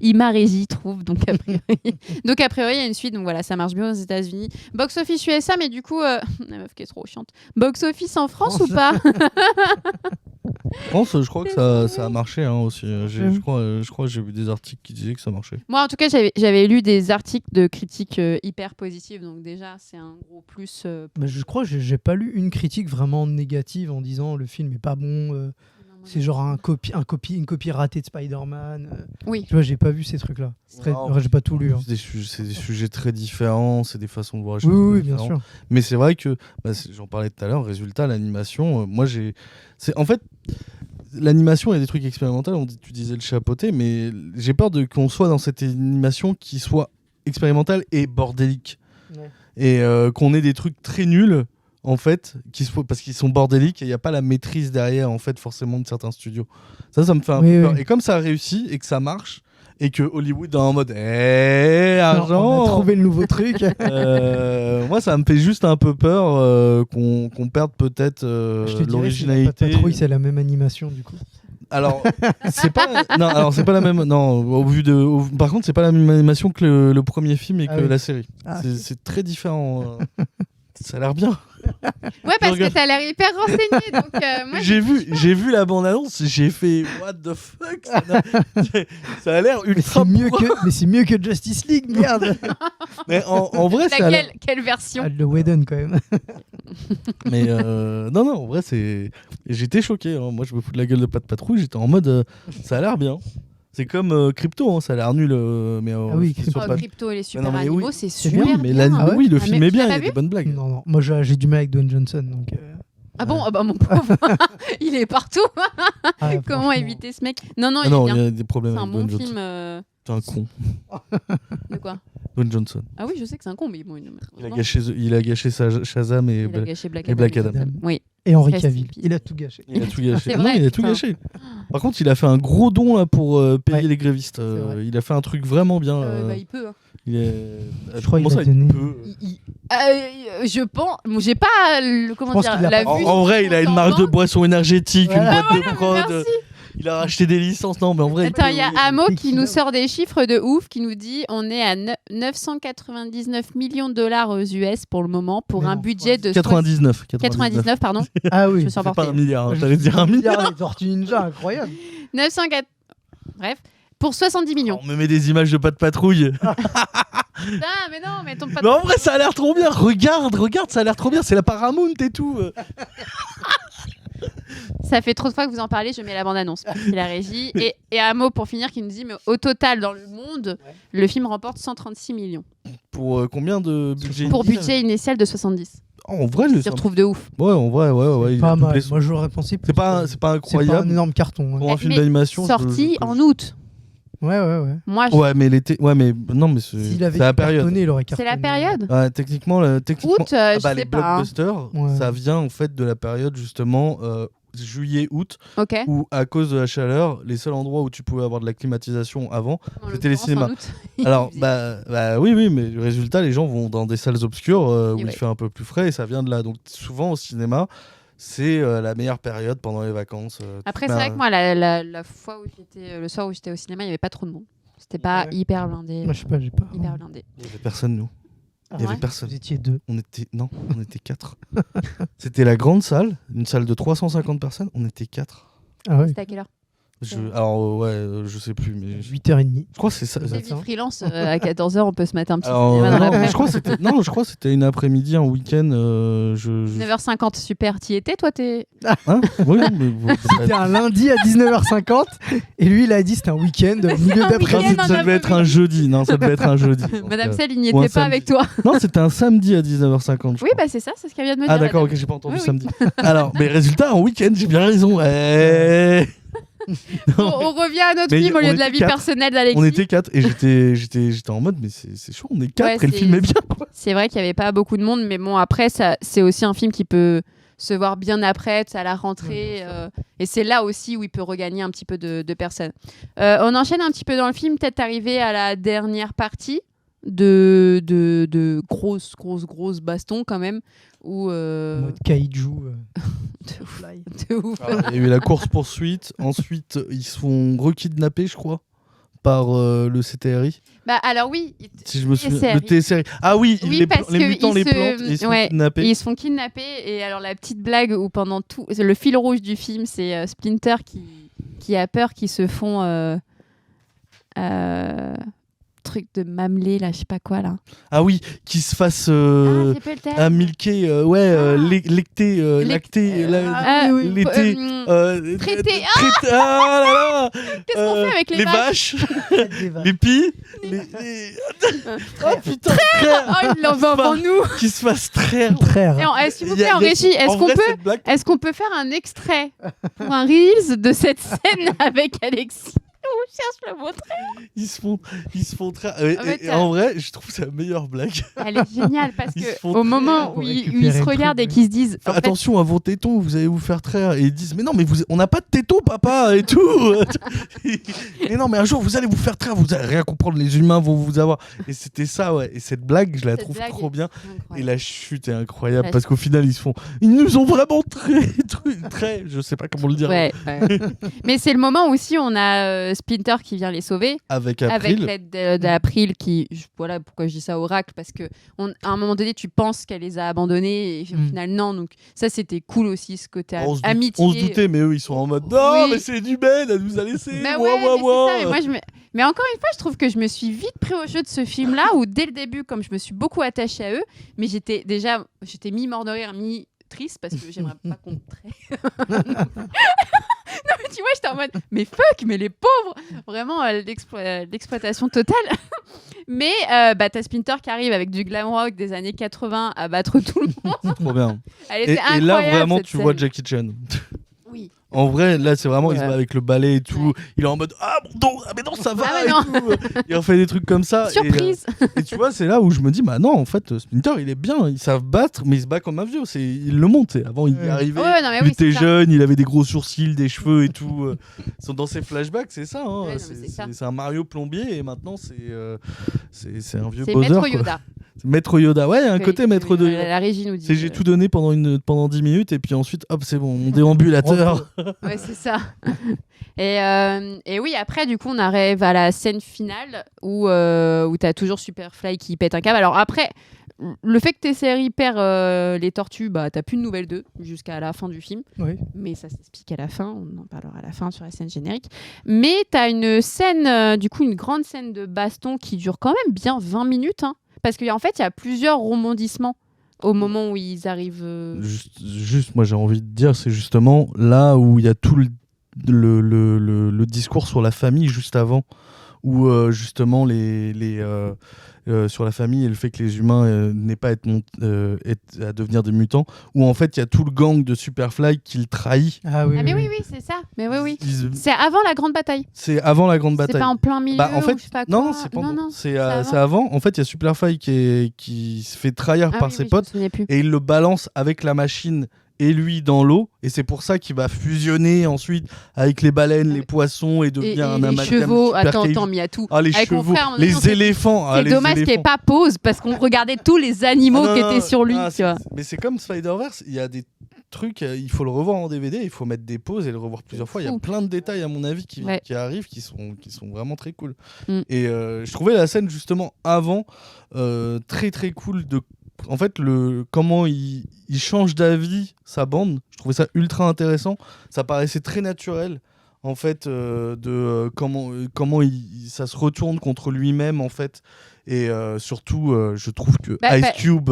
Ima Régie trouve. Donc a priori, il y a une suite. Donc voilà, ça marche bien aux États-Unis. Box Office USA, mais du coup, la meuf qui est trop chiante. Box Office en France ou pas? France, je crois que ça a marché aussi. Je crois que j'ai vu des articles qui disaient que ça marchait. Moi, en tout cas, j'avais lu des articles de critiques hyper positives. Donc déjà, c'est un gros plus. Je crois que j'ai pas lu une critique vraiment négative en disant le film est pas bon. C'est genre une copie ratée de Spider-Man. Oui. Tu vois, j'ai pas vu ces trucs-là. J'ai pas tout lu. C'est des sujets très différents, c'est des façons de voir les choses. Oui, bien sûr. Mais c'est vrai que, j'en parlais tout à l'heure, résultat, l'animation, en fait, l'animation, il y a des trucs expérimentaux, tu disais le chapeauté, mais j'ai peur qu'on soit dans cette animation qui soit expérimentale et bordélique. Ouais. Et qu'on ait des trucs très nuls. En fait, parce qu'ils sont bordéliques et il n'y a pas la maîtrise derrière, en fait, forcément, de certains studios. Ça me fait un peu peur. Oui. Et comme ça a réussi et que ça marche, et que Hollywood est en mode argent, on a trouvé le nouveau truc. Moi, ça me fait juste un peu peur qu'on perde peut-être l'originalité. Patrouille, c'est la même animation, du coup. Alors, c'est pas la même. Non, par contre, c'est pas la même animation que le premier film et que la série. C'est très différent. Ça a l'air bien. Ouais, parce que t'as l'air hyper renseigné. Donc, moi, j'ai vu la bande-annonce, j'ai fait what the fuck. Ça a l'air ultra. Mais c'est mieux que Justice League, merde. Mais en vrai, quelle version? Le Whedon quand même. Mais non, en vrai, j'étais choqué. Moi, je me fous de la gueule de Pat Patrouille. J'étais en mode, ça a l'air bien. C'est comme Crypto, hein, ça a l'air nul. Mais, oui, Crypto et les super animaux, c'est super bien. Mais bien. oui, le film est bien, il y a des bonnes blagues. Non, moi j'ai du mal avec Dwayne Johnson. Donc, Ah bon, ah bah mon pauvre, il est partout. Comment éviter ce mec? Non, il y a des problèmes avec Dwayne Johnson. C'est un bon film. C'est un con. De quoi? Dwayne Johnson. Ah oui, je sais que c'est un con, mais bon. Il a gâché Shazam et Black Adam. Oui. Et Henry Cavill. Il a tout gâché. Il a tout gâché. Par contre, il a fait un gros don là, pour payer les grévistes. Il a fait un truc vraiment bien. Il peut. Je crois qu'il a donné. Je pense. J'ai pas la vue. En vrai, il a une marque de boisson énergétique, une boîte de prod. Merci. Il a racheté des licences. Non, mais en vrai. Attends, il y a Amo qui nous sort des chiffres de ouf, qui nous dit on est à 999 millions de dollars aux US pour le moment, pour un budget de 99, pardon. Ah oui. Je me suis emporté. Pas 1 milliard. J'allais dire 1 milliard. Les Tortues Ninja, incroyable. 904. Bref. Pour 70 millions. On me met des images de pas de patrouille. mais ton pas de... Mais en vrai, ça a l'air trop bien. Regarde, ça a l'air trop bien. C'est la Paramount et tout. Ça fait trop de fois que vous en parlez, je mets la bande-annonce. C'est la régie. Et un mot pour finir qui nous dit, mais au total, dans le monde, le film remporte 136 millions. Pour combien de budget? Pour budget initial de 70. En vrai, je retrouve de ouf. Ouais, en vrai, ouais. Pas mal. Moi, j'aurais pensé. C'est pas incroyable. C'est pas un énorme carton. Pour un film d'animation. Sorti en août. Ouais. Moi, ouais, mais l'été. Ouais, mais non, mais c'est la période. Cartonné, il aurait cartonné. C'est la période. Ouais, techniquement, août, les blockbusters, ça vient en fait de la période justement juillet-août, où à cause de la chaleur, les seuls endroits où tu pouvais avoir de la climatisation avant, c'était les cinémas. Alors, oui, mais le résultat, les gens vont dans des salles obscures où il fait un peu plus frais et ça vient de là. Donc souvent au cinéma, c'est la meilleure période pendant les vacances. Après, c'est vrai que moi, la fois où j'étais, le soir où j'étais au cinéma, il n'y avait pas trop de monde. C'était pas hyper blindé. Moi, je sais pas, j'ai pas. Hyper blindé. Il n'y avait personne, nous. Il n'y avait personne. Vous étiez 2. On était 4. C'était la grande salle, une salle de 350 personnes. On était 4. Ah ouais. C'était à quelle heure? Je sais plus, mais 8h30. Je crois que c'est ça. J'ai dit freelance à 14h, on peut se mettre un petit cinéma dans la je crois que c'était une après-midi, un week-end. 9h50, super. T'y étais, toi, Hein? Oui, c'était un lundi à 19h50 et lui, il a dit c'était un week-end, milieu d'après-midi. Ça devait être un jeudi. Non, ça devait être un jeudi. Madame Sel, il n'y était pas avec toi. Non, c'était un samedi à 19h50. Oui, bah c'est ça, c'est ce qu'elle vient de me dire. Ah d'accord, ok, j'ai pas entendu samedi. Alors, mais résultat, en week-end, j'ai bien raison. On revient à notre film au lieu de la vie personnelle d'Alexis. On était 4 et j'étais en mode mais c'est chaud, on est 4 et le film est bien quoi. C'est vrai qu'il n'y avait pas beaucoup de monde, mais bon après c'est aussi un film qui peut se voir bien après à la rentrée et c'est là aussi où il peut regagner un petit peu de personnes. On enchaîne un petit peu dans le film, peut-être arriver à la dernière partie de grosses bastons quand même où mode kaiju de ouf. Il y a eu la course-poursuite, ensuite ils se font rekidnapper je crois par le CTRI. Bah alors oui, si je me souviens, le TSRI. Ah oui, les mutants les plantent et ils se font kidnapper. Ils se font kidnapper et alors la petite blague où pendant tout le fil rouge du film c'est Splinter qui a peur qu'ils se font truc de mamelé là, je sais pas quoi là. Ah oui, qui se fasse milquer, lecter, lacter, l'été, traiter. Ah là là. Qu'est-ce qu'on fait avec les vaches, les pies, oh putain, oh il l'envoie avant nous. Qui se fasse traire. S'il vous plaît en régie, est-ce qu'on peut faire un extrait pour un reels de cette scène avec Alexis? On cherche le mot traire. Ils se font traire. En vrai, je trouve que c'est la meilleure blague. Elle est géniale parce que au moment où ils se regardent et qu'ils se disent attention à vos tétons, vous allez vous faire traire. Et ils disent mais non, mais on n'a pas de tétons, papa, et tout. Mais non, mais un jour vous allez vous faire traire, vous allez rien comprendre, les humains vont vous avoir. Et c'était ça, ouais. Et cette blague, je la trouve trop bien. Et la chute est incroyable parce qu'au final, ils nous ont vraiment très, je sais pas comment le dire. Ouais. Mais c'est le moment aussi où on a Splinter qui vient les sauver avec l'aide d'April qui, voilà pourquoi je dis ça Oracle, parce que à un moment donné tu penses qu'elle les a abandonnés et au final non, donc ça c'était cool aussi ce côté amitié. On se doutait, mais eux ils sont en mode non mais c'est du Ben, elle nous a laissé. Mais mais encore une fois je trouve que je me suis vite pris au jeu de ce film là où dès le début comme je me suis beaucoup attachée à eux, mais j'étais mi-mort de rire, triste parce que j'aimerais pas qu'on me Non, mais tu vois, j'étais en mode, mais fuck, mais les pauvres, vraiment l'exploitation totale. Mais t'as Splinter qui arrive avec du glam rock des années 80 à battre tout le monde. Trop bien. Elle était et là, vraiment, tu scène. vois Jackie Chan. Oui. En vrai, là, c'est vraiment, il se bat avec le balai et tout. Ouais. Il est en mode, ah, mon dos, ah, mais non, ça va. Et tout. Il refait des trucs comme ça. Surprise. Et tu vois, c'est là où je me dis, bah non, en fait, Splinter, il est bien. Ils savent battre, mais il se bat comme un vieux. Il le monte. Avant, il y arrivait. Il était jeune, il avait des gros sourcils, des cheveux et tout. Ils sont dans ses flashbacks, c'est ça. Hein. C'est un Mario plombier et maintenant, c'est un vieux Bowser. C'est Maître Yoda. Maître Yoda, ouais, il y a un côté Maître Yoda. La régie nous dit. J'ai tout donné pendant 10 minutes et puis ensuite, hop, c'est bon, mon déambulateur. Ouais, c'est ça. Et oui, après, du coup, on arrive à la scène finale où t'as toujours Superfly qui pète un câble. Alors après, le fait que tes séries perd les tortues, t'as plus de nouvelles d'eux jusqu'à la fin du film. Oui. Mais ça s'explique à la fin, on en parlera à la fin sur la scène générique. Mais t'as une scène, du coup, une grande scène de baston qui dure quand même bien 20 minutes, hein. Parce qu'en fait, il y a plusieurs rebondissements au moment où ils arrivent. Juste, moi j'ai envie de dire, c'est justement là où il y a tout le discours sur la famille juste avant, où justement sur la famille et le fait que les humains n'aient pas à devenir des mutants, où en fait il y a tout le gang de Superfly qui le trahit. Ah oui, mais oui, c'est ça. Mais oui. C'est avant la grande bataille. C'est avant la grande bataille. C'est pas en plein milieu. En fait, ou je sais pas quoi. Non, c'est pas. C'est avant. En fait, il y a Superfly qui se fait trahir par ses potes et il le balance avec la machine et lui dans l'eau, et c'est pour ça qu'il va fusionner ensuite avec les baleines, les poissons et devenir un amalgame. Les chevaux, attends, mais il y a tout. Ah, les chevaux, les éléphants. C'est dommage qu'il n'y ait pas pause parce qu'on regardait tous les animaux qui étaient sur lui. Tu vois. Mais c'est comme Spider-Verse, il y a des trucs, il faut le revoir en DVD, il faut mettre des pauses et le revoir plusieurs fois. Il y a plein de détails, à mon avis, qui arrivent, qui sont vraiment très cool. Et je trouvais la scène justement avant très très cool en fait, comment il change d'avis, sa bande, je trouvais ça ultra intéressant. Ça paraissait très naturel, en fait, comment ça se retourne contre lui-même, en fait. Et surtout, je trouve que Ice Cube,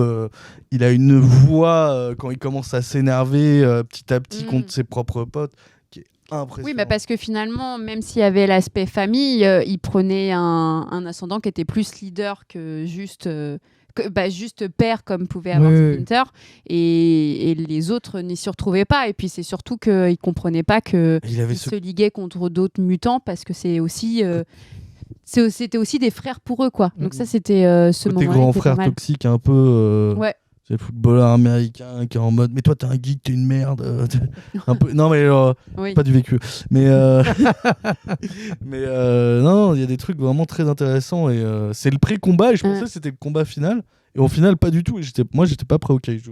il a une voix, quand il commence à s'énerver petit à petit contre ses propres potes, qui est impressionnant. Oui, parce que finalement, même s'il y avait l'aspect famille, il prenait un ascendant qui était plus leader que juste... juste père comme pouvait avoir Splinter, et les autres n'y s'y retrouvaient pas, et puis c'est surtout qu'ils comprenaient pas qu'ils se liguaient contre d'autres mutants parce que c'était aussi des frères pour eux, quoi. Donc ça, c'était ce moment-là. Grand frère toxique un peu. C'est le footballeur américain qui est en mode mais toi t'es un geek, t'es une merde. Un peu... Non mais pas du vécu. Mais non, il y a des trucs vraiment très intéressants et c'est le pré-combat et je pensais que c'était le combat final et au final pas du tout. Et j'étais pas prêt au kaiju.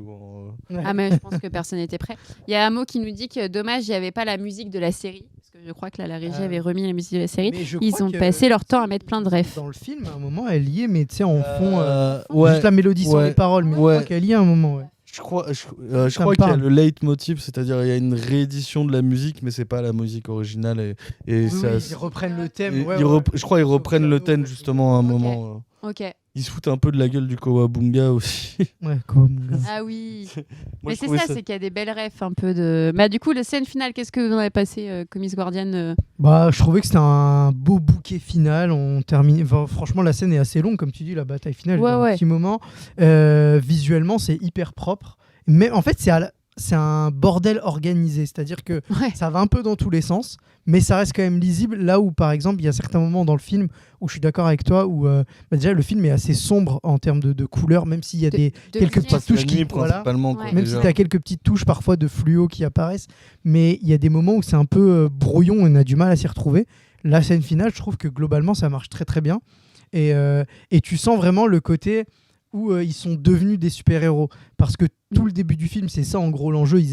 Ah mais je pense que personne n'était prêt. Il y a un mot qui nous dit que dommage il n'y avait pas la musique de la série. Je crois que la régie avait remis la musique de la série. Ils ont passé leur temps à mettre plein de refs. Dans le film, à un moment, elle y est, mais tu sais, en fond, juste la mélodie sans les paroles. Mais je crois qu'elle y est à un moment. Je crois qu'il y a le leitmotiv, c'est-à-dire il y a une réédition de la musique, mais c'est pas la musique originale. Ils reprennent le thème. Je crois qu'ils reprennent le thème justement à un moment. Ok. Ils se foutent un peu de la gueule du Kawabunga aussi. Ouais, Kawabunga. Ah oui. Mais c'est ça, c'est qu'il y a des belles refs un peu de. Bah du coup, la scène finale, qu'est-ce que vous en avez passé, Comics Guardian je trouvais que c'était un beau bouquet final. On termine. Enfin, franchement, la scène est assez longue, comme tu dis, la bataille finale. Un petit moment. Visuellement, c'est hyper propre. Mais en fait, c'est un bordel organisé, c'est-à-dire que ça va un peu dans tous les sens, mais ça reste quand même lisible, là où par exemple il y a certains moments dans le film où je suis d'accord avec toi, où déjà le film est assez sombre en termes de couleurs, même s'il y a quelques petites touches même si tu as quelques petites touches parfois de fluo qui apparaissent, mais il y a des moments où c'est un peu brouillon, on a du mal à s'y retrouver. La scène finale, je trouve que globalement ça marche très très bien, et tu sens vraiment le côté où ils sont devenus des super-héros. Parce que tout le début du film, c'est ça en gros l'enjeu. Ils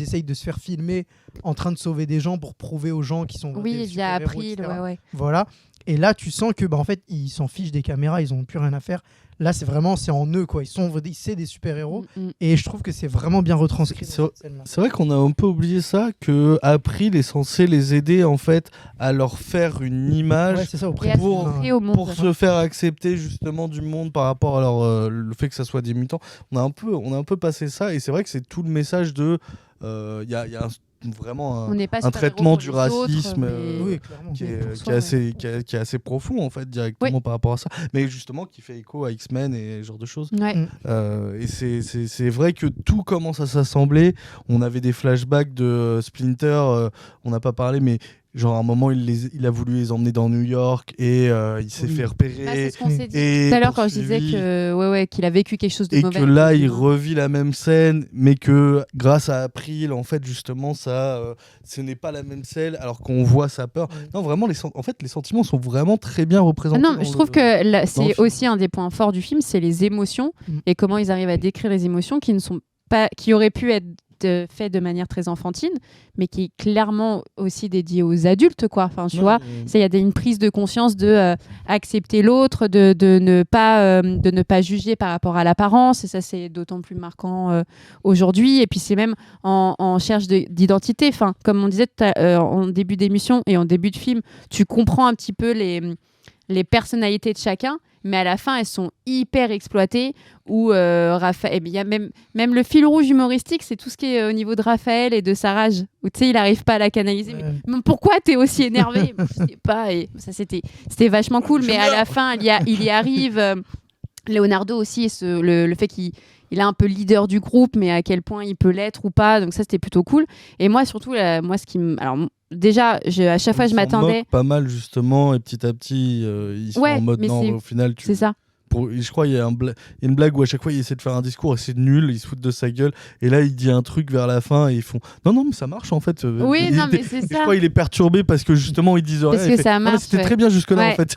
essayent de se faire filmer en train de sauver des gens pour prouver aux gens qu'ils sont des super-héros, etc. Voilà. Et là, tu sens que en fait, ils s'en fichent des caméras, ils n'ont plus rien à faire. Là, c'est en eux, quoi. C'est des super-héros. Et je trouve que c'est vraiment bien retranscrit. C'est vrai qu'on a un peu oublié ça, que April est censé les aider en fait à leur faire une image pour se faire accepter justement du monde par rapport à le fait que ça soit des mutants. On a un peu passé ça, et c'est vrai que c'est tout le message de il y a vraiment un traitement du racisme qui est assez profond en fait directement par rapport à ça, mais justement qui fait écho à X-Men et ce genre de choses. Et c'est vrai que tout commence à s'assembler. On avait des flashbacks de Splinter, on n'a pas parlé, mais genre à un moment il a voulu les emmener dans New York et il s'est fait repérer. C'est ce qu'on s'est dit tout à l'heure quand je disais qu'il a vécu quelque chose de mauvais. Et que là il revit la même scène, mais que grâce à April en fait justement ça, ce n'est pas la même scène alors qu'on voit sa peur. Non vraiment en fait les sentiments sont vraiment très bien représentés. Non, je trouve que c'est aussi un des points forts du film, c'est les émotions et comment ils arrivent à décrire les émotions qui auraient pu être fait de manière très enfantine, mais qui est clairement aussi dédié aux adultes, quoi. Enfin, tu vois, il y a une prise de conscience de accepter l'autre, de ne pas juger par rapport à l'apparence, et ça c'est d'autant plus marquant aujourd'hui. Et puis c'est même en cherche d'identité. Enfin, comme on disait en début d'émission et en début de film, tu comprends un petit peu les personnalités de chacun, mais à la fin elles sont hyper exploitées. Où Raphaël, il y a même le fil rouge humoristique, c'est tout ce qui est au niveau de Raphaël et de sa rage, où tu sais il n'arrive pas à la canaliser. Mais pourquoi t'es aussi énervé? Je sais pas. Et ça c'était vachement cool, mais à la fin il y arrive. Leonardo aussi, le fait qu'il a un peu leader du groupe, mais à quel point il peut l'être ou pas, donc ça c'était plutôt cool. Et moi surtout, alors déjà, à chaque fois je m'attendais pas mal justement, et petit à petit ils sont en mode non, au final c'est ça. Je crois qu'il y a une blague où à chaque fois il essaie de faire un discours et c'est nul, il se fout de sa gueule, et là il dit un truc vers la fin et ils font non mais ça marche en fait. Oui, mais c'est ça. Je crois qu'il est perturbé parce que justement ils disent rien. Parce que ça marche. C'était très bien jusque-là en fait.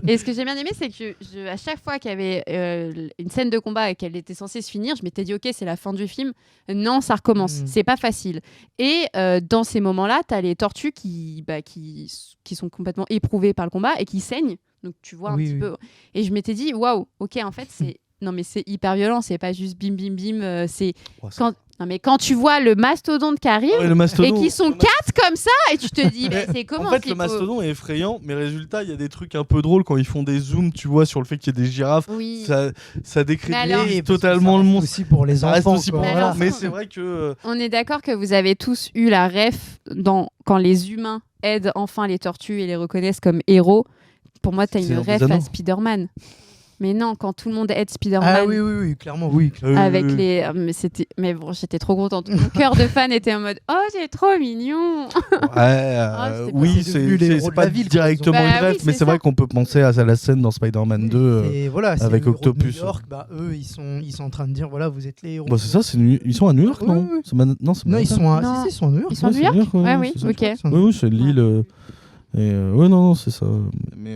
Et ce que j'ai bien aimé, c'est que à chaque fois qu'il y avait une scène de combat et qu'elle était censée se finir, je m'étais dit ok, c'est la fin du film. Non, ça recommence. C'est pas facile. Et dans ces moments-là, t'as les tortues qui sont complètement éprouvées par le combat et qui saignent. Donc tu vois un petit peu. Et je m'étais dit waouh, ok, en fait c'est hyper violent, c'est pas juste bim bim bim, c'est quand tu vois le mastodonte qui arrive et qui sont 4 comme ça et tu te dis c'est comment. En fait le mastodonte est effrayant, mais résultat il y a des trucs un peu drôles quand ils font des zooms, tu vois, sur le fait qu'il y ait des girafes. Ça décrédibilise totalement le monde aussi pour les enfants. Mais c'est vrai que on est d'accord que vous avez tous eu la ref quand les humains aident enfin les tortues et les reconnaissent comme héros. Pour moi, t'as une ref à Spider-Man. Mais non, quand tout le monde aide Spider-Man. Ah oui, clairement, oui. Avec mais bon, j'étais trop contente. Mon cœur de fan était en mode oh, c'est trop mignon. Oui, c'est pas directement une ref, mais c'est vrai qu'on peut penser à la scène dans Spider-Man 2 avec Octopus. New York, eux, ils sont en train de dire voilà, vous êtes les héros. C'est ça, ils sont à New York, non? Non, ils sont à New York. Ils sont à New York. Oui, ok. Oui, c'est l'île. Et non, c'est ça. Mais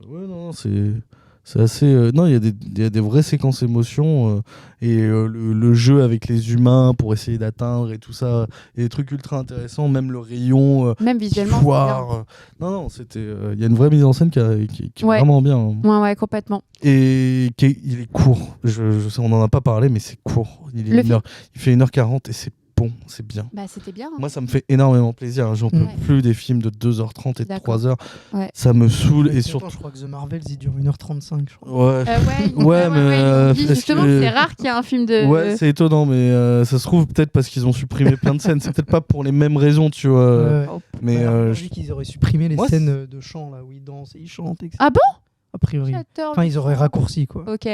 non, c'est assez. Non, il y a des vraies séquences émotions et le jeu avec les humains pour essayer d'atteindre et tout ça, il y a des trucs ultra intéressants, même le rayon. Même visuellement. Non, c'était. Il y a une vraie mise en scène qui est vraiment bien. Ouais, complètement. Et il est court. Je sais, on n'en a pas parlé, mais c'est court. Il fait 1h40 et c'est bon, c'est bien. C'était bien. Moi, ça me fait énormément plaisir. J'en peux plus des films de 2h30 et de 3h. Ça me saoule. Et surtout, je crois que The Marvels, il dure 1h35. Je crois. Mais justement, c'est rare qu'il y ait un film de. Ouais, c'est étonnant, mais ça se trouve peut-être parce qu'ils ont supprimé plein de scènes. C'est peut-être pas pour les mêmes raisons, tu vois. Mais j'ai vu qu'ils auraient supprimé les scènes de chant là où ils dansent et ils chantent. Etc. Ah bon? A priori. Enfin, ils auraient raccourci quoi. Ok.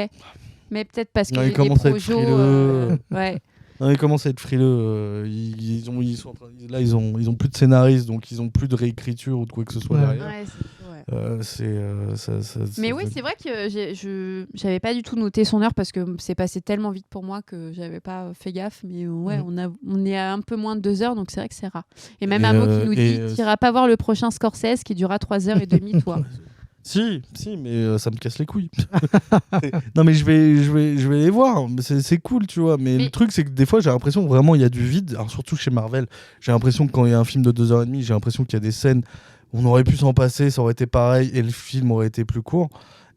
Mais peut-être parce que les projos. Ouais. Non, ils commencent à être frileux. Ils ont plus de scénaristes, donc ils ont plus de réécriture ou de quoi que ce soit derrière. Mais oui, c'est vrai que j'avais pas du tout noté son heure parce que c'est passé tellement vite pour moi que j'avais pas fait gaffe. Mais on est à un peu moins de 2 heures, donc c'est vrai que c'est rare. Et même un mot qui nous dit t'iras pas voir le prochain Scorsese qui durera 3h30, toi. Si, mais ça me casse les couilles. Non, mais je vais les voir. C'est cool, tu vois. Mais le truc, c'est que des fois, j'ai l'impression que vraiment il y a du vide. Alors, surtout chez Marvel, j'ai l'impression que quand il y a un film de 2h30, j'ai l'impression qu'il y a des scènes on aurait pu s'en passer, ça aurait été pareil et le film aurait été plus court.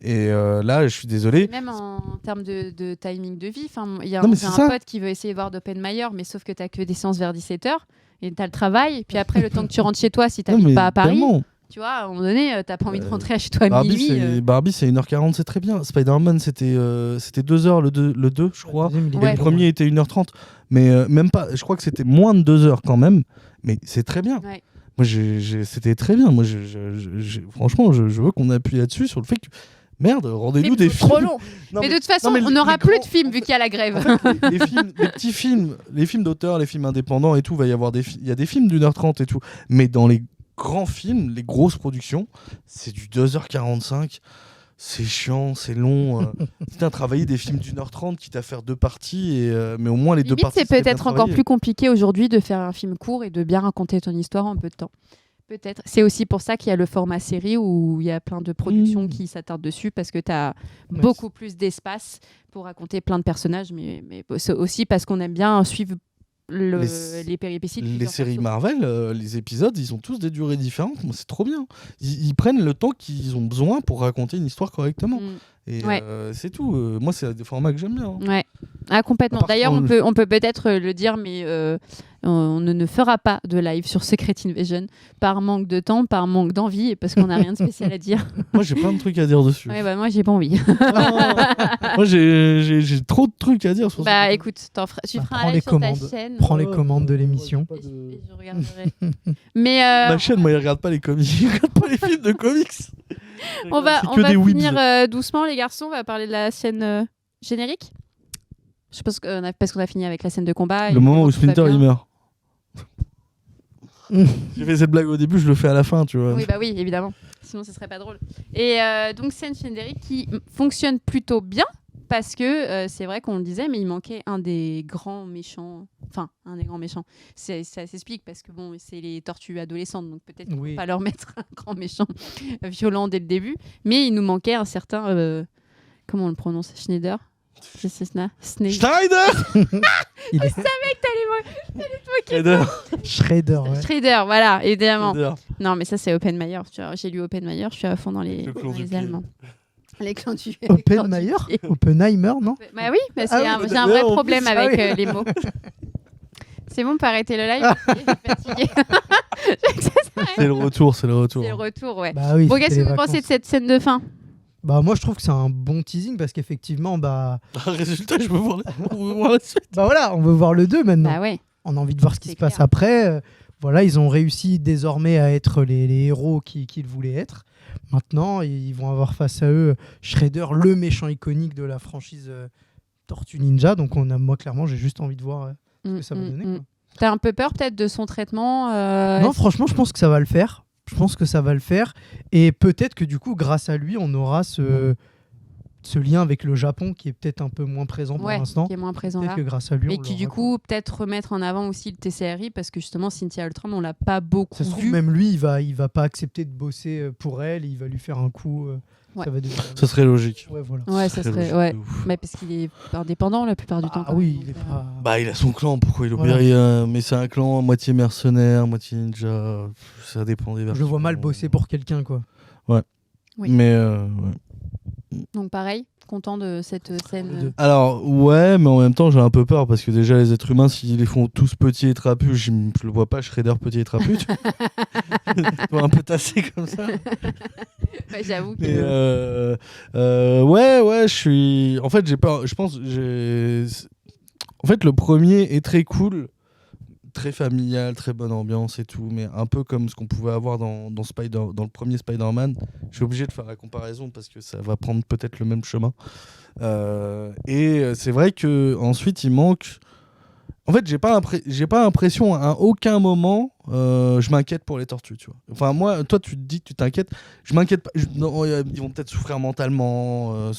Et là, je suis désolé. Même en termes de timing de vie, il y a un pote qui veut essayer de voir d'Oppenheimer, mais sauf que tu n'as que des séances vers 17h et tu as le travail. Puis après, le temps que tu rentres chez toi, si tu n'habites pas à Paris, tu vois, à un moment donné, tu n'as pas envie de rentrer chez toi à minuit. Barbie, c'est 1h40, c'est très bien. Spider-Man, c'était 2h le 2, je crois. Le premier était 1h30. Mais même pas, je crois que c'était moins de 2h quand même. Mais c'est très bien. Ouais. Moi, c'était très bien. Moi, franchement, je veux qu'on appuie là-dessus sur le fait que. Merde, rendez-nous des films. Trop long. Mais de toute façon, on n'aura plus de films vu qu'il y a la grève. En fait, les petits films, les films d'auteur, les films indépendants et tout, il y a des films d'1h30 et tout. Mais dans les grands films, les grosses productions, c'est du 2h45. C'est chiant, c'est long. Travailler des films d'1h30 quitte à faire 2 parties, mais au moins les 2 parties. C'est peut-être encore plus compliqué aujourd'hui de faire un film court et de bien raconter ton histoire en peu de temps. Peut-être. C'est aussi pour ça qu'il y a le format série où il y a plein de productions qui s'attardent dessus parce que tu as beaucoup plus d'espace pour raconter plein de personnages, mais c'est aussi parce qu'on aime bien suivre les péripéties. Les séries Marvel, les épisodes, ils ont tous des durées différentes. Moi, c'est trop bien. Ils prennent le temps qu'ils ont besoin pour raconter une histoire correctement. Et c'est tout. Moi, c'est des formats que j'aime bien. Ouais. Ah, complètement. D'ailleurs, on peut peut-être le dire, mais on ne fera pas de live sur Secret Invasion par manque de temps, par manque d'envie et parce qu'on n'a rien de spécial à dire. Moi, j'ai plein de trucs à dire dessus. Ouais, moi, j'ai pas envie. Moi, j'ai trop de trucs à dire sur ça. Écoute, tu feras un live sur ta chaîne. Prends les commandes de l'émission. Et je regarderai. Mais ma chaîne, moi, il regarde pas les comics. Il regarde pas les films de comics. On va finir doucement, les garçons. On va parler de la scène générique. Je pense parce qu'on a fini avec la scène de combat. Le moment où Splinter il meurt. J'ai fait cette blague au début, je le fais à la fin, tu vois. Oui, évidemment. Sinon, ce serait pas drôle. Et donc, scène générique qui fonctionne plutôt bien parce que c'est vrai qu'on le disait, mais il manquait un des grands méchants. Enfin, un des grands méchants. Ça s'explique parce que bon, c'est les tortues adolescentes, donc peut-être qu'on peut pas leur mettre un grand méchant violent dès le début. Mais il nous manquait un certain. Comment on le prononce ? Schneider ? Schneider. Je savais que t'allais te moquer. Shredder, ouais. Shredder, voilà, évidemment. Non, mais ça, c'est Oppenheimer. J'ai lu Oppenheimer, je suis à fond dans les Allemands. Les clans du Oppenheimer, non ? Bah oui, parce que j'ai un vrai problème avec les mots. C'est bon, on peut arrêter le live. Je suis fatiguée. C'est le retour. C'est le retour, ouais. Bah oui, bon, qu'est-ce que vous pensez de cette scène de fin ? Bah moi je trouve que c'est un bon teasing parce qu'effectivement résultat je veux voir la suite. Bah voilà, on veut voir le 2 maintenant. Bah ouais. On a envie de voir ce qui se passe après. Voilà, ils ont réussi désormais à être les héros qu'ils voulaient être. Maintenant, ils vont avoir face à eux Shredder, le méchant iconique de la franchise Tortue Ninja. Donc moi clairement, j'ai juste envie de voir ce que ça va donner. Quoi. T'as un peu peur peut-être de son traitement Non, franchement, je pense que ça va le faire. Et peut-être que du coup, grâce à lui, on aura ce lien avec le Japon qui est peut-être un peu moins présent pour l'instant. Qui est moins présent peut-être là. Que grâce à lui, et qui du coup, peut-être remettre en avant aussi le TCRI parce que justement, Cynthia Ultron, on l'a pas beaucoup vu. Ça se trouve, même lui, il va pas accepter de bosser pour elle. Il va lui faire un coup. Ça serait logique. Ouais, voilà. Ouais, ça serait. Ouais. Mais parce qu'il est indépendant la plupart du temps. Oui, il est pas. Bah, il a son clan. Pourquoi il obéirait mais c'est un clan moitié mercenaire, moitié ninja. Ça dépend des versions. Je le vois mal bosser pour quelqu'un, quoi. Ouais. Oui. Mais ouais. Donc pareil, content de cette scène. Alors ouais, mais en même temps j'ai un peu peur parce que déjà les êtres humains s'ils les font tous petits et trapus, je le vois pas Shredder petit et trapu. Tu vois, un peu tassé comme ça. Ouais, j'avoue que. Ouais, je suis. En fait, En fait, le premier est très cool, très familial, très bonne ambiance et tout, mais un peu comme ce qu'on pouvait avoir dans le premier Spider-Man. Je suis obligé de faire la comparaison parce que ça va prendre peut-être le même chemin. Et c'est vrai que ensuite il manque. En fait, j'ai pas l'impression à aucun moment je m'inquiète pour les tortues, tu vois. Enfin moi, toi tu te dis que tu t'inquiètes, je m'inquiète pas. Ils vont peut-être souffrir mentalement,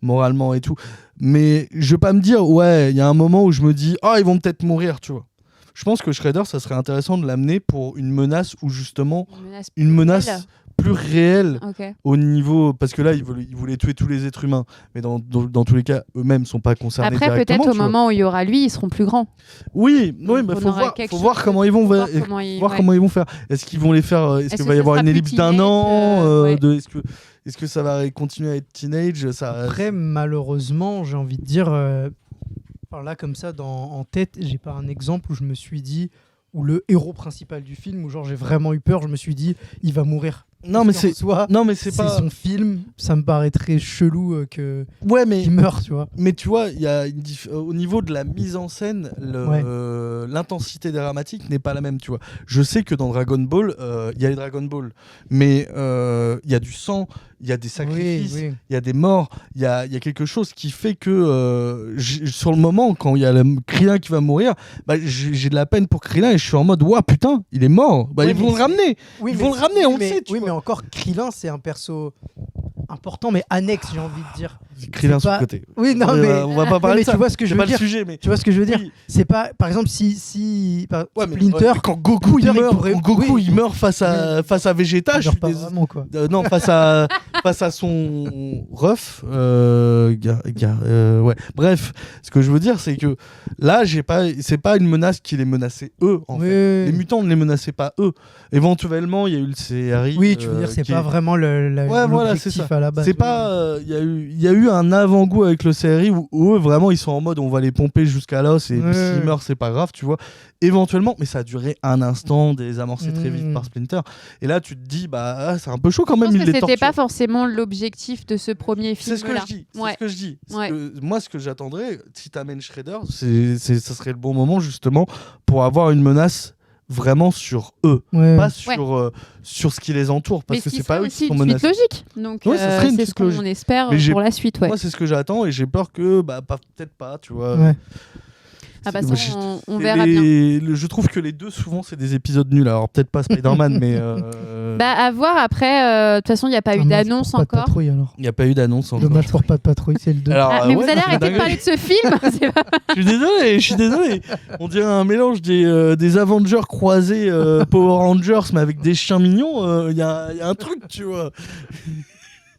moralement et tout, mais je vais pas me dire ouais, il y a un moment où je me dis ils vont peut-être mourir, tu vois. Je pense que Shredder, ça serait intéressant de l'amener pour une menace où justement une menace plus réel au niveau, parce que là ils voulaient tuer tous les êtres humains, mais dans tous les cas eux-mêmes sont pas concernés après directement. Peut-être au moment où il y aura lui, ils seront plus grands. Oui, mais faut voir comment ils vont comment ils vont faire. Est-ce qu'ils vont les faire, est-ce qu'il va y avoir une ellipse d'1 an, est-ce que ça va continuer à être teenage, Après malheureusement j'ai envie de dire là comme ça en tête, j'ai pas un exemple où je me suis dit, où le héros principal du film, où genre j'ai vraiment eu peur, je me suis dit il va mourir. Non mais c'est pas son film, ça me paraît très chelou qu'il meurt, tu vois. Mais tu vois, il y a au niveau de la mise en scène, l'intensité dramatique n'est pas la même, tu vois. Je sais que dans Dragon Ball, il y a les Dragon Ball, mais il y a du sang, il y a des sacrifices, il y a des morts, il y a quelque chose qui fait que sur le moment, quand il y a Krillin qui va mourir, j'ai de la peine pour Krillin et je suis en mode ouah putain, il est mort. Ils vont le ramener. Ils vont le ramener, on le sait. Oui, mais encore Krillin, c'est un perso important mais annexe, j'ai envie de dire. Krillin sur le côté. Oui, non mais on va pas parler de ça. Tu vois ce que je veux dire. Tu vois ce que je veux dire. C'est pas, par exemple, si Splinter, quand Goku il meurt face à Vegeta, je suis vraiment, quoi. Non, face à son ref. Bref, ce que je veux dire, c'est que là, c'est pas une menace qui les menaçait eux. En fait. Les mutants ne les menaçaient pas eux. Éventuellement, il y a eu le CRI. Oui, tu veux dire, c'est pas vraiment l'objectif à la base. C'est pas. Il y a eu un avant-goût avec le CRI où eux, vraiment, ils sont en mode on va les pomper jusqu'à l'os et s'ils meurent, c'est pas grave, tu vois. Éventuellement, mais ça a duré un instant, désamorcé très vite par Splinter. Et là, tu te dis, c'est un peu chaud quand même. Je pense que c'était pas forcément l'objectif de ce premier film. C'est ce que je dis. Moi, ce que j'attendrais, si t'amènes Shredder, ça serait le bon moment justement pour avoir une menace vraiment sur eux, pas sur ce qui les entoure, parce que c'est pas eux qui sont menacés. C'est logique. Donc c'est ce qu'on espère pour la suite. Moi, c'est ce que j'attends et j'ai peur que peut-être pas, tu vois. Ça, on verra bien. Je trouve que les deux, souvent, c'est des épisodes nuls. Alors, peut-être pas Spider-Man, mais... à voir après. De toute façon, il n'y a pas eu d'annonce encore. Il n'y a pas eu d'annonce encore. Dommage pour Pas de Patrouille, c'est le 2. Alors, mais vous allez arrêter de parler de ce film. Je suis désolé. On dirait un mélange des Avengers croisés Power Rangers, mais avec des chiens mignons. Il y a un truc, tu vois.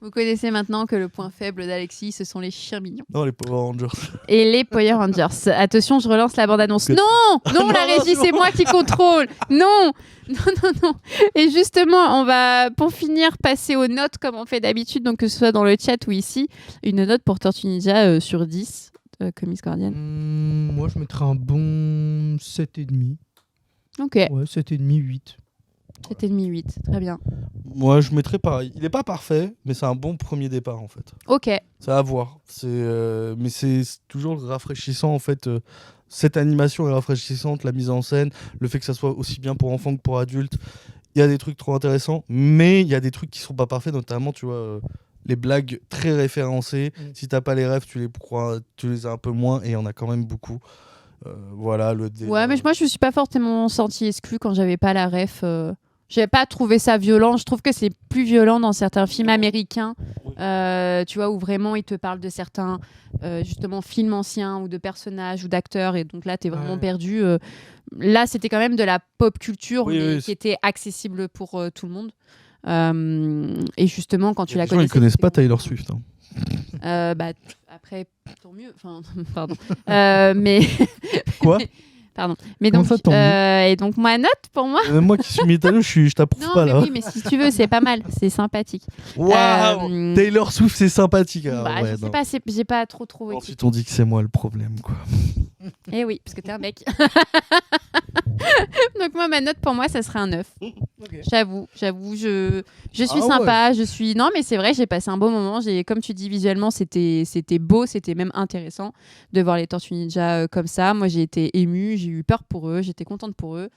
Vous connaissez maintenant que le point faible d'Alexis, ce sont les chiens mignons. Non, les Power Rangers. Et les Power Rangers. Attention, je relance la bande-annonce. Non, la régie, c'est moi qui contrôle. Non. Et justement, on va, pour finir, passer aux notes comme on fait d'habitude, donc que ce soit dans le chat ou ici. Une note pour Tortue Ninja sur 10, Comics Guardian. Moi, je mettrais un bon 7,5. Ok. Ouais, 7,5, 8. 7,5, 8, très bien. Moi, je mettrais pareil. Il n'est pas parfait, mais c'est un bon premier départ, en fait. Ok. C'est à voir. Mais c'est toujours rafraîchissant, en fait. Cette animation est rafraîchissante, la mise en scène, le fait que ça soit aussi bien pour enfants que pour adultes. Il y a des trucs trop intéressants, mais il y a des trucs qui sont pas parfaits, notamment, tu vois... les blagues très référencées. Si t'as pas les refs, tu les as un peu moins, et il y en a quand même beaucoup. Voilà, ouais, mais moi je me suis pas forcément sentie exclue quand j'avais pas la ref. J'avais pas trouvé ça violent. Je trouve que c'est plus violent dans certains films américains, tu vois, où vraiment ils te parlent de certains justement films anciens ou de personnages ou d'acteurs, et donc là t'es vraiment perdu. Là, c'était quand même de la pop culture qui était accessible pour tout le monde. Et justement, quand tu la connais, ils connaissent pas Taylor Swift. Après, tant mieux. Enfin, pardon. Mais quoi? Pardon. Mais donc, et donc ma note pour moi. Moi qui suis métalleux, je t'approuve pas là. Oui, mais si tu veux, c'est pas mal, c'est sympathique. Waouh, Taylor Swift, c'est sympathique. Je sais pas, j'ai pas trop trouvé. Ensuite, on dit que c'est moi le problème, quoi. Eh oui, parce que t'es un mec. Donc moi, ma note pour moi, ça serait un 9. Okay. J'avoue, je suis sympa, je suis... Non, mais c'est vrai, j'ai passé un beau moment. Comme tu dis, visuellement, c'était beau, c'était même intéressant de voir les Tortues Ninja comme ça. Moi, j'ai été émue, j'ai eu peur pour eux, j'étais contente pour eux.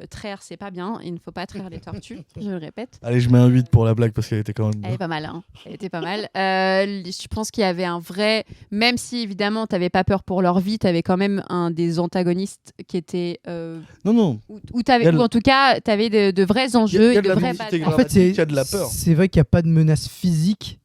Traire, c'est pas bien, il ne faut pas traire les tortues, je le répète. Allez, je mets un 8 pour la blague parce qu'elle était quand même bien. Elle est pas mal, hein. Elle était pas mal. Je pense qu'il y avait un vrai... Même si, évidemment, t'avais pas peur pour leur vie, t'avais quand même un des antagonistes qui était... Non. Ou en tout cas, t'avais de vrais enjeux et de vraies batailles. En fait, c'est vrai qu'il n'y a pas de menace physique.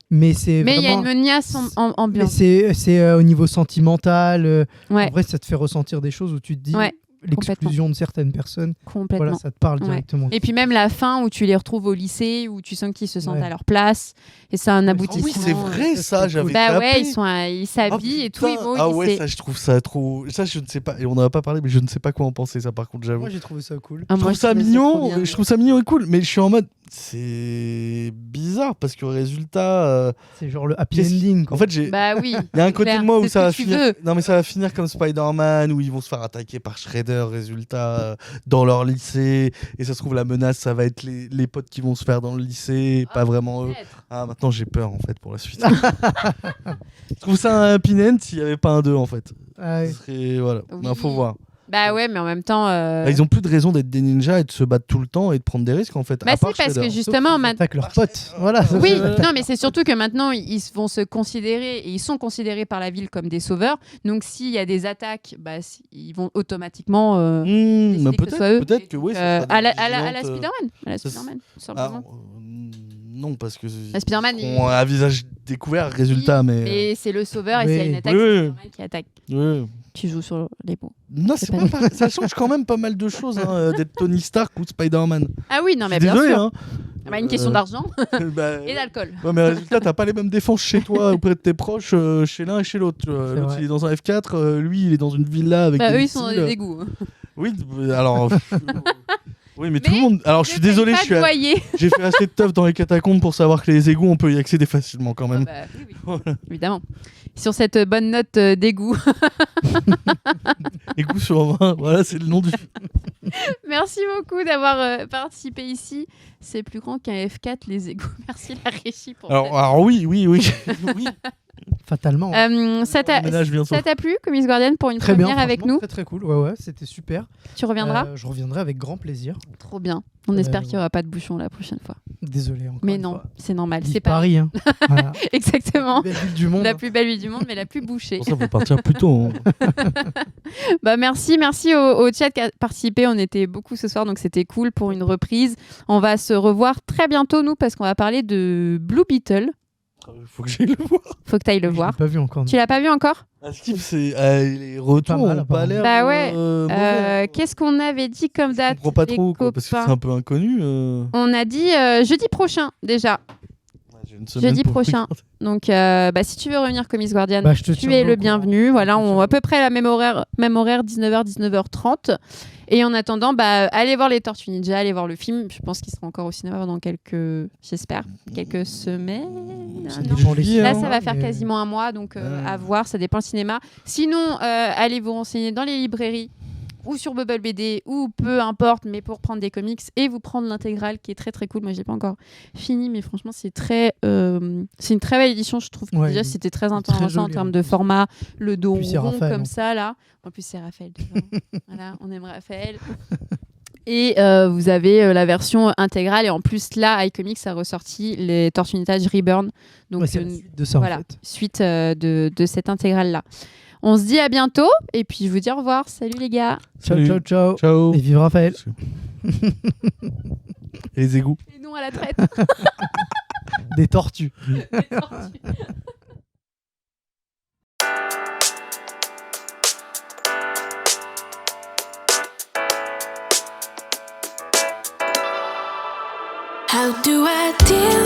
Mais il y a une menace ambiante. C'est au niveau sentimental. En vrai, ça te fait ressentir des choses où tu te dis... l'exclusion de certaines personnes. Complètement. Voilà, ça te parle directement. Et puis même la fin où tu les retrouves au lycée, où tu sens qu'ils se sentent à leur place, et c'est un aboutissement. Oui, c'est vrai ça, j'avais ils s'habillent et tout. Ça, je trouve ça trop. Ça, je ne sais pas. Et on n'en a pas parlé, mais je ne sais pas quoi en penser. Ça, par contre, j'avoue. Moi, j'ai trouvé ça cool. Je trouve ça mignon. Je trouve ça mignon et cool, mais je suis en mode. C'est bizarre parce que résultat. C'est genre le happy ending. En fait, bah oui. Il y a un côté de moi où ça va finir. Non, mais ça va finir comme Spider-Man où ils vont se faire attaquer par Shredder. Résultat, dans leur lycée. Et ça se trouve, la menace, ça va être les potes qui vont se faire dans le lycée, pas vraiment eux. Ah, maintenant j'ai peur en fait pour la suite. Je trouve ça un happy end s'il n'y avait pas un 2 en fait. Voilà, faut voir. Bah ouais, mais en même temps. Ils ont plus de raison d'être des ninjas et de se battre tout le temps et de prendre des risques en fait. Bah c'est parce que justement maintenant. Attaquent leurs potes. Voilà. Oui, non, mais c'est surtout que maintenant ils vont se considérer et ils sont considérés par la ville comme des sauveurs. Donc s'il y a des attaques, bah ils vont automatiquement. Peut-être que oui. À la Spider-Man. À la Spider-man, simplement. Non, parce que Spider-Man ont un visage découvert, résultat, mais c'est le sauveur et s'il y a une attaque, c'est Spider-Man qui attaque. Oui. Tu joues sur les mots. Non, c'est pas pareil. Ça change quand même pas mal de choses d'être Tony Stark ou Spider-Man. Ah oui, non, mais bien sûr. Hein. Une question d'argent et d'alcool. Ouais, mais résultat, t'as pas les mêmes défenses chez toi auprès de tes proches, chez l'un et chez l'autre. L'autre, il est dans un F4, lui, il est dans une villa avec. Eux, ils sont dans des égouts. Oui, alors. Oui, mais tout le monde. Alors, je suis désolé, j'ai fait assez de teuf dans les catacombes pour savoir que les égouts, on peut y accéder facilement quand même. Oui. Évidemment. Sur cette bonne note d'égout. Égout sur 20, voilà, c'est le nom du. Merci beaucoup d'avoir participé ici. C'est plus grand qu'un F4, les égouts. Merci la régie pour alors oui. oui. Fatalement. Ça t'a plu, Comics Guardian, pour une très première bien, avec nous? Très très cool, ouais, c'était super. Tu reviendras? Je reviendrai avec grand plaisir. Trop bien. On espère qu'il n'y aura pas de bouchon la prochaine fois. Désolé encore. Mais non, c'est normal. C'est Paris. Hein. Voilà. Exactement. La plus belle ville du monde. La plus belle ville du monde, mais la plus bouchée. Pour ça, faut partir plus tôt. Merci au chat qui a participé. On était beaucoup ce soir, donc c'était cool pour une reprise. On va se revoir très bientôt, nous, parce qu'on va parler de Blue Beetle. Faut que j'aille le voir. Faut que tu ailles le voir. Pas vu encore. Tu l'as pas vu encore? Les retours n'ont pas l'air. Bah ouais. Qu'est-ce qu'on avait dit comme date? Je comprends pas trop, parce que c'est un peu inconnu. On a dit jeudi prochain déjà. Jeudi prochain. Donc, si tu veux revenir Comics Guardian, tu es le bienvenu. Voilà, on à peu près la même horaire 19h, 19h30. Et en attendant, allez voir les Tortues Ninja, allez voir le film. Je pense qu'il sera encore au cinéma dans quelques semaines. Là, ça va faire quasiment un mois, donc à voir, ça dépend le cinéma. Sinon, allez vous renseigner dans les librairies ou sur Bubble BD ou peu importe, mais pour prendre des comics et vous prendre l'intégrale qui est très très cool. Moi, j'ai pas encore fini, mais franchement, c'est une très belle édition, je trouve. Déjà, c'était très intéressant en termes de format, le dos rond comme ça là. En plus, c'est Raphaël. Voilà, on aime Raphaël. Et vous avez la version intégrale et en plus là, iComics a ressorti les Tortues Ninja Reborn. Donc c'est la suite de ça, voilà, en fait. Suite de cette intégrale là. On se dit à bientôt et puis je vous dis au revoir. Salut les gars. Ciao. Et vive Raphaël. Et les égouts. Et nous à la traite. Des tortues. How do I deal